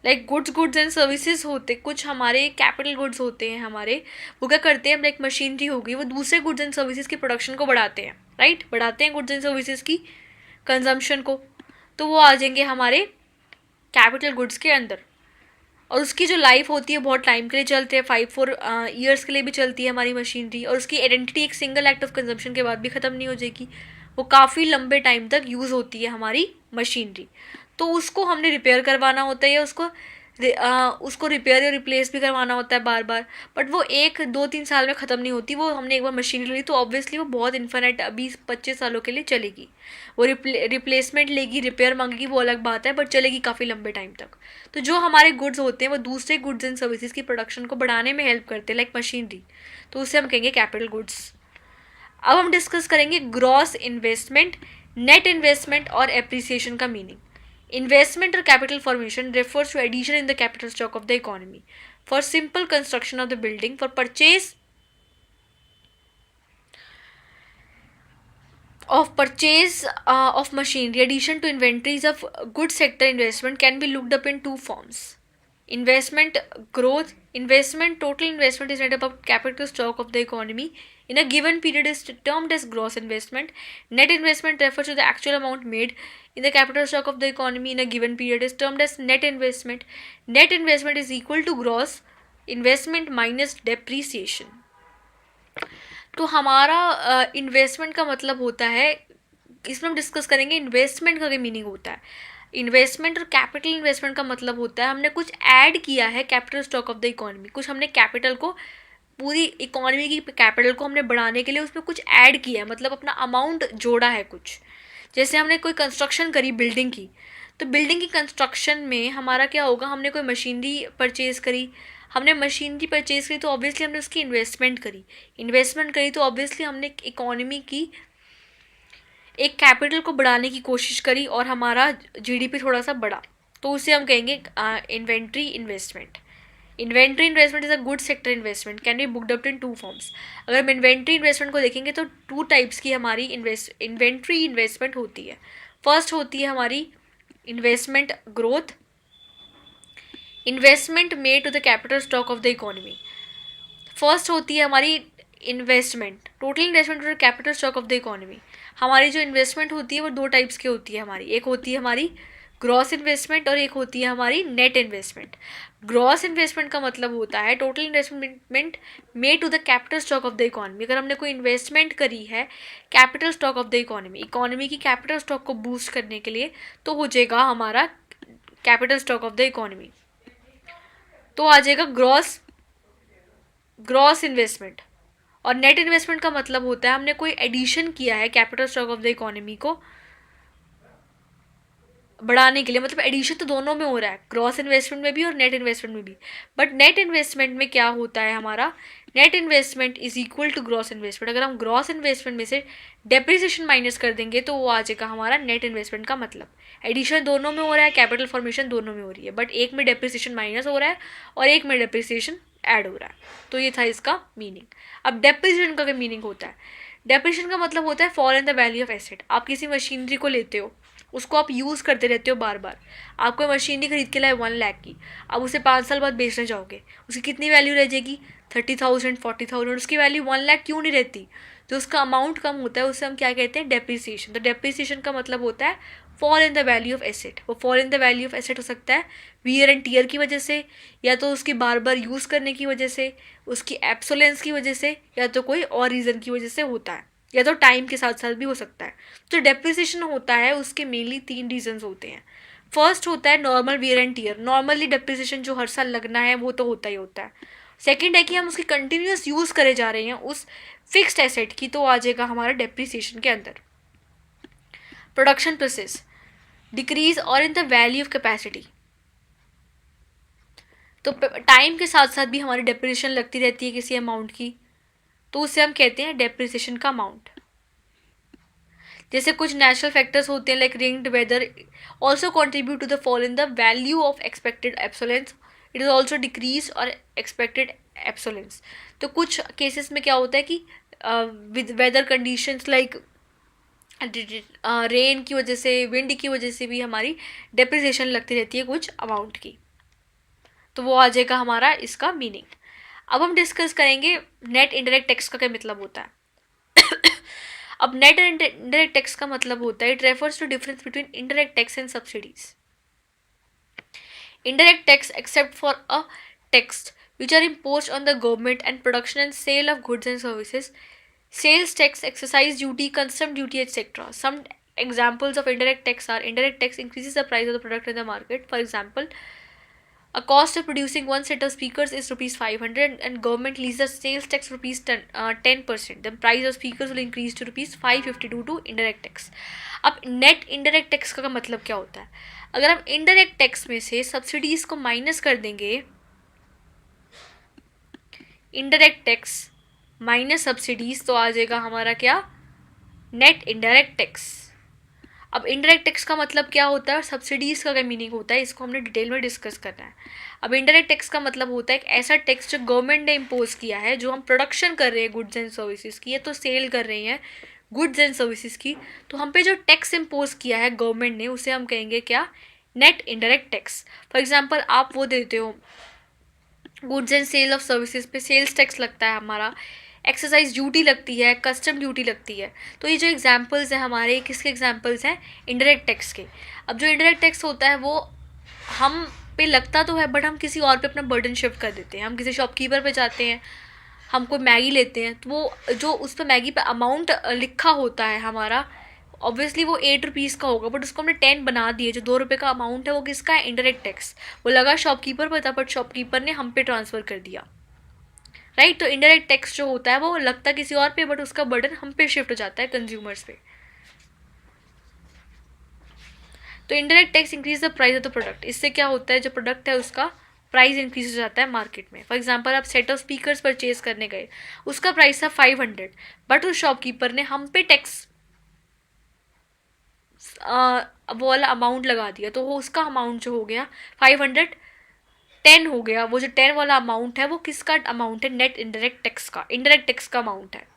लाइक गुड्स एंड सर्विसेज होते, कुछ हमारे कैपिटल गुड्स होते हैं हमारे, वो क्या करते हैं, लाइक मशीनरी होगी, वो दूसरे गुड्स एंड सर्विसेज की प्रोडक्शन को बढ़ाते हैं, राइट, बढ़ाते हैं गुड्स एंड सर्विसेज की कंजम्पशन को, तो वो आ जाएंगे हमारे कैपिटल गुड्स के अंदर। और उसकी जो लाइफ होती है बहुत टाइम के लिए चलते हैं, 5-4 ईयर्स के लिए भी चलती है हमारी मशीनरी, और उसकी आइडेंटिटी एक सिंगल एक्ट ऑफ कंजम्पशन के बाद भी ख़त्म नहीं हो जाएगी, वो काफ़ी लंबे टाइम तक यूज़ होती है हमारी मशीनरी। तो उसको हमने रिपेयर करवाना होता है, या उसको रिपेयर या रिप्लेस भी करवाना होता है बार बार, बट वो 1-2-3 साल में ख़त्म नहीं होती। वो हमने एक बार मशीन ली तो ऑब्वियसली वो बहुत इन्फिनिट 20-25 सालों के लिए चलेगी। वो रिप्लेसमेंट लेगी, रिपेयर मांगेगी, वो अलग बात है, बट चलेगी काफ़ी लंबे टाइम तक। तो जो हमारे गुड्स होते हैं वो दूसरे गुड्स एंड सर्विसेज की प्रोडक्शन को बढ़ाने में हेल्प करते हैं, लाइक मशीनरी, तो उसे हम कहेंगे कैपिटल गुड्स। अब हम डिस्कस करेंगे ग्रॉस इन्वेस्टमेंट, नेट इन्वेस्टमेंट और एप्रिसिएशन का meaning. Investment or capital formation refers to addition in the capital stock of the economy for simple construction of the building, for purchase of machinery. Addition to inventories of goods sector investment can be looked up in two forms. Investment growth. Total investment is net above capital stock of the economy in a given period is termed as gross investment. Net investment refers to the actual amount made in the capital stock of the economy in a given period is termed as net investment. Net investment is equal to gross investment minus depreciation. तो हमारा investment का मतलब होता है, इसमें हम discuss करेंगे investment का क्या मीनिंग होता है। इन्वेस्टमेंट और कैपिटल इन्वेस्टमेंट का मतलब होता है हमने कुछ ऐड किया है capital stock of the economy, कुछ हमने कैपिटल को, पूरी इकोनॉमी की कैपिटल को हमने बढ़ाने के लिए उसमें कुछ ऐड किया है, मतलब अपना अमाउंट जोड़ा है कुछ। जैसे हमने कोई कंस्ट्रक्शन करी बिल्डिंग की, तो बिल्डिंग की कंस्ट्रक्शन में हमारा क्या होगा, हमने कोई मशीनरी परचेज़ करी, तो ऑब्वियसली हमने उसकी इन्वेस्टमेंट करी, तो ऑब्वियसली हमने इकोनॉमी की एक कैपिटल को बढ़ाने की कोशिश करी और हमारा जीडीपी थोड़ा सा बढ़ा, तो उसे हम कहेंगे inventory investment. Inventory investment is a good sector investment, can be booked up in two forms. अगर हम इन्वेंट्री इन्वेस्टमेंट को देखेंगे तो 2 टाइप्स की हमारी इन्वेंट्री इन्वेस्टमेंट होती है। फर्स्ट होती है हमारी investment growth, investment made to the capital stock of the economy. First होती है हमारी investment, total investment to the capital stock of the economy. हमारी जो इन्वेस्टमेंट होती है वो 2 टाइप्स की होती है हमारी, एक होती है हमारी ग्रॉस इन्वेस्टमेंट और एक होती है हमारी नेट इन्वेस्टमेंट। ग्रॉस इन्वेस्टमेंट का मतलब होता है total investment made to the capital stock of the economy. अगर हमने कोई इन्वेस्टमेंट करी है capital stock of the economy की कैपिटल स्टॉक को बूस्ट करने के लिए, तो हो जाएगा हमारा capital stock of the economy, तो आ जाएगा ग्रॉस इन्वेस्टमेंट। और नेट इन्वेस्टमेंट का मतलब होता है हमने कोई एडिशन किया है capital stock of the economy को बढ़ाने के लिए, मतलब एडिशन तो दोनों में हो रहा है, ग्रॉस इन्वेस्टमेंट में भी और नेट इन्वेस्टमेंट में भी। बट नेट इन्वेस्टमेंट में क्या होता है हमारा, net investment is equal to gross investment. अगर हम ग्रॉस इन्वेस्टमेंट में से डेप्रिसिएशन माइनस कर देंगे तो वो आ जाएगा हमारा नेट इन्वेस्टमेंट का मतलब। एडिशन दोनों में हो रहा है, कैपिटल फॉर्मेशन दोनों में हो रही है, बट एक में डेप्रिसिएशन माइनस हो रहा है और एक में डेप्रिसिएशन ऐड हो रहा है। तो ये था इसका मीनिंग। अब डेप्रिसिएशन का क्या मीनिंग होता है, डेप्रिसिएशन का मतलब होता है fall in the value of asset. आप किसी मशीनरी को लेते हो, उसको आप यूज़ करते रहते हो बार बार, आपको मशीनरी खरीद के लाए 1 लाख की, अब उसे 5 साल बाद बेचने जाओगे, उसकी कितनी वैल्यू रह जाएगी, 30,000 40,000, उसकी वैल्यू 1 लाख क्यों नहीं रहती, जो उसका अमाउंट कम होता है उसे हम क्या कहते हैं, डेप्रिसिएशन। तो डेप्रिसिएशन का मतलब होता है fall in the value of asset. वो fall in the value of asset हो सकता है वियर एंड टीयर की वजह से, या तो उसकी बार बार यूज़ करने की वजह से, उसकी एब्सोलेंस की वजह से, या तो कोई और रीज़न की वजह से होता है, या तो टाइम के साथ साथ भी हो सकता है। जो डेप्रिसिएशन होता है उसके मेनली 3 रीजंस होते हैं। फर्स्ट होता है normal wear and tear, normally depreciation जो हर साल लगना है वो तो होता ही होता है। सेकंड है कि हम उसकी कंटिन्यूस यूज़ करे जा रहे हैं उस फिक्स्ड एसेट की, तो आ जाएगा हमारा डेप्रिसिएशन के अंदर। प्रोडक्शन प्रोसेस डिक्रीज और इन द वैल्यू ऑफ कैपेसिटी, तो टाइम के साथ साथ भी हमारी डेप्रिसिएशन लगती रहती है किसी अमाउंट की, तो उसे हम कहते हैं डेप्रिसिएशन का अमाउंट। जैसे कुछ नेचुरल फैक्टर्स होते हैं like rain and weather also contribute to the fall in the value of expected obsolescence, it is also decrease और एक्सपेक्टेड एब्सोलेंस। तो कुछ केसेस में क्या होता है कि with weather conditions like rain की वजह से, विंड की वजह से भी हमारी डेप्रिसिएशन लगती रहती है कुछ अमाउंट की, तो वो आ जाएगा हमारा इसका मीनिंग। अब हम डिस्कस करेंगे नेट इनडायरेक्ट टैक्स का क्या मतलब होता है। अब नेट इनडायरेक्ट टैक्स का मतलब होता है it refers to difference between indirect tax and subsidies. Indirect tax except for a tax which are imposed on the government and production and sale of goods and services, sales tax, excise duty, custom duty, etc. Some examples of indirect tax are indirect tax increases the price of the product in the market. For example, a cost of producing one set of speakers is rupees 500 and government leases sales tax rupees 10%. The price of speakers will increase to rupees 552 to indirect tax. अब net indirect tax का मतलब क्या होता है, अगर हम indirect tax में से सब्सिडीज को माइनस कर देंगे, इनडायरेक्ट टैक्स माइनस सब्सिडीज, तो आ जाएगा हमारा क्या, नेट इनडायरेक्ट टैक्स। अब इनडायरेक्ट टैक्स का मतलब क्या होता है और सब्सिडीज़ का क्या मीनिंग होता है, इसको हमने डिटेल में डिस्कस करना है। अब इनडायरेक्ट टैक्स का मतलब होता है एक ऐसा टैक्स जो गवर्नमेंट ने इम्पोज किया है, जो हम प्रोडक्शन कर रहे हैं गुड्स एंड सर्विसेज की, या तो सेल कर रहे हैं गुड्स एंड सर्विसेज की, तो हम पे जो टैक्स इम्पोज किया है गवर्नमेंट ने, उसे हम कहेंगे क्या, net indirect tax. For example आप वो देते हो goods and sale of services पे सेल्स टैक्स लगता है हमारा, एक्सरसाइज ड्यूटी लगती है, कस्टम ड्यूटी लगती है। तो ये जो एग्जांपल्स हैं हमारे, किसके एग्जांपल्स हैं, इनडायरेक्ट टैक्स के। अब जो इनडायरेक्ट टैक्स होता है वो हम पे लगता तो है बट हम किसी और पे अपना बर्डन शिफ्ट कर देते हैं। हम किसी शॉपकीपर पे जाते हैं, हम कोई मैगी लेते हैं, तो वो जो उस पर मैगी पे अमाउंट लिखा होता है हमारा, ऑब्वियसली वो 8 रुपीज़ का होगा, बट उसको हमने 10 बना दिए, जो 2 रुपये का अमाउंट है वो किसका है, इनडायरेक्ट टैक्स। वो लगा शॉपकीपर पर था बट शॉपकीपर ने हम पे ट्रांसफ़र कर दिया, राइट। तो इनडायरेक्ट टैक्स जो होता है वो लगता किसी और पे बट उसका बर्डन हम पे शिफ्ट हो जाता है, कंज्यूमर्स पे। तो indirect tax increase the price of the product, इससे क्या होता है, जो प्रोडक्ट है उसका प्राइस इंक्रीज हो जाता है मार्केट में। फॉर एग्जांपल आप सेट ऑफ स्पीकर्स परचेज करने गए, उसका प्राइस था 500, बट उस शॉपकीपर ने हम पे टैक्स वो वाला अमाउंट लगा दिया, तो वो उसका अमाउंट जो हो गया 510 हो गया। वो जो 10 वाला अमाउंट है वो किसका अमाउंट है, नेट इनडायरेक्ट टैक्स का, इनडायरेक्ट टैक्स का अमाउंट है।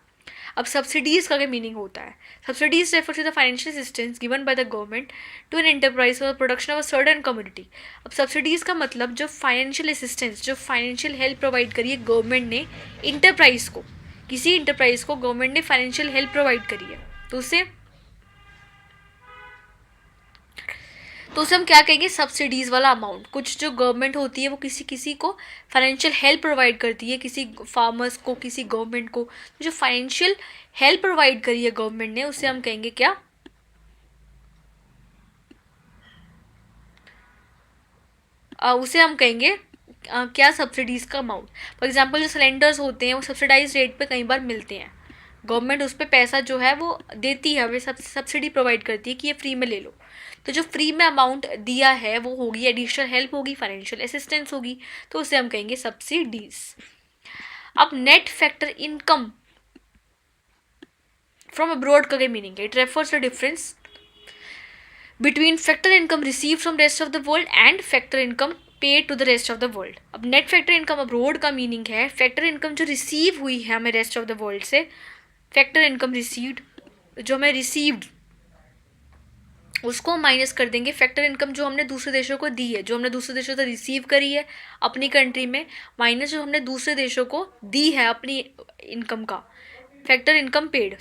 अब सब्सिडीज़ का क्या मीनिंग होता है, subsidies refer to the financial assistance given by the government to an enterprise for production of a certain commodity. अब सब्सिडीज़ का मतलब जो फाइनेंशियल असिस्टेंस, जो फाइनेंशियल हेल्प प्रोवाइड करी है गवर्नमेंट ने इंटरप्राइज को, किसी इंटरप्राइज को गवर्नमेंट ने फाइनेंशियल हेल्प प्रोवाइड करी है, तो उसे हम क्या कहेंगे, सब्सिडीज़ वाला अमाउंट। कुछ जो गवर्नमेंट होती है वो किसी किसी को फाइनेंशियल हेल्प प्रोवाइड करती है, किसी फार्मर्स को, किसी गवर्नमेंट को, जो फाइनेंशियल हेल्प प्रोवाइड करी है गवर्नमेंट ने, उसे हम कहेंगे क्या, उसे हम कहेंगे क्या सब्सिडीज़ का अमाउंट। फॉर एग्जांपल जो सिलेंडर्स होते हैं वो सब्सिडाइज रेट पे कई बार मिलते हैं, गवर्नमेंट उस पर पैसा जो है वो देती है, हमें सब्सिडी प्रोवाइड करती है कि ये फ्री में ले लो। तो जो फ्री में अमाउंट दिया है वो होगी एडिशनल हेल्प, होगी फाइनेंशियल असिस्टेंस होगी, तो उसे हम कहेंगे सब्सिडीज। अब net factor income from abroad का क्या मीनिंग है? It refers the difference between factor income receive from rest of the world and factor income paid to the rest of the world. अब नेट फैक्टर इनकम अब्रॉड का meaning है factor income जो receive हुई है हमें rest of the world से, factor income received जो हमें रिसीव्ड उसको हम माइनस कर देंगे फैक्टर इनकम जो हमने दूसरे देशों को दी है, जो हमने दूसरे देशों से रिसीव करी है अपनी कंट्री में, माइनस जो हमने दूसरे देशों को दी है अपनी इनकम का, factor income paid.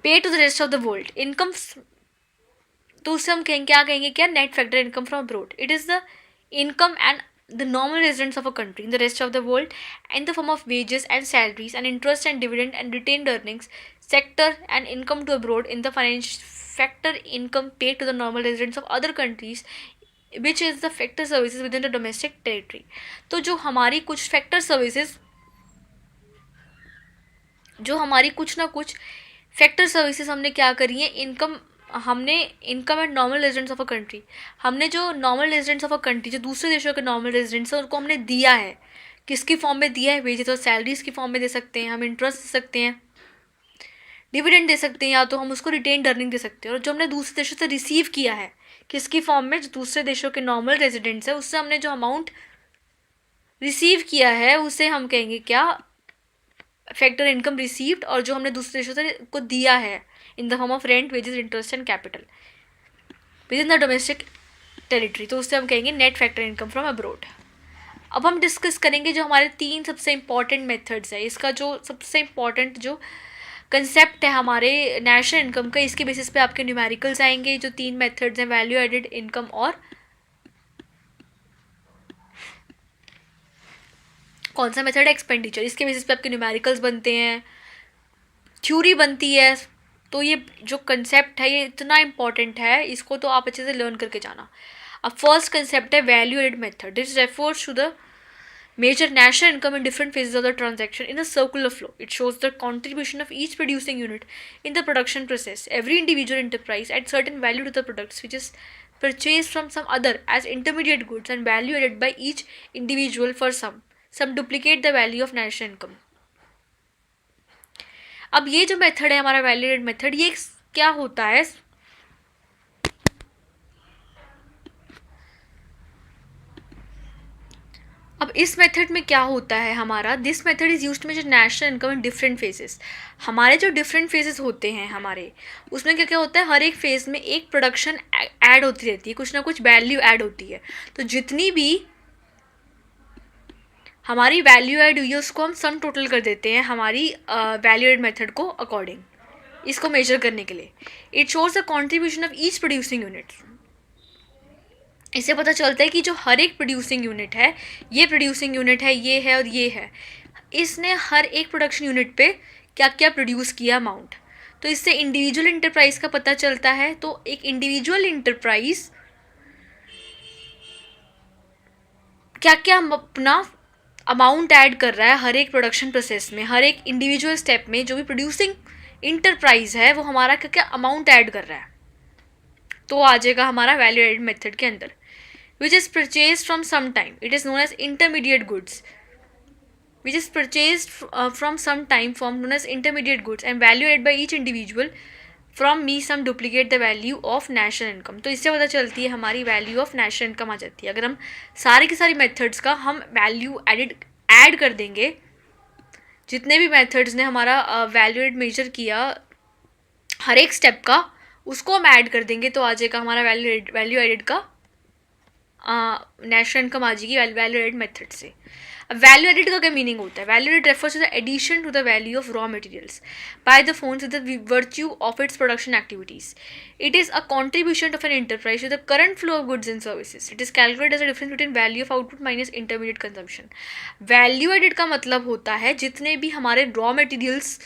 Pay to the rest of the world income, तो उससे हम कहेंगे क्या, कहेंगे क्या, net factor income from abroad. It is the income and the normal residents of a country in the rest of the world in the form of wages and salaries and interest and dividend and retained earnings, sector and income to abroad in the financial factor income paid to the normal residents of other countries which is the factor services within the domestic territory। तो जो हमारी कुछ factor services, जो हमारी कुछ ना कुछ factor services हमने क्या करी है, इनकम, हमने income and normal residents of a country, हमने जो normal residents of a country जो दूसरे देशों के नॉर्मल रेजिडेंट्स हैं उनको हमने दिया है, किसकी फॉर्म में दिया है, वेजेस और सैलरीज की फॉर्म में दे सकते हैं, हम इंटरेस्ट दे सकते हैं, डिविडेंड दे सकते हैं, या तो हम उसको रिटेन्ड अर्निंग दे सकते हैं। और जो हमने दूसरे देशों से रिसीव किया है किसकी फॉर्म में, जो दूसरे देशों के नॉर्मल रेजिडेंट्स है उससे हमने जो अमाउंट रिसीव किया है उसे हम कहेंगे क्या, फैक्टर इनकम रिसीव्ड। और जो हमने दूसरे देशों से को दिया है in the form of rent, wages, interest and capital with in the domestic territory, तो उससे हम कहेंगे net factor income from abroad. अब हम डिस्कस करेंगे जो हमारे 3 सबसे इंपॉर्टेंट मेथड्स है, इसका जो सबसे इंपॉर्टेंट जो कंसेप्ट है हमारे नेशनल इनकम का, इसके बेसिस पे आपके न्यूमेरिकल्स आएंगे। जो 3 मेथड्स हैं, वैल्यू एडेड इनकम और कौन सा मेथड है, एक्सपेंडिचर, इसके बेसिस पे आपके न्यूमेरिकल्स बनते हैं, थ्योरी बनती है। तो ये जो कंसेप्ट है ये इतना इंपॉर्टेंट है, इसको तो आप अच्छे से लर्न करके जाना। अब फर्स्ट कंसेप्ट है value added method. This refers to the measure national income in different phases of the transaction in a circular flow. It shows the contribution of each producing unit in the production process. Every individual enterprise adds certain value to the products which is purchased from some other as intermediate goods and value added by each individual for some. Some duplicate the value of national income. अब ये जो method है हमारा value added method, ये क्या होता है, अब इस मेथड में क्या होता है हमारा, this method is used to measure national income in different phases. हमारे जो डिफरेंट फेजेस होते हैं हमारे, उसमें क्या क्या होता है, हर एक फेज़ में एक प्रोडक्शन ऐड होती रहती है, कुछ ना कुछ वैल्यू ऐड होती है। तो जितनी भी हमारी वैल्यू ऐड हुई है उसको हम सम टोटल कर देते हैं हमारी वैल्यू एड मेथड को अकॉर्डिंग, इसको मेजर करने के लिए। It shows the contribution of each producing unit. इससे पता चलता है कि जो हर एक प्रोड्यूसिंग यूनिट है, ये प्रोड्यूसिंग यूनिट है, ये है और ये है, इसने हर एक प्रोडक्शन यूनिट पे क्या क्या प्रोड्यूस किया अमाउंट। तो इससे इंडिविजुअल इंटरप्राइज का पता चलता है। तो एक इंडिविजुअल इंटरप्राइज क्या क्या अपना अमाउंट ऐड कर रहा है हर एक प्रोडक्शन प्रोसेस में, हर एक इंडिविजुअल स्टेप में जो भी प्रोड्यूसिंग इंटरप्राइज है वो हमारा क्या क्या अमाउंट ऐड कर रहा है, तो आ जाएगा हमारा वैल्यू एडेड मेथड के अंदर। which is purchased from some time, it is known as intermediate goods, which is purchased from some time form known as intermediate goods and value added by each individual from me some duplicate the value of national income। तो इससे पता चलती है हमारी value of national income आ जाती है। अगर हम सारी की सारी मेथड्स का हम वैल्यू ऐड कर देंगे, जितने भी मेथड्स ने हमारा वैल्यू एड मेजर किया हर एक स्टेप का, उसको हम ऐड कर देंगे तो आ जाएगा हमारा वैल्यू एडेड का नेशनल इनकम आ जाएगी वैल्यू एडेड मेथड से। अब वैल्यू एडेड का क्या मीनिंग होता है, value added refers to the addition to the value of raw materials by the firm with the virtue of its production activities. It is a contribution of an enterprise to the current flow of goods and services. It is calculated as a difference between value of output minus intermediate consumption. Value added का मतलब होता है जितने भी हमारे raw materials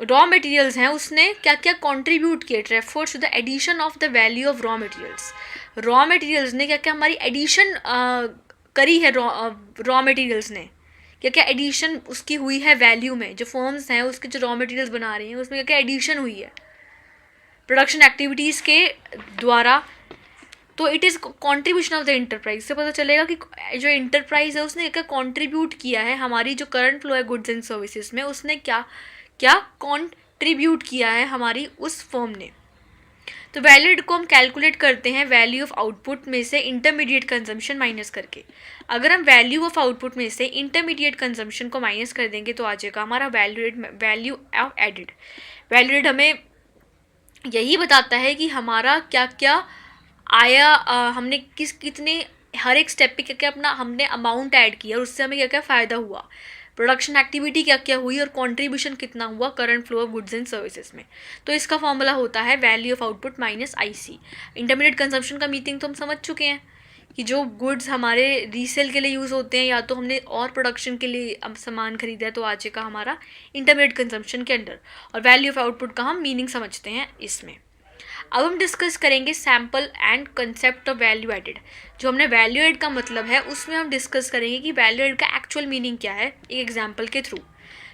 raw materials हैं उसने क्या क्या कंट्रीब्यूट किया, it refers to the addition of the value of raw materials. Raw materials ने क्या क्या हमारी एडिशन करी है, रॉ मटेरियल्स ने क्या क्या एडिशन उसकी हुई है वैल्यू में, जो फर्म्स हैं उसके जो रॉ मटेरियल्स बना रही हैं उसमें क्या क्या एडिशन हुई है प्रोडक्शन एक्टिविटीज़ के द्वारा। तो it is contribution of the enterprise से पता चलेगा कि जो इंटरप्राइज है उसने क्या कंट्रीब्यूट किया है हमारी जो करंट फ्लो है गुड्स एंड सर्विसेज में, उसने क्या क्या कंट्रीब्यूट किया है हमारी उस फर्म ने। तो वैल्यू एड को हम कैलकुलेट करते हैं वैल्यू ऑफ आउटपुट में से इंटरमीडिएट कंजम्पशन माइनस करके। अगर हम वैल्यू ऑफ आउटपुट में से इंटरमीडिएट कंजम्पशन को माइनस कर देंगे तो आ जाएगा हमारा value of added. Value add हमें यही बताता है कि हमारा क्या क्या आया, हमने कितने हर एक स्टेप पे क्या क्या अपना हमने अमाउंट ऐड किया और उससे हमें क्या क्या फ़ायदा हुआ, प्रोडक्शन एक्टिविटी क्या क्या हुई और कंट्रीब्यूशन कितना हुआ current flow of goods and services में। तो इसका फॉर्मूला होता है value of output minus IC। Intermediate consumption का मीनिंग तो हम समझ चुके हैं कि जो गुड्स हमारे रीसेल के लिए यूज़ होते हैं या तो हमने और प्रोडक्शन के लिए अब सामान खरीदा है तो आ जाएगा हमारा इंटरमीडिएट कंजम्पशन के अंडर। और वैल्यू ऑफ आउटपुट का हम मीनिंग समझते हैं इसमें। अब हम डिस्कस करेंगे sample and concept of value added. जो हमने वैल्यू एड का मतलब है उसमें हम डिस्कस करेंगे कि वैल्यू एड का एक्चुअल मीनिंग क्या है एक एग्जाम्पल के through.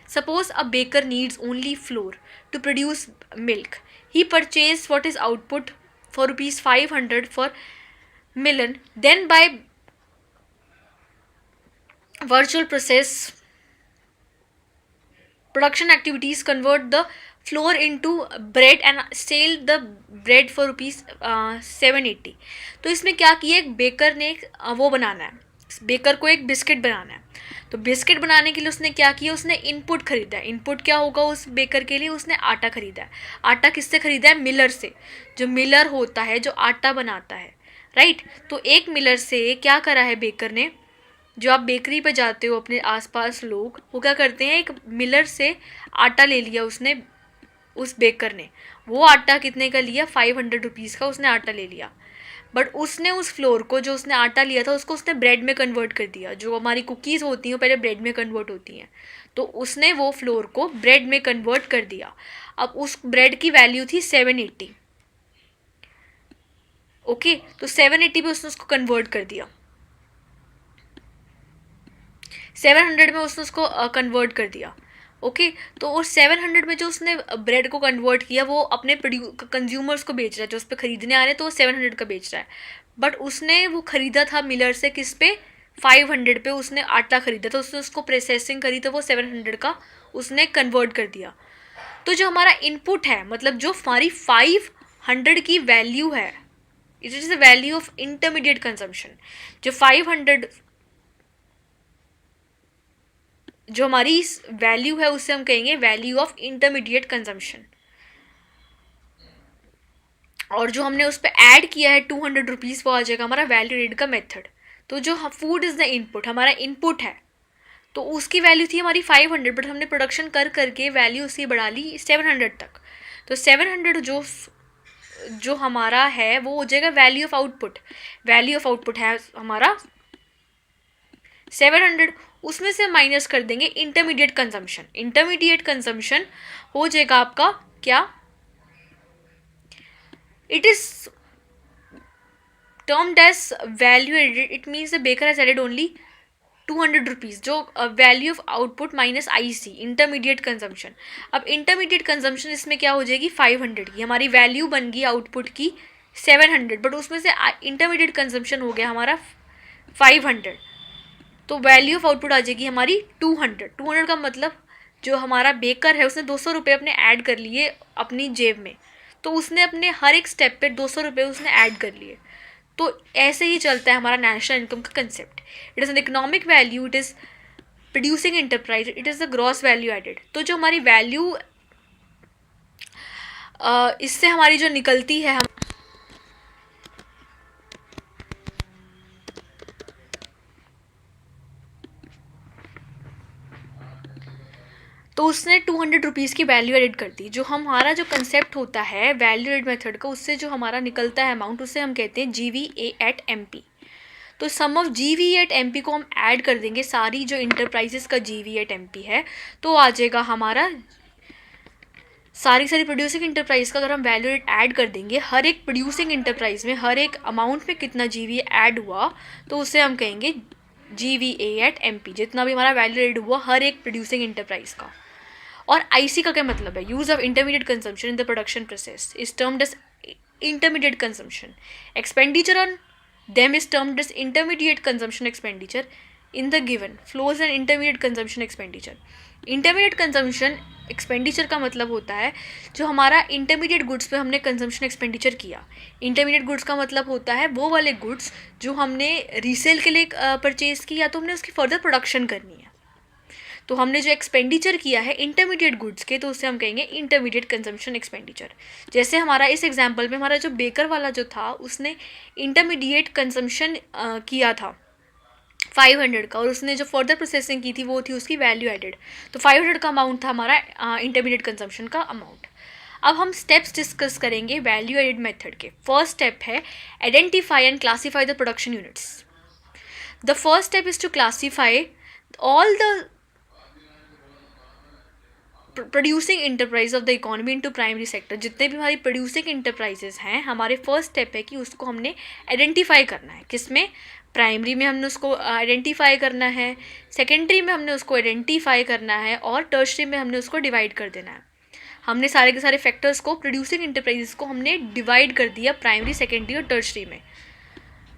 Suppose a baker needs only flour to produce milk, he purchase what is output for ₹500 for मिलन, then buy virtual process production activities convert the flour into bread and sell the bread for ₹780। तो इसमें क्या किया, एक baker ने वो बनाना है, baker को एक बिस्किट बनाना है। तो बिस्किट बनाने के लिए उसने क्या किया, उसने इनपुट खरीदा है। इनपुट क्या होगा उस बेकर के लिए, उसने आटा खरीदा है। आटा किससे खरीदा है, मिलर से। जो मिलर होता है जो आटा बनाता है, राइट। तो एक मिलर से क्या करा है बेकर ने, जो आप बेकरी पे जाते हो अपने आसपास लोग वो क्या करते हैं, एक मिलर से आटा ले लिया उसने, उस बेकर ने। वो आटा कितने का लिया, ₹500 का उसने आटा ले लिया। बट उसने उस फ्लोर को, जो उसने आटा लिया था उसको उसने ब्रेड में कन्वर्ट कर दिया। जो हमारी कुकीज़ होती हैं वो पहले ब्रेड में कन्वर्ट होती हैं, तो उसने वो फ्लोर को ब्रेड में कन्वर्ट कर दिया। अब उस ब्रेड की वैल्यू थी 780। ओके, तो 780 पे उसने उसको कन्वर्ट कर दिया, 700 में उसने उसको कन्वर्ट कर दिया। ओके, तो और 700 में जो उसने ब्रेड को कन्वर्ट किया वो अपने कंज्यूमर्स को बेच रहा है, जो उस पर ख़रीदने आ रहे हैं तो वो 700 का बेच रहा है। बट उसने वो ख़रीदा था मिलर से किस पे, 500 पे उसने आटा ख़रीदा था, उसने उसको प्रोसेसिंग करी तो वो 700 का उसने कन्वर्ट कर दिया। तो जो हमारा इनपुट है, मतलब जो हमारी 500 की वैल्यू है, it is the value of intermediate consumption. जो 500 जो हमारी वैल्यू है उससे हम कहेंगे वैल्यू ऑफ इंटरमीडिएट कंजम्पशन। और जो हमने उस पर ऐड किया है ₹200 वो आ जाएगा हमारा वैल्यू एड का मेथड। तो जो फूड इज़ द इनपुट, हमारा इनपुट है, तो उसकी वैल्यू थी हमारी 500, बट हमने प्रोडक्शन कर करके वैल्यू उसकी बढ़ा ली 700 तक। तो 700 जो हमारा है वो हो जाएगा value of output. Value of output है हमारा 700, उसमें से माइनस कर देंगे इंटरमीडिएट कंजम्पशन। इंटरमीडिएट कंजम्पशन हो जाएगा आपका क्या, it is termed as value added, it means the baker has added only ₹200, जो value of output minus IC intermediate consumption. अब इंटरमीडिएट कंजम्पशन इसमें क्या हो जाएगी, 500 की हमारी वैल्यू बन गई आउटपुट की 700, बट उसमें से इंटरमीडिएट कंजम्पशन हो गया हमारा 500। तो वैल्यू ऑफ आउटपुट आ जाएगी हमारी 200। 200 का मतलब जो हमारा बेकर है उसने 200 रुपये अपने ऐड कर लिए अपनी जेब में, तो उसने अपने हर एक स्टेप पे 200 रुपये उसने ऐड कर लिए। तो ऐसे ही चलता है हमारा नेशनल इनकम का concept. It is an economic value, it is producing enterprise, it is the gross value added. तो जो हमारी वैल्यू इससे हमारी जो निकलती है, हम तो उसने 200 रुपीज़ की वैल्यू एडिड कर दी। जो हमारा जो कंसेप्ट होता है वैल्यू एड मेथड का, उससे जो हमारा निकलता है अमाउंट, उससे हम कहते हैं GVA एट MP। तो sum of GVA at MP को हम ऐड कर देंगे, सारी जो इंटरप्राइजेस का GVA एट MP है, तो आ जाएगा हमारा सारी प्रोड्यूसिंग इंटरप्राइज का अगर हम वैल्यू एड ऐड कर देंगे, हर एक प्रोड्यूसिंग इंटरप्राइज में हर एक अमाउंट में कितना GVA ऐड हुआ, तो उसे हम कहेंगे GVA एट MP, जितना भी हमारा वैल्यू एड हुआ हर एक प्रोड्यूसिंग इंटरप्राइज का। और IC का क्या मतलब है? Use of intermediate consumption in the production process is termed as intermediate consumption. Expenditure on them is termed as intermediate consumption expenditure in the given flows and intermediate consumption expenditure. Intermediate consumption expenditure का मतलब होता है जो हमारा intermediate goods पे हमने consumption expenditure किया। Intermediate goods का मतलब होता है वो वाले गुड्स जो हमने रीसेल के लिए परचेज़ की या तो हमने उसकी फर्दर प्रोडक्शन करनी है, तो हमने जो एक्सपेंडिचर किया है इंटरमीडिएट गुड्स के, तो उसे हम कहेंगे इंटरमीडिएट कंजम्पशन एक्सपेंडिचर। जैसे हमारा इस एग्जांपल में हमारा जो बेकर वाला जो था उसने इंटरमीडिएट कंजम्पशन किया था 500 का, और उसने जो फर्दर प्रोसेसिंग की थी वो थी उसकी वैल्यू एडेड, तो 500 का अमाउंट था हमारा इंटरमीडिएट कंजम्पशन का अमाउंट। अब हम स्टेप्स डिस्कस करेंगे वैल्यू एडेड मेथड के। फर्स्ट स्टेप है identify and classify the production units. The first step is to classify all the producing enterprise of the economy into primary sector. जितने भी हमारी producing enterprises हैं, हमारे first step है कि उसको हमने आइडेंटिफाई करना है। किसमें? प्राइमरी में हमने उसको आइडेंटिफाई करना है, सेकेंडरी में हमने उसको आइडेंटिफाई करना है, और टर्शरी में हमने उसको डिवाइड कर देना है। हमने सारे के सारे फैक्टर्स को, प्रोड्यूसिंग इंटरप्राइजेस को हमने डिवाइड कर दिया प्राइमरी, सेकेंडरी और टर्शरी में।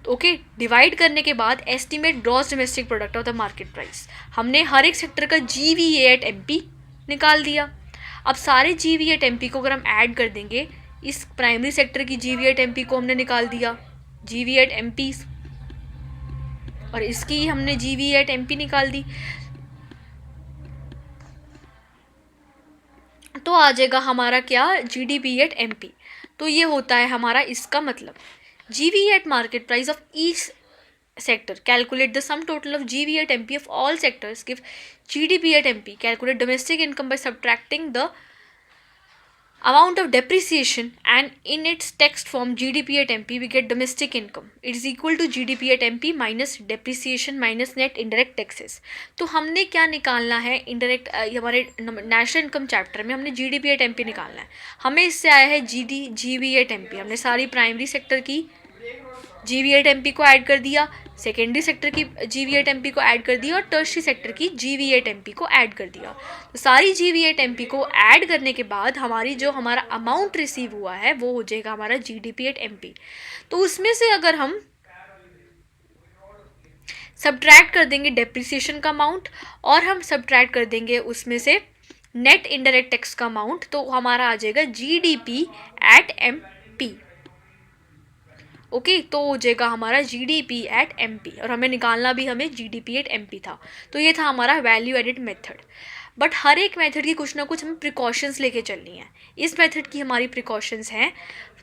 ओके, डिवाइड करने के बाद estimate gross domestic product of the market price, हमने हर एक सेक्टर का GVA एट MP निकाल दिया। अब सारे GVA एट MP को अगर हम ऐड कर देंगे, इस प्राइमरी सेक्टर की GVA एट MP को हमने निकाल दिया GVA एट MP, और इसकी हमने GVA एट MP निकाल दी, तो आ जाएगा हमारा क्या? GDP at MP। तो ये होता है हमारा इसका मतलब GVA at market price of each sector. Calculate the sum total of GVA at MP of all sectors. Give GDP at MP. Calculate domestic income by subtracting the amount of depreciation, and in its text form GDP at MP we get domestic income. It is equal to GDP at MP minus depreciation minus net indirect taxes. तो हमने क्या निकालना है? Indirect हमारे national income chapter में हमने GDP at MP निकालना है। हमें इससे आया है GVA at MP। हमने सारी प्राइमरी सेक्टर की GVA at MP को ऐड कर दिया, सेकेंडरी सेक्टर की GVA at MP को ऐड कर दिया, और टर्शरी सेक्टर की GVA at MP को ऐड कर दिया। तो सारी GVA at MP को ऐड करने के बाद हमारी जो हमारा अमाउंट रिसीव हुआ है वो हो जाएगा हमारा GDP at MP। तो उसमें से अगर हम सब्ट्रैक्ट कर देंगे डेप्रिसिएशन का अमाउंट, और हम सब्ट्रैक्ट कर देंगे उसमें से नेट इनडायरेक्ट टैक्स का अमाउंट, तो हमारा आ जाएगा GDP at MP। ओके, तो हो जाएगा हमारा GDP at MP, और हमें निकालना भी हमें GDP at MP था। तो ये था हमारा वैल्यू एडिड मेथड। बट हर एक मेथड की कुछ ना कुछ हमें प्रिकॉशंस लेके चलनी है। इस मेथड की हमारी प्रिकॉशंस हैं,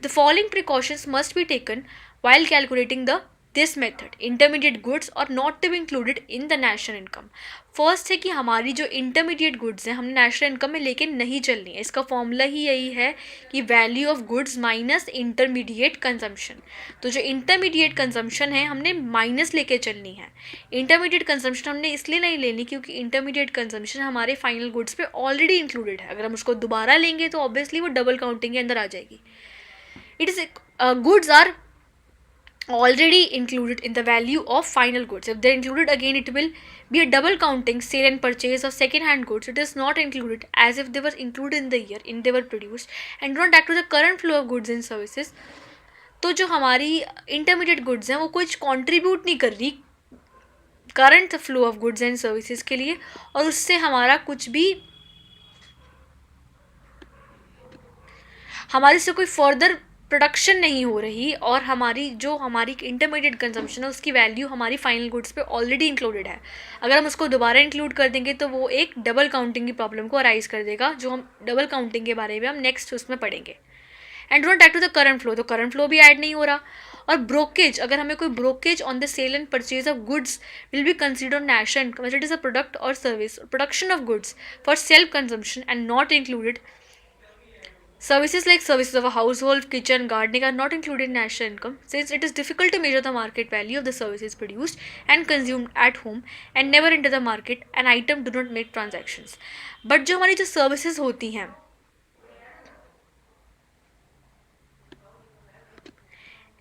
the following precautions must be taken while calculating this method. Intermediate goods are not to be included in the national income. First है कि हमारी जो इंटरमीडिएट गुड्स हैं हमने नेशनल इनकम में लेके नहीं चलनी है। इसका फॉर्मूला ही यही है कि value of goods minus intermediate consumption. तो जो इंटरमीडिएट कंजम्पशन है हमने माइनस लेके चलनी है। इंटरमीडिएट कंजम्पशन हमने इसलिए नहीं लेनी क्योंकि इंटरमीडिएट कंजम्पशन हमारे फाइनल गुड्स पे ऑलरेडी इंक्लूडेड है। अगर हम उसको दोबारा लेंगे तो ऑब्वियसली वो डबल काउंटिंग के अंदर आ जाएगी। It is goods are already included in the value of final goods. If they're included again, it will be a double counting sale and purchase of second hand goods. It is not included as if they were included in the year in they were produced and do not add to the current flow of goods and services. तो जो हमारी intermediate goods हैं वो कुछ contribute नहीं कर रही current flow of goods and services के लिए, और उससे हमारा कुछ भी हमारे से कोई फर्दर प्रोडक्शन नहीं हो रही, और हमारी जो हमारी इंटरमीडिएट कंजम्पशन है उसकी वैल्यू हमारी फाइनल गुड्स पे ऑलरेडी इंक्लूडेड है। अगर हम उसको दोबारा इंक्लूड कर देंगे तो वो एक डबल काउंटिंग की प्रॉब्लम को अराइज कर देगा, जो हम डबल काउंटिंग के बारे में हम नेक्स्ट उसमें पढ़ेंगे। And don't add to the current flow, तो करंट फ्लो भी ऐड नहीं हो रहा। और ब्रोकेज, अगर हमें कोई brokerage on the sale and purchase of goods will be considered national income, it is a product और service production of goods for self consumption and not included. Services like services of a household, kitchen, gardening are not included in national income since it is difficult to measure the market value of the services produced and consumed at home and never enter the market. An item do not make transactions. But जो हमारी जो services होती हैं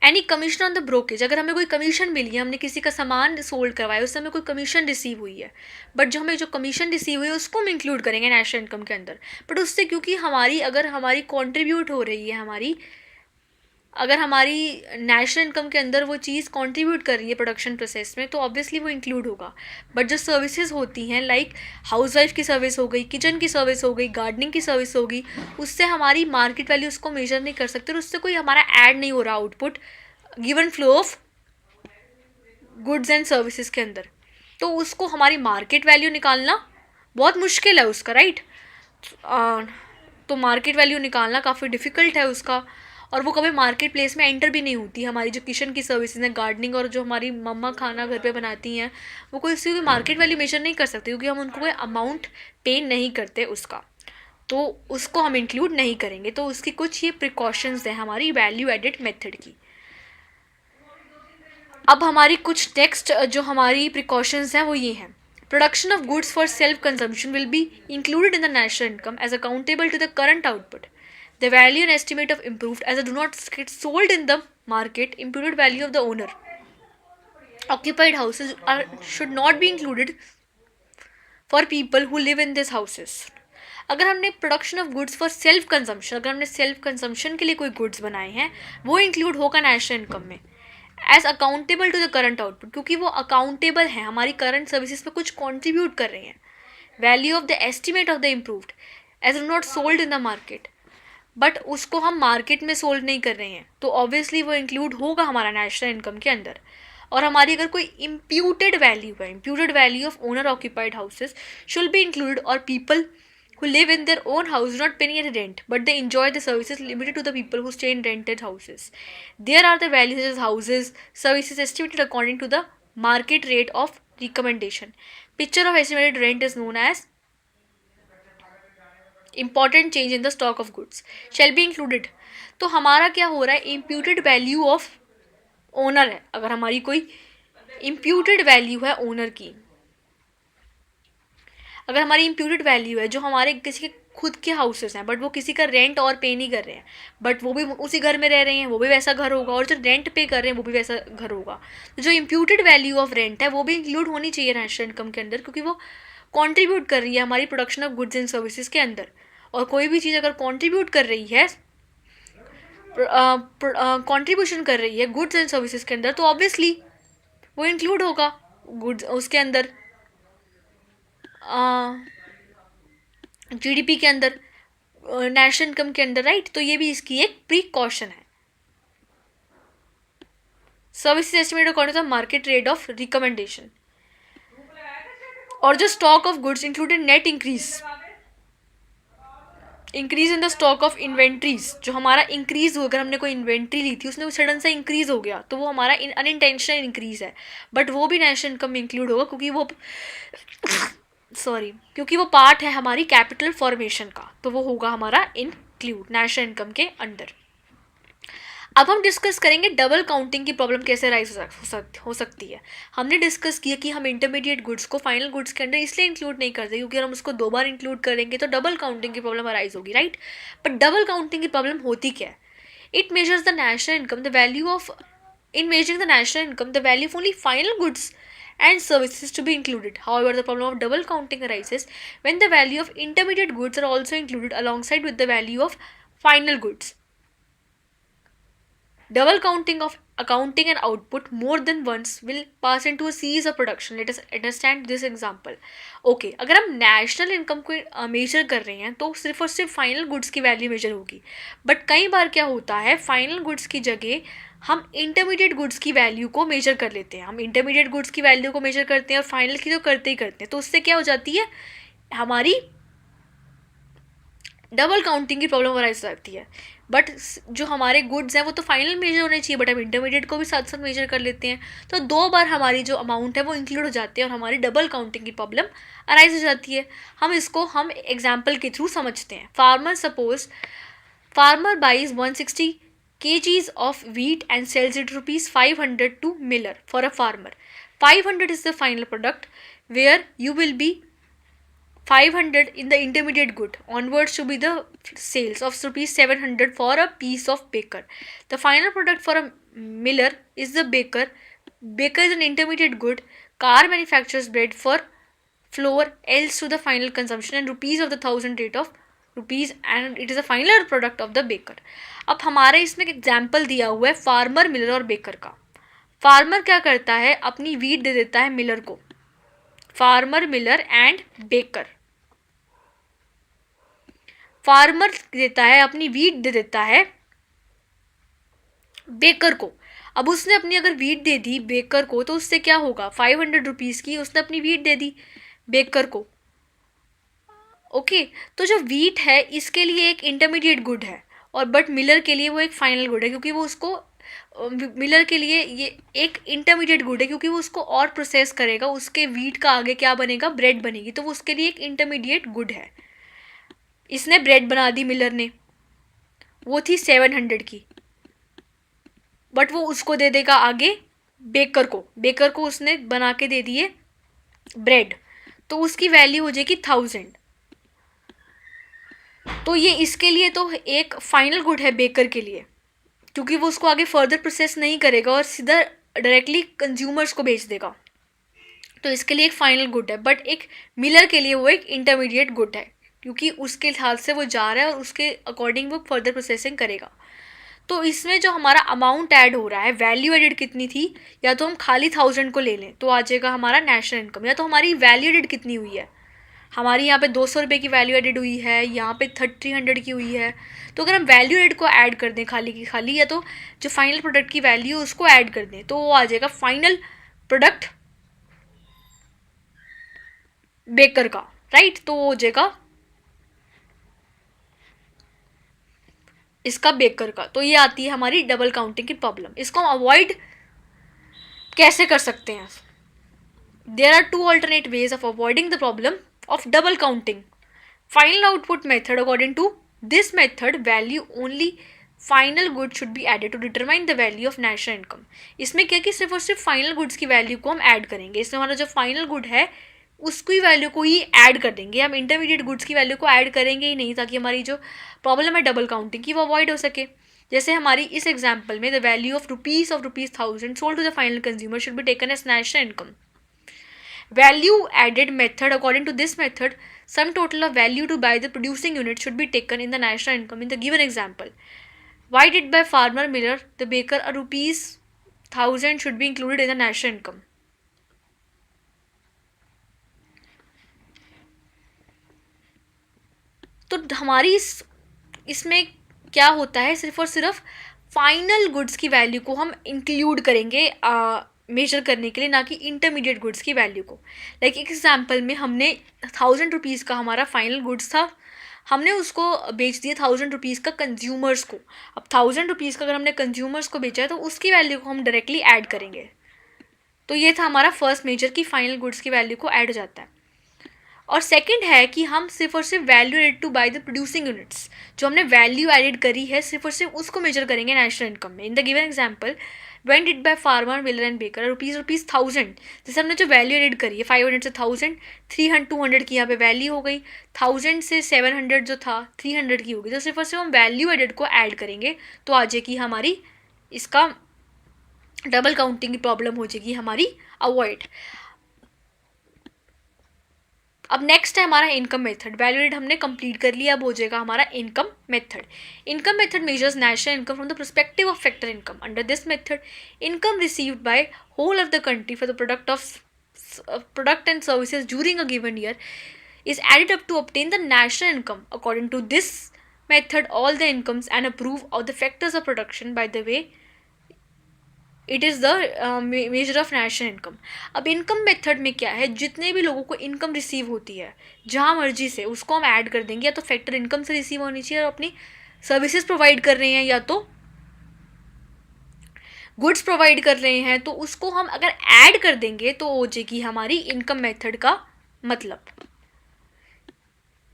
any commission on the brokerage, अगर हमें कोई commission मिली है, हमने किसी का सामान सोल्ड करवाया, उससे हमें कोई कमीशन रिसीव हुई है, बट जो हमें जो कमीशन रिसीव हुई है उसको हम इंक्लूड करेंगे नेशनल इनकम के अंदर। बट उससे क्योंकि अगर हमारी कॉन्ट्रीब्यूट हो रही है, अगर हमारी नेशनल इनकम के अंदर वो चीज़ कंट्रीब्यूट कर रही है प्रोडक्शन प्रोसेस में, तो ऑब्वियसली वो इंक्लूड होगा। बट जो सर्विसेज होती हैं, लाइक हाउसवाइफ की सर्विस हो गई, किचन की सर्विस हो गई, गार्डनिंग की सर्विस होगी, उससे हमारी मार्केट वैल्यू उसको मेजर नहीं कर सकते और उससे कोई हमारा ऐड नहीं हो रहा output given flow of goods and services के अंदर, तो उसको हमारी मार्केट वैल्यू निकालना बहुत मुश्किल है उसका, राइट। तो मार्केट वैल्यू निकालना काफ़ी डिफ़िकल्ट है उसका, और वो कभी मार्केट प्लेस में एंटर भी नहीं होती। हमारी जो किचन की सर्विसेज हैं, गार्डनिंग, और जो हमारी मम्मा खाना घर पे बनाती हैं, वो कोई उसकी मार्केट वैल्यू मेजर नहीं कर सकती क्योंकि हम उनको कोई अमाउंट पे नहीं करते उसका, तो उसको हम इंक्लूड नहीं करेंगे। तो उसकी कुछ ये प्रिकॉशंस हैं हमारी वैल्यू एडेड मेथड की। अब हमारी कुछ नेक्स्ट जो हमारी प्रिकॉशंस हैं वो ये हैं। Production of goods for self consumption will be included in the national income as accountable to the current output. The value and estimate of improved as do not get sold in the market. Imputed value of the owner occupied houses should not be included for people who live in these houses. अगर हमने production of goods for self consumption, अगर हमने self consumption के लिए कोई goods बनाए हैं, वो इंक्लूड होगा नेशनल इनकम में as accountable to the current output, क्योंकि वो अकाउंटेबल हैं, हमारी करंट सर्विसेज पे कुछ कॉन्ट्रीब्यूट कर रहे हैं. Value of the estimate of the improved as not sold in the market, but उसको हम मार्केट में सोल्व नहीं कर रहे हैं, तो ऑब्वियसली वो इंक्लूड होगा हमारा नेशनल इनकम के अंदर. और हमारी अगर कोई इम्प्यूटेड वैल्यू है, imputed value of owner occupied houses should be included, और people who live in their own house do not pay any rent, but they enjoy the services limited to the people who stay in rented houses. There are the values as houses, services estimated according to the market rate of recommendation. Picture of estimated rent is known as important change in the stock of goods shall be included. तो हमारा क्या हो रहा है, imputed value of owner है. अगर हमारी कोई imputed value है ओनर की, अगर हमारी इम्प्यूटेड वैल्यू है, जो हमारे किसी के खुद के हाउसेस हैं बट वो किसी का रेंट और पे नहीं कर रहे हैं, बट वो भी उसी घर में रह रहे हैं, वो भी वैसा घर होगा, और जो रेंट पे कर रहे हैं वो भी वैसा घर होगा, तो जो इम्प्यूटेड वैल्यू ऑफ रेंट है वो भी इंक्लूड होनी चाहिए नेशनल इनकम के अंदर, क्योंकि वो कॉन्ट्रीब्यूट कर रही है हमारी production of goods and services के अंदर. और कोई भी चीज़ अगर कॉन्ट्रीब्यूट कर रही है, कॉन्ट्रीब्यूशन कर रही है गुड्स एंड सर्विसेज के अंदर, तो ऑब्वियसली वो इंक्लूड होगा गुड्स उसके अंदर, जीडीपी के अंदर, नेशनल इनकम के अंदर, राइट. तो ये भी इसकी एक प्रिकॉशन है. Services estimate according to the market rate of recommendation. और जो stock of goods included net increase in the stock of inventories, जो हमारा इंक्रीज हो, अगर हमने कोई इन्वेंट्री ली थी उसमें सडन से इंक्रीज हो गया, तो वो हमारा अनइंटेंशनल इंक्रीज है, बट वो भी नेशनल इनकम में इंक्लूड होगा, क्योंकि वो पार्ट है हमारी कैपिटल फॉर्मेशन का, तो वो होगा हमारा इंक्लूड नेशनल इनकम के अंदर. अब हम डिस्कस करेंगे डबल काउंटिंग की प्रॉब्लम कैसे राइज हो सकती है. हमने डिस्कस किया कि हम इंटरमीडिएट गुड्स को फाइनल गुड्स के अंदर इसलिए इंक्लूड नहीं करते क्योंकि हम उसको 2 बार इंक्लूड करेंगे तो डबल काउंटिंग की प्रॉब्लम अराइज होगी, राइट. बट डबल काउंटिंग की प्रॉब्लम होती क्या है? It measures the national income, the value of in measuring the national income the value of only final goods and services to be included. However, the problem of double counting arises when the value of intermediate goods are also included alongside with the value of final goods. Double counting of accounting and output more than once will pass into a series of production. Let us understand this example. Okay, अगर हम national income को major कर रहे हैं तो सिर्फ और सिर्फ फाइनल गुड्स की वैल्यू मेजर होगी, बट कई बार क्या होता है, फाइनल गुड्स की जगह हम इंटरमीडिएट गुड्स की वैल्यू को मेजर कर लेते हैं. हम इंटरमीडिएट गुड्स की वैल्यू को मेजर करते हैं और फाइनल की तो करते ही करते हैं, तो उससे क्या हो जाती है, हमारी डबल काउंटिंग की प्रॉब्लम अराइज हो जाती है. बट जो हमारे गुड्स हैं वो तो फाइनल मेजर होने चाहिए, बट हम इंटरमीडिएट को भी साथ साथ मेजर कर लेते हैं, तो 2 बार हमारी जो अमाउंट है वो इंक्लूड हो जाती है और हमारी डबल काउंटिंग की प्रॉब्लम अराइज हो जाती है. हम एग्जाम्पल के थ्रू समझते हैं. Farmer buys 160 kgs of wheat and sells it ₹500 to miller. For a farmer, 500 is the final product, where you will be 500 in the intermediate good. Onwards to be the sales of ₹700 for a piece of baker. The final product for a Miller is the baker. Baker is an intermediate good. Car manufactures bread for flour, else to the final consumption and rupees of the 1,000 rate of rupees and it is a final product of the baker. अब हमारे इसमें एक example दिया हुआ है farmer, Miller और baker का. Farmer क्या करता है, अपनी वीट दे देता है मिलर को. Farmer, Miller and baker. Farmer देता है अपनी वीट दे देता है बेकर को. अब उसने अपनी अगर वीट दे दी बेकर को तो उससे क्या होगा, 500 रुपीज़ की उसने अपनी वीट दे दी बेकर को. ओके तो जो वीट है इसके लिए एक इंटरमीडिएट गुड है और बट मिलर के लिए वो एक फाइनल गुड है, क्योंकि वो उसको मिलर के लिए ये एक इंटरमीडिएट गुड है क्योंकि वो उसको और प्रोसेस करेगा, उसके वीट का आगे क्या बनेगा, ब्रेड बनेगी, तो वो उसके लिए एक इंटरमीडिएट गुड है. इसने ब्रेड बना दी मिलर ने, वो थी 700 की, बट वो उसको दे देगा आगे बेकर को. बेकर को उसने बना के दे दिए ब्रेड, तो उसकी वैल्यू हो जाएगी 1000. तो ये इसके लिए तो एक फाइनल गुड है बेकर के लिए, क्योंकि वो उसको आगे फर्दर प्रोसेस नहीं करेगा और सीधा डायरेक्टली कंज्यूमर्स को बेच देगा, तो इसके लिए एक फाइनल गुड है. बट एक मिलर के लिए वो एक इंटरमीडिएट गुड है क्योंकि उसके हाथ से वो जा रहा है और उसके अकॉर्डिंग वो फर्दर प्रोसेसिंग करेगा. तो इसमें जो हमारा अमाउंट ऐड हो रहा है, वैल्यू एडेड कितनी थी, या तो हम खाली 1000 को ले लें तो आ जाएगा हमारा नेशनल इनकम, या तो हमारी वैल्यू एडेड कितनी हुई है, हमारी यहाँ पे 200 रुपये की वैल्यू एडेड हुई है, यहाँ पे 300 की हुई है. तो अगर हम वैल्यू एडेड को ऐड कर दें खाली की खाली, या तो जो फाइनल प्रोडक्ट की वैल्यू उसको ऐड कर दें, तो वो आ जाएगा फाइनल प्रोडक्ट बेकर का, राइट. तो वो हो जाएगा इसका बेकर का. तो ये आती है हमारी डबल काउंटिंग की प्रॉब्लम. इसको हम अवॉइड कैसे कर सकते हैं? There are 2 alternate ways of avoiding the problem of double counting. Final output method. According to this method, value only final good should be added to determine the value of national income. इसमें क्या कि सिर्फ और सिर्फ final goods की value को हम add करेंगे. इसमें हमारा जो फाइनल गुड है उसकी वैल्यू को ही ऐड कर देंगे, हम इंटरमीडिएट गुड्स की वैल्यू को ऐड करेंगे ही नहीं, ताकि हमारी जो प्रॉब्लम है डबल काउंटिंग की वो अवॉइड हो सके. जैसे हमारी इस एग्जाम्पल में the value of rupees 1000 sold to the final consumer should be taken as national income. Value added method. According to this method, some total of value to buy the producing unit should be taken in the national income in the given example. Why did by farmer, miller, the baker a rupees 1000 should be included in the national income? तो हमारी इसमें क्या होता है, सिर्फ और सिर्फ final goods की वैल्यू को हम इंक्लूड करेंगे मेजर करने के लिए, ना कि इंटरमीडिएट गुड्स की वैल्यू को. लाइक एक एग्जाम्पल में हमने 1000 रुपीज़ का हमारा फाइनल गुड्स था, हमने उसको बेच दिया 1000 रुपीज़ का कंज्यूमर्स को. अब 1000 रुपीज़ का अगर हमने कंज्यूमर्स को बेचा है तो उसकी वैल्यू को हम डायरेक्टली ऐड करेंगे. तो ये था हमारा फर्स्ट मेजर कि फाइनल गुड्स की वैल्यू को ऐड हो जाता है. और सेकंड है कि हम सिर्फ और सिर्फ value added to by the producing units, जो हमने वैल्यू एडेड करी है सिर्फ और सिर्फ उसको मेजर करेंगे नेशनल इनकम में. इन the given example, when did by farmer, miller and baker rupees 1000, जैसे हमने जो वैल्यू एडेड करी है 500 से 1000, 300 200 की यहाँ पे वैल्यू हो गई, 1000 से 700 जो था 300 की होगी. तो सिर्फ और सिर्फ हम वैल्यू एडेड को ऐड करेंगे तो आ जाएगी हमारी इसका डबल काउंटिंग की प्रॉब्लम हो जाएगी हमारी अवॉइड. अब नेक्स्ट है हमारा इनकम मेथड. वैल्यू एडेड हमने कंप्लीट कर लिया, अब हो जाएगा हमारा income method. Income method measures national income from the perspective of factor income. Under this method, income received by whole of the country for the product and services during a given year is added up to obtain the national income. According to this method, all the incomes and approve of the factors of production. By the way, it is the measure of national income. अब income method में क्या है, जितने भी लोगों को income receive होती है जहाँ मर्जी से उसको हम ऐड कर देंगे. या तो फैक्टर इनकम से रिसीव होनी चाहिए और अपनी सर्विसेज प्रोवाइड कर रहे हैं, या तो गुड्स प्रोवाइड कर रहे हैं, तो उसको हम अगर ऐड कर देंगे तो हो जाएगी हमारी इनकम मेथड का मतलब.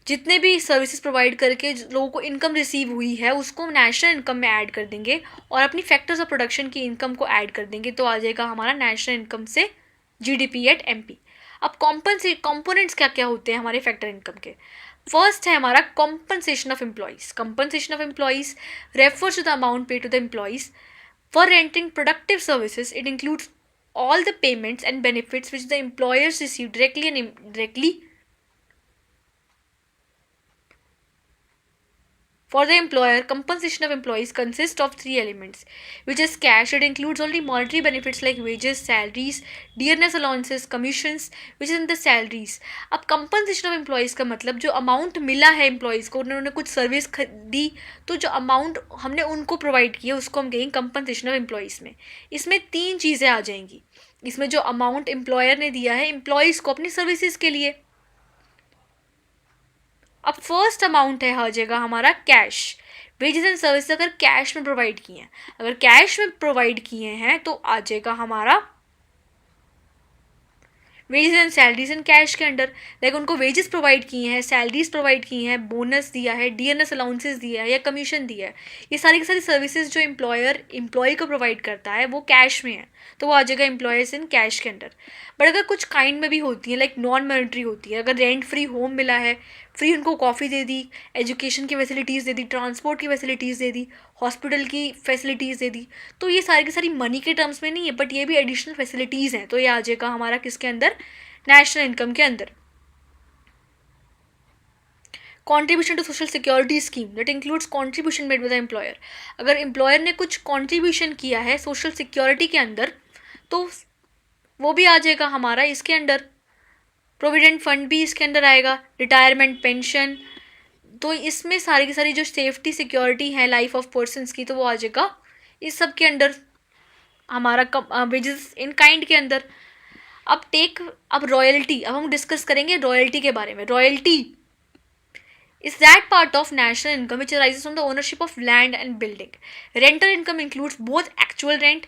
जितने भी सर्विसेज प्रोवाइड करके लोगों को इनकम रिसीव हुई है उसको नेशनल इनकम में ऐड कर देंगे और अपनी फैक्टर्स ऑफ प्रोडक्शन की इनकम को ऐड कर देंगे, तो आ जाएगा हमारा नेशनल इनकम से जीडीपी एट एमपी. अब कॉम्पोनेंट्स क्या क्या होते हैं हमारे फैक्टर इनकम के. फर्स्ट है हमारा compensation of employees. Compensation of employees refers to the amount pay to the employees For renting productive services, it includes all the payments and benefits which the employers receive directly and indirectly. For the employer, compensation of employees consists of three elements, which is cash. It includes only monetary benefits like wages, salaries, dearness allowances, commissions, which is in the salaries. अब compensation of employees का मतलब जो amount मिला है employees को, उन्होंने कुछ service दी, तो जो amount हमने उनको provide किया उसको हम कहेंगे compensation of employees में. इसमें तीन चीज़ें आ जाएंगी. इसमें जो amount employer ने दिया है employees को अपनी services के लिए. अब फर्स्ट अमाउंट है हर जगह हमारा कैश. वेजेस एंड सर्विस अगर कैश में प्रोवाइड किए हैं, अगर कैश में प्रोवाइड किए हैं तो आ जाएगा हमारा wages and salaries and cash के अंडर. लाइक उनको वेजेस प्रोवाइड किए हैं, सैलरीज प्रोवाइड की हैं, बोनस दिया है, डीएनएस अलाउंसेस दिया है या कमीशन दिया है, ये सारी की सारी सर्विसेज जो एम्प्लॉयर एम्प्लॉय को प्रोवाइड करता है वो कैश में है, तो वो आ जाएगा एम्प्लॉयर्स इन कैश के अंडर. बट अगर कुछ काइंड में भी होती है, लाइक नॉन मॉनेटरी होती है, अगर रेंट फ्री होम मिला है, फ्री उनको कॉफ़ी दे दी, एजुकेशन की फैसिलिटीज़ दे दी, ट्रांसपोर्ट की फैसिलिटीज़ दे दी, हॉस्पिटल की फैसिलिटीज़ दे दी, तो ये सारी की सारी मनी के टर्म्स में नहीं है, बट ये भी एडिशनल फैसिलिटीज़ हैं, तो ये आ जाएगा हमारा किसके अंदर, नेशनल इनकम के अंदर. Contribution to social security scheme that includes contribution made by the employer. अगर एम्प्लॉयर ने कुछ कॉन्ट्रीब्यूशन किया है सोशल सिक्योरिटी के अंदर तो वो भी आ जाएगा हमारा इसके अंडर. प्रोविडेंट फंड भी इसके अंदर आएगा, रिटायरमेंट पेंशन, तो इसमें सारी की सारी जो सेफ्टी सिक्योरिटी है लाइफ ऑफ पर्सनस की, तो वो आ जाएगा इस सब के अंदर हमारा वेजेस इन काइंड के अंदर. अब रॉयल्टी, अब हम डिस्कस करेंगे रॉयल्टी के बारे में. Royalty is that part of national income which arises from the ownership of land and building. Rental income includes both actual rent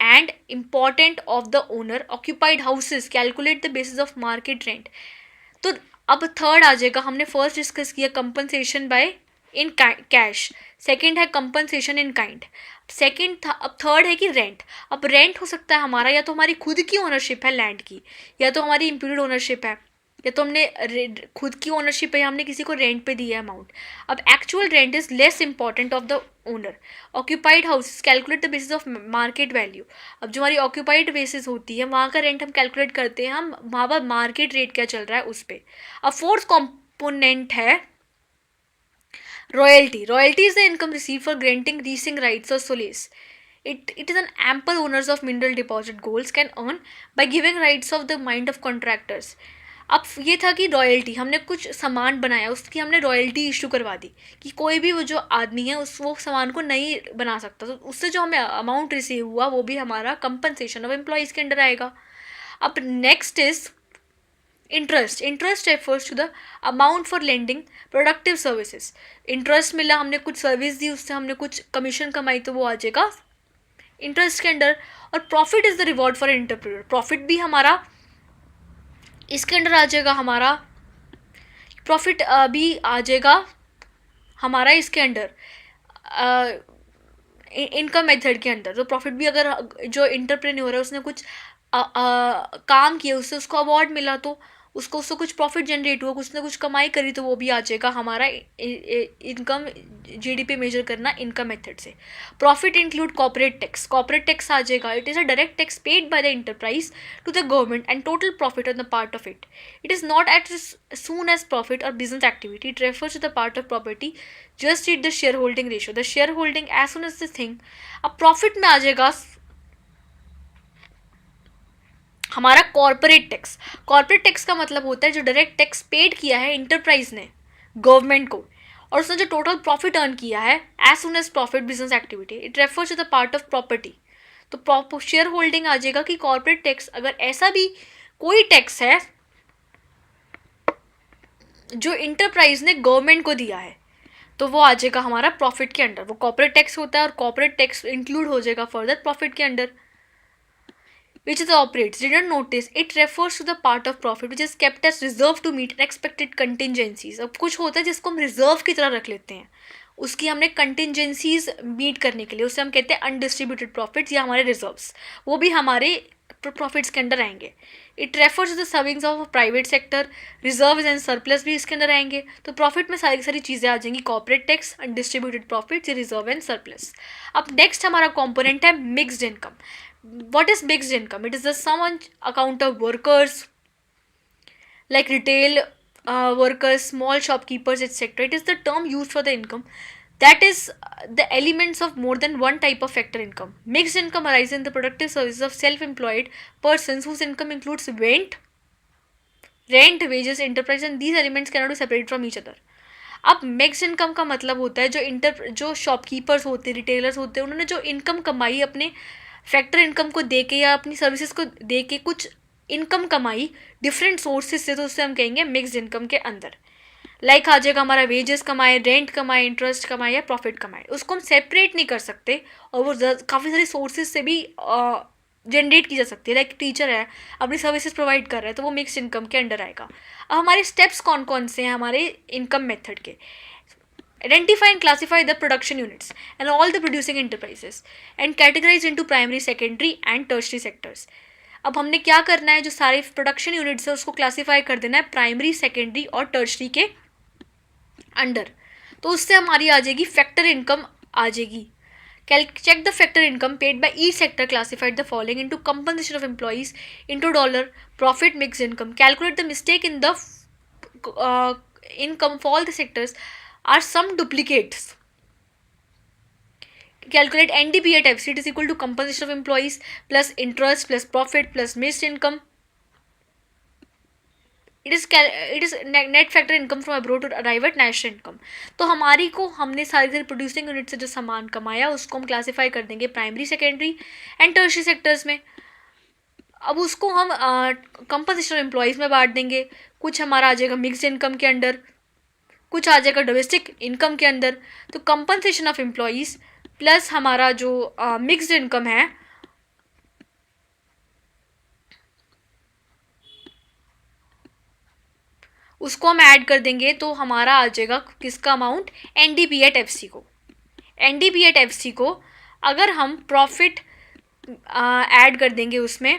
and important of the owner occupied houses calculate the basis of market rent. तो अब third आ जाएगा, हमने first discuss किया compensation by in cash, second है compensation in kind, अब third है कि रेंट. अब रेंट हो सकता है हमारा या तो हमारी खुद की ओनरशिप है लैंड की, या तो हमारी इम्प्यूटेड ओनरशिप है, या तो हमने खुद की ओनरशिप है या हमने किसी को रेंट पे दिया है अमाउंट. अब actual rent is less important of the owner. Occupied houses calculate the basis of market value. अब जो हमारी ऑक्यूपाइड बेसिस होती है वहाँ का रेंट हम कैलकुलेट करते हैं, हम वहाँ पर मार्केट रेट क्या चल रहा है उस पर. अब फोर्थ कॉम्पोनेंट है royalty. Royalty is the income receive for granting leasing rights और सोलेस. It is an ample owners of mineral deposit goals can earn by giving rights of the mind of contractors. अब ये था कि royalty, हमने कुछ सामान बनाया उसकी हमने रॉयल्टी इशू करवा दी कि कोई भी वो जो आदमी है उस वो सामान को नहीं बना सकता, तो उससे जो हमें अमाउंट रिसीव हुआ वो भी हमारा कंपनसेशन ऑफ एम्प्लॉयज़ के अंडर आएगा. अब next is interest. Interest refers to the amount for lending productive services. Interest मिला, हमने कुछ सर्विस दी, उससे हमने कुछ कमीशन कमाई, तो वो आ जाएगा इंटरेस्ट के अंडर. और profit is the reward for entrepreneur. Profit भी हमारा इसके अंडर आ जाएगा, हमारा प्रॉफिट भी आ जाएगा हमारा इसके अंडर इनकम मेथड के अंदर. तो प्रॉफिट भी अगर जो एंटरप्रेन्योर है उसने कुछ काम किया उससे उसको अवार्ड मिला तो उससे कुछ प्रॉफिट जनरेट हुआ, कुछ ना कुछ कमाई करी, तो वो भी आ जाएगा हमारा इनकम. जीडीपी मेजर करना इनकम मेथड से. Profit include corporate tax. Corporate tax आ जाएगा, it is a direct tax paid by the enterprise to the government and total profit on the part of it. It is not at soon as profit और business activity. It refers to the part of property just it the shareholding ratio. The shareholding as soon as the thing. अब profit में आ जाएगा हमारा corporate tax. Corporate tax का मतलब होता है जो डायरेक्ट टैक्स पेड किया है इंटरप्राइज ने गवर्नमेंट को, और उसने जो टोटल प्रॉफिट अर्न किया है as soon as profit business activity. It refers to the part of property. तो शेयर होल्डिंग आ जाएगा कि कॉर्पोरेट टैक्स अगर ऐसा भी कोई टैक्स है जो इंटरप्राइज ने गवर्नमेंट को दिया है तो वो आ जाएगा हमारा प्रॉफिट के अंडर. वो कॉर्पोरेट टैक्स होता है और कॉर्पोरेट टैक्स इंक्लूड हो जाएगा फर्दर प्रॉफिट के under. Which is operates, did not notice, it refers to the part of profit which is kept as reserve to meet unexpected contingencies. अब कुछ होता है जिसको हम रिजर्व की तरह रख लेते हैं, उसकी हमने कंटिजेंसीज मीट करने के लिए, उससे हम कहते हैं अनडिस्ट्रीब्यूटेड प्रॉफिट्स या हमारे रिजर्व्स, वो भी हमारे प्रॉफिट्स के अंडर आएंगे. It refers to the servings of private sector. Reserve and surplus भी इसके अंदर आएंगे. तो प्रॉफिट में सारी सारी चीज़ें आ जाएंगी, corporate tax, undistributed profits, reserve and surplus. अब नेक्स्ट हमारा कॉम्पोनेंट है mixed income. What is mixed income? It is the sum on account of workers like retail workers, small shopkeepers, etc. It is the term used for the income that is the elements of more than one type of factor income. Mixed income arises in the productive services of self-employed persons whose income includes rent, wages, enterprise, and these elements cannot be separated from each other. अब mix income का मतलब होता है जो shopkeepers होते हैं, retailers होते हैं, उन्होंने जो इनकम कमाई अपने फैक्टर इनकम को दे के या अपनी सर्विसेज को दे के कुछ इनकम कमाई डिफरेंट सोर्सेज से, तो उससे हम कहेंगे मिक्स्ड इनकम के अंदर. लाइक आ जाएगा हमारा वेजेस कमाए, रेंट कमाए, इंटरेस्ट कमाए या प्रॉफिट कमाए. उसको हम सेपरेट नहीं कर सकते और वो काफ़ी सारे सोर्सेज से भी जनरेट की जा सकती है. लाइक टीचर है, अपनी सर्विसेज प्रोवाइड कर रहा है, तो वो मिक्स्ड इनकम के अंडर आएगा. अब हमारे स्टेप्स कौन कौन से हैं हमारे इनकम मेथड के? Identify and classify the production units and all the producing enterprises and categorize into primary, secondary and tertiary sectors. अब हमने क्या करना है, जो सारे प्रोडक्शन यूनिट्स है उसको क्लासीफाई कर देना है प्राइमरी, सेकेंडरी और टर्शरी के अंडर. तो उससे हमारी आ जाएगी फैक्टर इनकम आ जाएगी. Check the factor income paid by each sector, classified the following into compensation of employees into dollar, profit, mixed income. Calculate the mistake in the income for all the sectors are some duplicates. Calculate NDP at FC. It is equal to compensation of employees plus interest plus profit plus mixed income. It is net factor income from abroad to arrive at national income. तो हमारी को हमने सारी producing unit से जो सामान कमाया उसको हम क्लासीफाई कर देंगे primary, secondary and tertiary sectors में. अब उसको हम कंपनसेशन ऑफ एम्प्लॉयज़ में बांट देंगे. कुछ हमारा आ जाएगा मिक्स्ड इनकम के अंडर, कुछ आ जाएगा डोमेस्टिक इनकम के अंदर. तो कंपनसेशन ऑफ एम्प्लॉयज़ प्लस हमारा जो मिक्स्ड इनकम है उसको हम ऐड कर देंगे, तो हमारा आ जाएगा किसका अमाउंट? एनडीपी एट एफसी को. एनडीपी एट एफसी को अगर हम प्रॉफिट ऐड कर देंगे उसमें,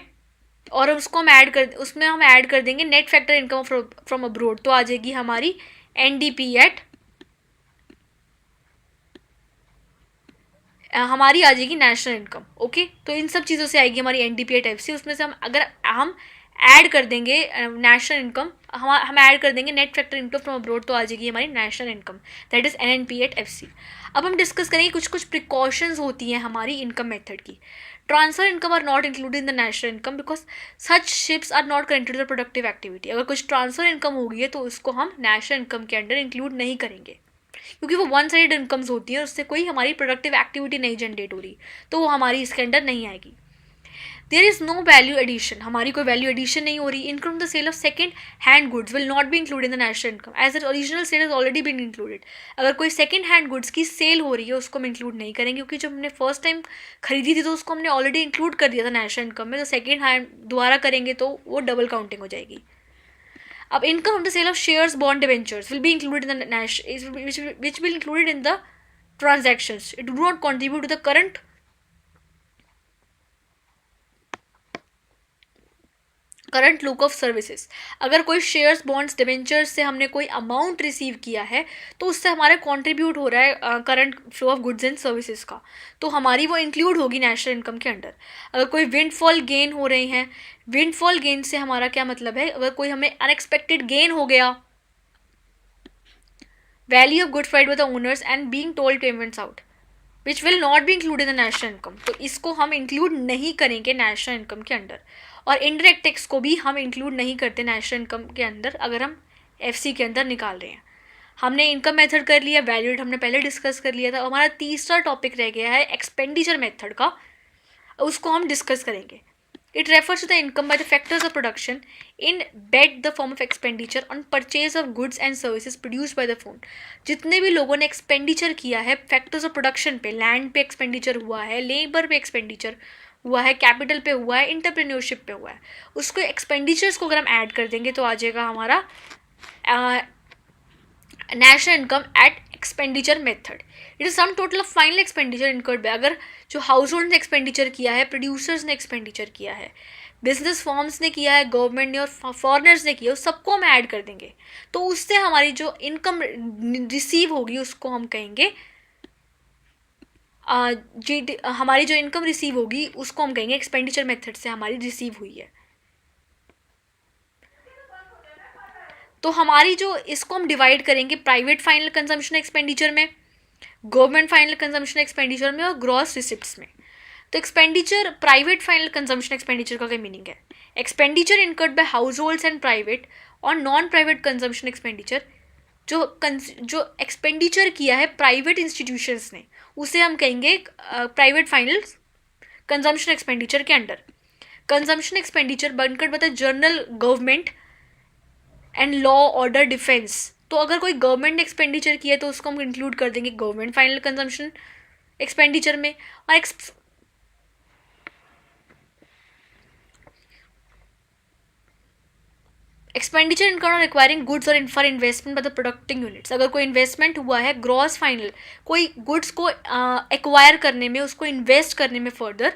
और उसको हम ऐड कर देंगे net factor income from abroad, तो आ जाएगी हमारी एनडीपी एट हमारी आ जाएगी नेशनल इनकम. ओके, तो इन सब चीज़ों से आएगी हमारी एनडीपी एट एफसी. उसमें से हम ऐड कर देंगे नेशनल इनकम, हम ऐड कर देंगे net factor income from abroad, तो आ जाएगी हमारी national income, that is NNP at FC. अब हम डिस्कस करेंगे कुछ प्रिकॉशंस होती हैं हमारी इनकम मेथड की. Transfer income are not included in the national income because such ships are not connected to the productive activity. अगर कुछ ट्रांसफर इनकम होगी है तो उसको हम नेशनल इनकम के अंडर इंक्लूड नहीं करेंगे, क्योंकि वो वन साइड इनकम्स होती हैं, उससे कोई हमारी प्रोडक्टिव एक्टिविटी नहीं जनरेट हो रही, तो वो हमारी इसके अंडर नहीं आएगी. There is no value addition, हमारी कोई वैल्यू एडिशन नहीं हो रही. Income from the sale of second hand goods will not be included in the national income as the original sale is already been included. अगर कोई second hand goods की sale हो रही है उसको हम इंक्लूड नहीं करेंगे, क्योंकि जब हमने फर्स्ट टाइम खरीदी थी तो उसको हमने ऑलरेडी इंक्लूड कर दिया था नेशनल इनकम में. तो सेकेंड हैंड दोबारा करेंगे तो वो डबल काउंटिंग हो जाएगी. अब income from the sale of shares, bond, debentures will be included in the national, which will included in the transactions. It do not contribute to the current look of services. अगर कोई shares, bonds, debentures से हमने कोई amount receive किया है तो उससे हमारा कंट्रीब्यूट हो रहा है current flow of goods and services का, तो हमारी वो इंक्लूड होगी नेशनल इनकम के अंडर. अगर कोई विंडफॉल गेन हो रहे हैं, विंडफॉल गेन से हमारा क्या मतलब है? अगर कोई हमें अनएक्सपेक्टेड गेन हो गया, value of good fried with the owners and being told payments out which will not be included in the national income, तो इसको हम इंक्लूड नहीं करेंगे नेशनल इनकम के अंडर. और इनडायरेक्ट टैक्स को भी हम इंक्लूड नहीं करते नेशनल इनकम के अंदर अगर हम एफसी के अंदर निकाल रहे हैं. हमने इनकम मेथड कर लिया, वैल्यू एड हमने पहले डिस्कस कर लिया था. हमारा तीसरा टॉपिक रह गया है एक्सपेंडिचर मेथड का, उसको हम डिस्कस करेंगे. It refers to the income by the factors of production in bet the form of expenditure on purchase of goods and services produced by the firm. जितने भी लोगों ने एक्सपेंडिचर किया है फैक्टर्स ऑफ प्रोडक्शन पे, land पे expenditure हुआ है, लेबर पे एक्सपेंडिचर हुआ है, कैपिटल पे हुआ है, इंटरप्रेन्योरशिप पे हुआ है, उसको एक्सपेंडिचर्स को अगर हम ऐड कर देंगे तो आ जाएगा हमारा national income eight expenditure method, it is sum total of final expenditure incurred by, अगर जो हाउस होल्ड ने एक्सपेंडिचर किया है, प्रोड्यूसर्स ने एक्सपेंडिचर किया है, बिजनेस फॉर्म्स ने किया है, गवर्नमेंट ने और फॉरनर्स ने किया, उस सबको हम ऐड कर देंगे, तो उससे हमारी जो इनकम रिसीव होगी उसको हम कहेंगे हमारी जो इनकम रिसीव होगी उसको हम कहेंगे एक्सपेंडिचर मेथड से हमारी रिसीव हुई है। तो हमारी जो इसको हम डिवाइड करेंगे प्राइवेट फाइनल कंजम्पशन एक्सपेंडिचर में, गवर्नमेंट फाइनल कंजम्पशन एक्सपेंडिचर में और ग्रॉस रिसिप्ट्स में। तो expenditure private final consumption expenditure का क्या मीनिंग है? Expenditure incurred by house holds and private और नॉन प्राइवेट कंजम्पशन एक्सपेंडिचर, जो एक्सपेंडिचर किया है प्राइवेट इंस्टीट्यूशंस ने, उसे हम कहेंगे प्राइवेट फाइनल कंजम्पशन एक्सपेंडिचर के अंडर। कंजम्पशन एक्सपेंडिचर बनकर बता general government and law order defence, तो अगर कोई गवर्नमेंट ने एक्सपेंडिचर किया है तो उसको हम इंक्लूड कर देंगे गवर्नमेंट फाइनल कंजम्पशन एक्सपेंडिचर में। और expenditure income on acquiring goods और for investment by the producting units, अगर कोई इन्वेस्टमेंट हुआ है ग्रॉस फाइनल कोई गुड्स को एक्वायर करने में, उसको इन्वेस्ट करने में फर्दर,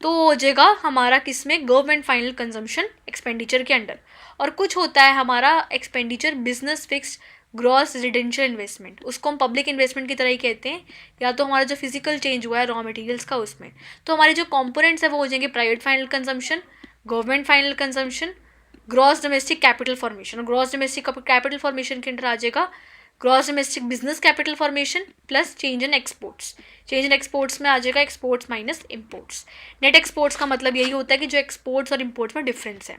तो हो जाएगा हमारा किस में? गवर्नमेंट फाइनल कंजम्पशन एक्सपेंडिचर के अंडर। और कुछ होता है हमारा expenditure business fixed gross residential investment, उसको हम पब्लिक इन्वेस्टमेंट की तरह ही कहते हैं, या तो हमारा जो फिजिकल चेंज हुआ है रॉ मटेरियल्स का उसमें। तो हमारे जो कॉम्पोनेंट्स है वो हो जाएंगे private final consumption, government final consumption, gross domestic capital formation. Gross domestic capital formation के अंदर आ जाएगा gross domestic business capital formation plus change in exports. Change in exports में आ जाएगा exports minus imports. Net exports का मतलब यही होता है कि जो एक्सपोर्ट्स और इम्पोर्ट्स में डिफरेंस है।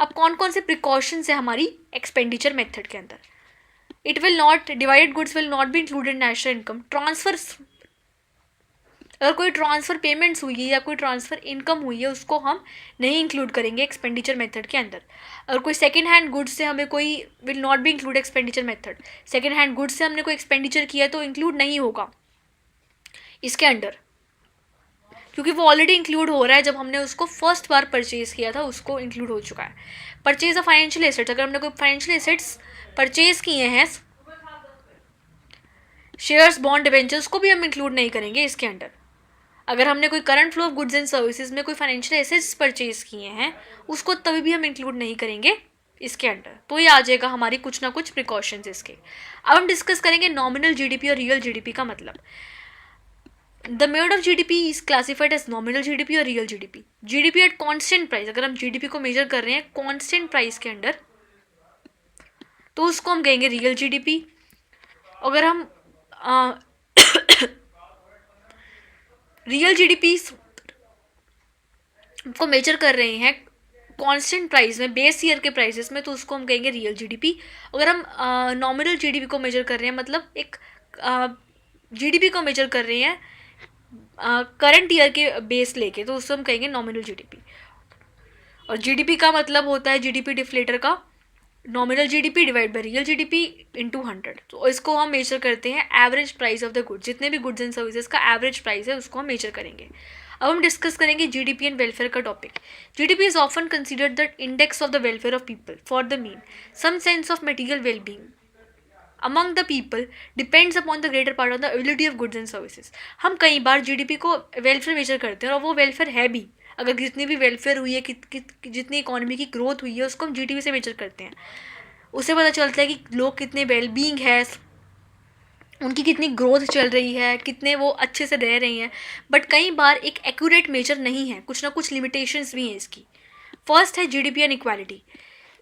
अब कौन कौन से प्रिकॉशंस है हमारी एक्सपेंडिचर मेथड के अंदर? It will not divided goods will not be included national income. Transfer, अगर कोई ट्रांसफ़र पेमेंट्स हुई है या कोई ट्रांसफ़र इनकम हुई है उसको हम नहीं इंक्लूड करेंगे एक्सपेंडिचर मेथड के अंदर। अगर कोई सेकेंड हैंड गुड्स से हमें कोई will not be include expenditure method, second hand goods से हमने कोई एक्सपेंडिचर किया तो इंक्लूड नहीं होगा इसके अंडर, क्योंकि वो ऑलरेडी इंक्लूड हो रहा है। जब हमने उसको फर्स्ट बार परचेज किया था उसको इंक्लूड हो चुका है। परचेज ऑफ फाइनेंशियल एसेट्स, अगर हमने कोई फाइनेंशियल एसेट्स परचेज किए हैं, शेयर्स बॉन्ड डिबेंचर्स को भी हम इंक्लूड नहीं करेंगे इसके अंडर। अगर हमने कोई current flow of goods and services में कोई फाइनेंशियल एसेट्स परचेज किए हैं उसको तभी भी हम इंक्लूड नहीं करेंगे इसके अंडर। तो ये आ जाएगा हमारी कुछ ना कुछ प्रिकॉशंस इसके। अब हम डिस्कस करेंगे नॉमिनल जीडीपी और रियल जीडीपी का मतलब। The method of GDP is classified as nominal GDP और real GDP. GDP at constant price, अगर हम जीडीपी को मेजर कर रहे हैं कांस्टेंट प्राइस के अंडर तो उसको हम कहेंगे रियल जीडीपी। अगर हम रियल जीडीपी को मेजर कर रहे हैं कांस्टेंट प्राइस में, बेस ईयर के प्राइसेस में, तो उसको हम कहेंगे रियल जीडीपी। अगर हम नॉमिनल जीडीपी को मेजर कर रहे हैं, मतलब एक जीडीपी को मेजर कर रहे हैं करंट ईयर के बेस लेके, तो उसको हम कहेंगे नॉमिनल जीडीपी। और जीडीपी का मतलब होता है जीडीपी डिफ्लेटर का nominal GDP divide by real GDP into 100। तो इसको हम मेजर करते हैं average price of the goods, जितने भी गुड्स एंड सर्विसेज का एवरेज प्राइस है उसको हम मेजर करेंगे। अब हम डिस्कस करेंगे जीडीपी एंड वेलफेयर का topic. GDP is often considered the index of the welfare of people for the mean some sense of material wellbeing among the people depends upon the greater part of the availability of goods and services। हम कई बार GDP को welfare major करते हैं और वो welfare है भी, अगर जितनी भी वेलफेयर हुई है जितनी इकोनॉमी की ग्रोथ हुई है उसको हम जीडीपी से मेजर करते हैं। उससे पता चलता है कि लोग कितने वेलबींग है, उनकी कितनी ग्रोथ चल रही है, कितने वो अच्छे से रह रही हैं। बट कई बार एक एक्यूरेट मेजर नहीं है, कुछ ना कुछ लिमिटेशंस भी हैं इसकी। फर्स्ट है GDP and equality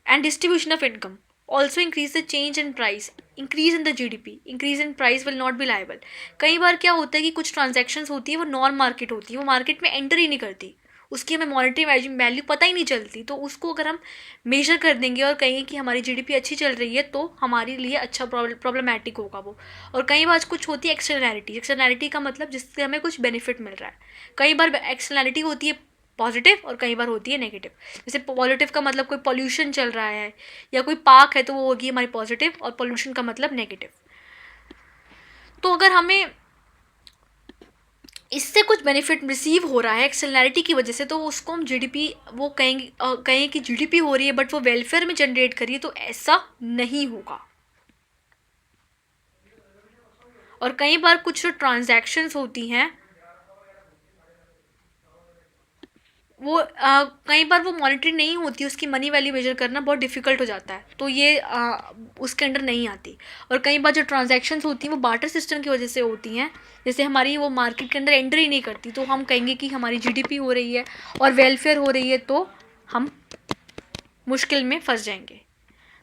and distribution of income also increase the change in price, increase in the GDP, increase in price will not B liable. कई बार क्या होता है कि कुछ ट्रांजैक्शंस होती है वो नॉन मार्केट होती है, वो मार्केट में एंटर ही नहीं करती, उसकी हमें मॉनेटरी वैल्यू पता ही नहीं चलती। तो उसको अगर हम मेजर कर देंगे और कहेंगे कि हमारी जीडीपी अच्छी चल रही है तो हमारे लिए अच्छा प्रॉब्लमैटिक होगा वो। और कई बार कुछ होती है एक्सटर्नैलिटी, एक्सटर्नैलिटी का मतलब जिससे हमें कुछ बेनिफिट मिल रहा है। कई बार एक्सटर्नैलिटी होती है पॉजिटिव और कई बार होती है नेगेटिव। जैसे पॉजिटिव का मतलब कोई पॉल्यूशन चल रहा है या कोई पार्क है तो वो होगी हमारी पॉजिटिव, और पॉल्यूशन का मतलब नेगेटिव। तो अगर हमें इससे कुछ बेनिफिट रिसीव हो रहा है एक्सटर्नैलिटी की वजह से तो उसको हम जीडीपी वो कहें कि जीडीपी हो रही है बट वो वेलफेयर में जनरेट करिए, तो ऐसा नहीं होगा। और कई बार कुछ जो ट्रांजैक्शंस होती हैं वो कई बार वो मॉनिटरी नहीं होती, उसकी मनी वैल्यू मेजर करना बहुत डिफिकल्ट हो जाता है, तो ये उसके अंडर नहीं आती। और कई बार जो ट्रांजैक्शंस होती हैं वो बार्टर सिस्टम की वजह से होती हैं, जैसे हमारी वो मार्केट के अंदर एंटर ही नहीं करती, तो हम कहेंगे कि हमारी जीडीपी हो रही है और वेलफेयर हो रही है, तो हम मुश्किल में फंस जाएंगे।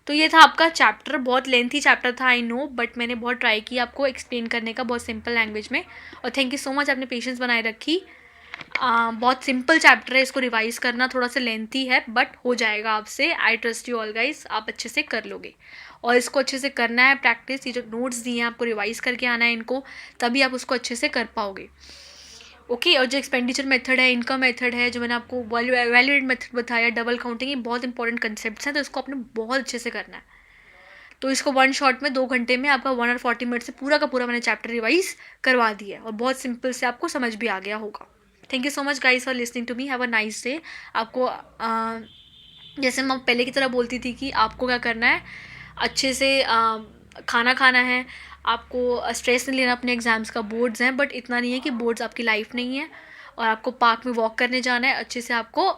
तो ये था आपका चैप्टर, बहुत लेंथी चैप्टर था आई नो, बट मैंने बहुत ट्राई किया आपको एक्सप्लेन करने का बहुत सिंपल लैंग्वेज में, और थैंक यू सो मच, आपने पेशेंस बनाए रखी। बहुत सिंपल चैप्टर है, इसको रिवाइज करना थोड़ा सा लेंथी है बट हो जाएगा आपसे। I trust you all guys, आप अच्छे से कर लोगे, और इसको अच्छे से करना है प्रैक्टिस। ये जो नोट्स दिए हैं आपको रिवाइज करके आना है इनको, तभी आप उसको अच्छे से कर पाओगे। ओके और जो एक्सपेंडिचर मेथड है, इनकम मेथड है, जो मैंने आपको वैल्यूएड मेथड बताया, डबल काउंटिंग, ये बहुत इंपॉर्टेंट कंसेप्ट्स हैं, तो इसको आपने बहुत अच्छे से करना है। तो इसको 1 शॉट में 2 घंटे में आपका 1 और 40 मिनट से पूरा का पूरा मैंने चैप्टर रिवाइज करवा दिया है, और बहुत सिंपल से आपको समझ भी आ गया होगा। Thank you so much guys for listening to me, have a nice day. आपको जैसे मैं पहले की तरह बोलती थी कि आपको क्या करना है, अच्छे से खाना खाना है, आपको स्ट्रेस नहीं लेना अपने एग्ज़ाम्स का। बोर्ड्स हैं बट इतना नहीं है कि बोर्ड्स आपकी लाइफ नहीं है, और आपको पार्क में वॉक करने जाना है, अच्छे से आपको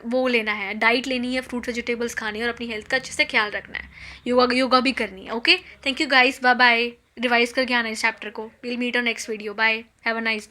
वो लेना है, डाइट लेनी है, फ्रूट वेजिटेबल्स खानी है, और अपनी हेल्थ का अच्छे से ख्याल रखना है, योगा भी करनी है। Okay thank you guys, bye bye. Revise करके आना इस चैप्टर को। Will meet on next video, bye, have a nice day.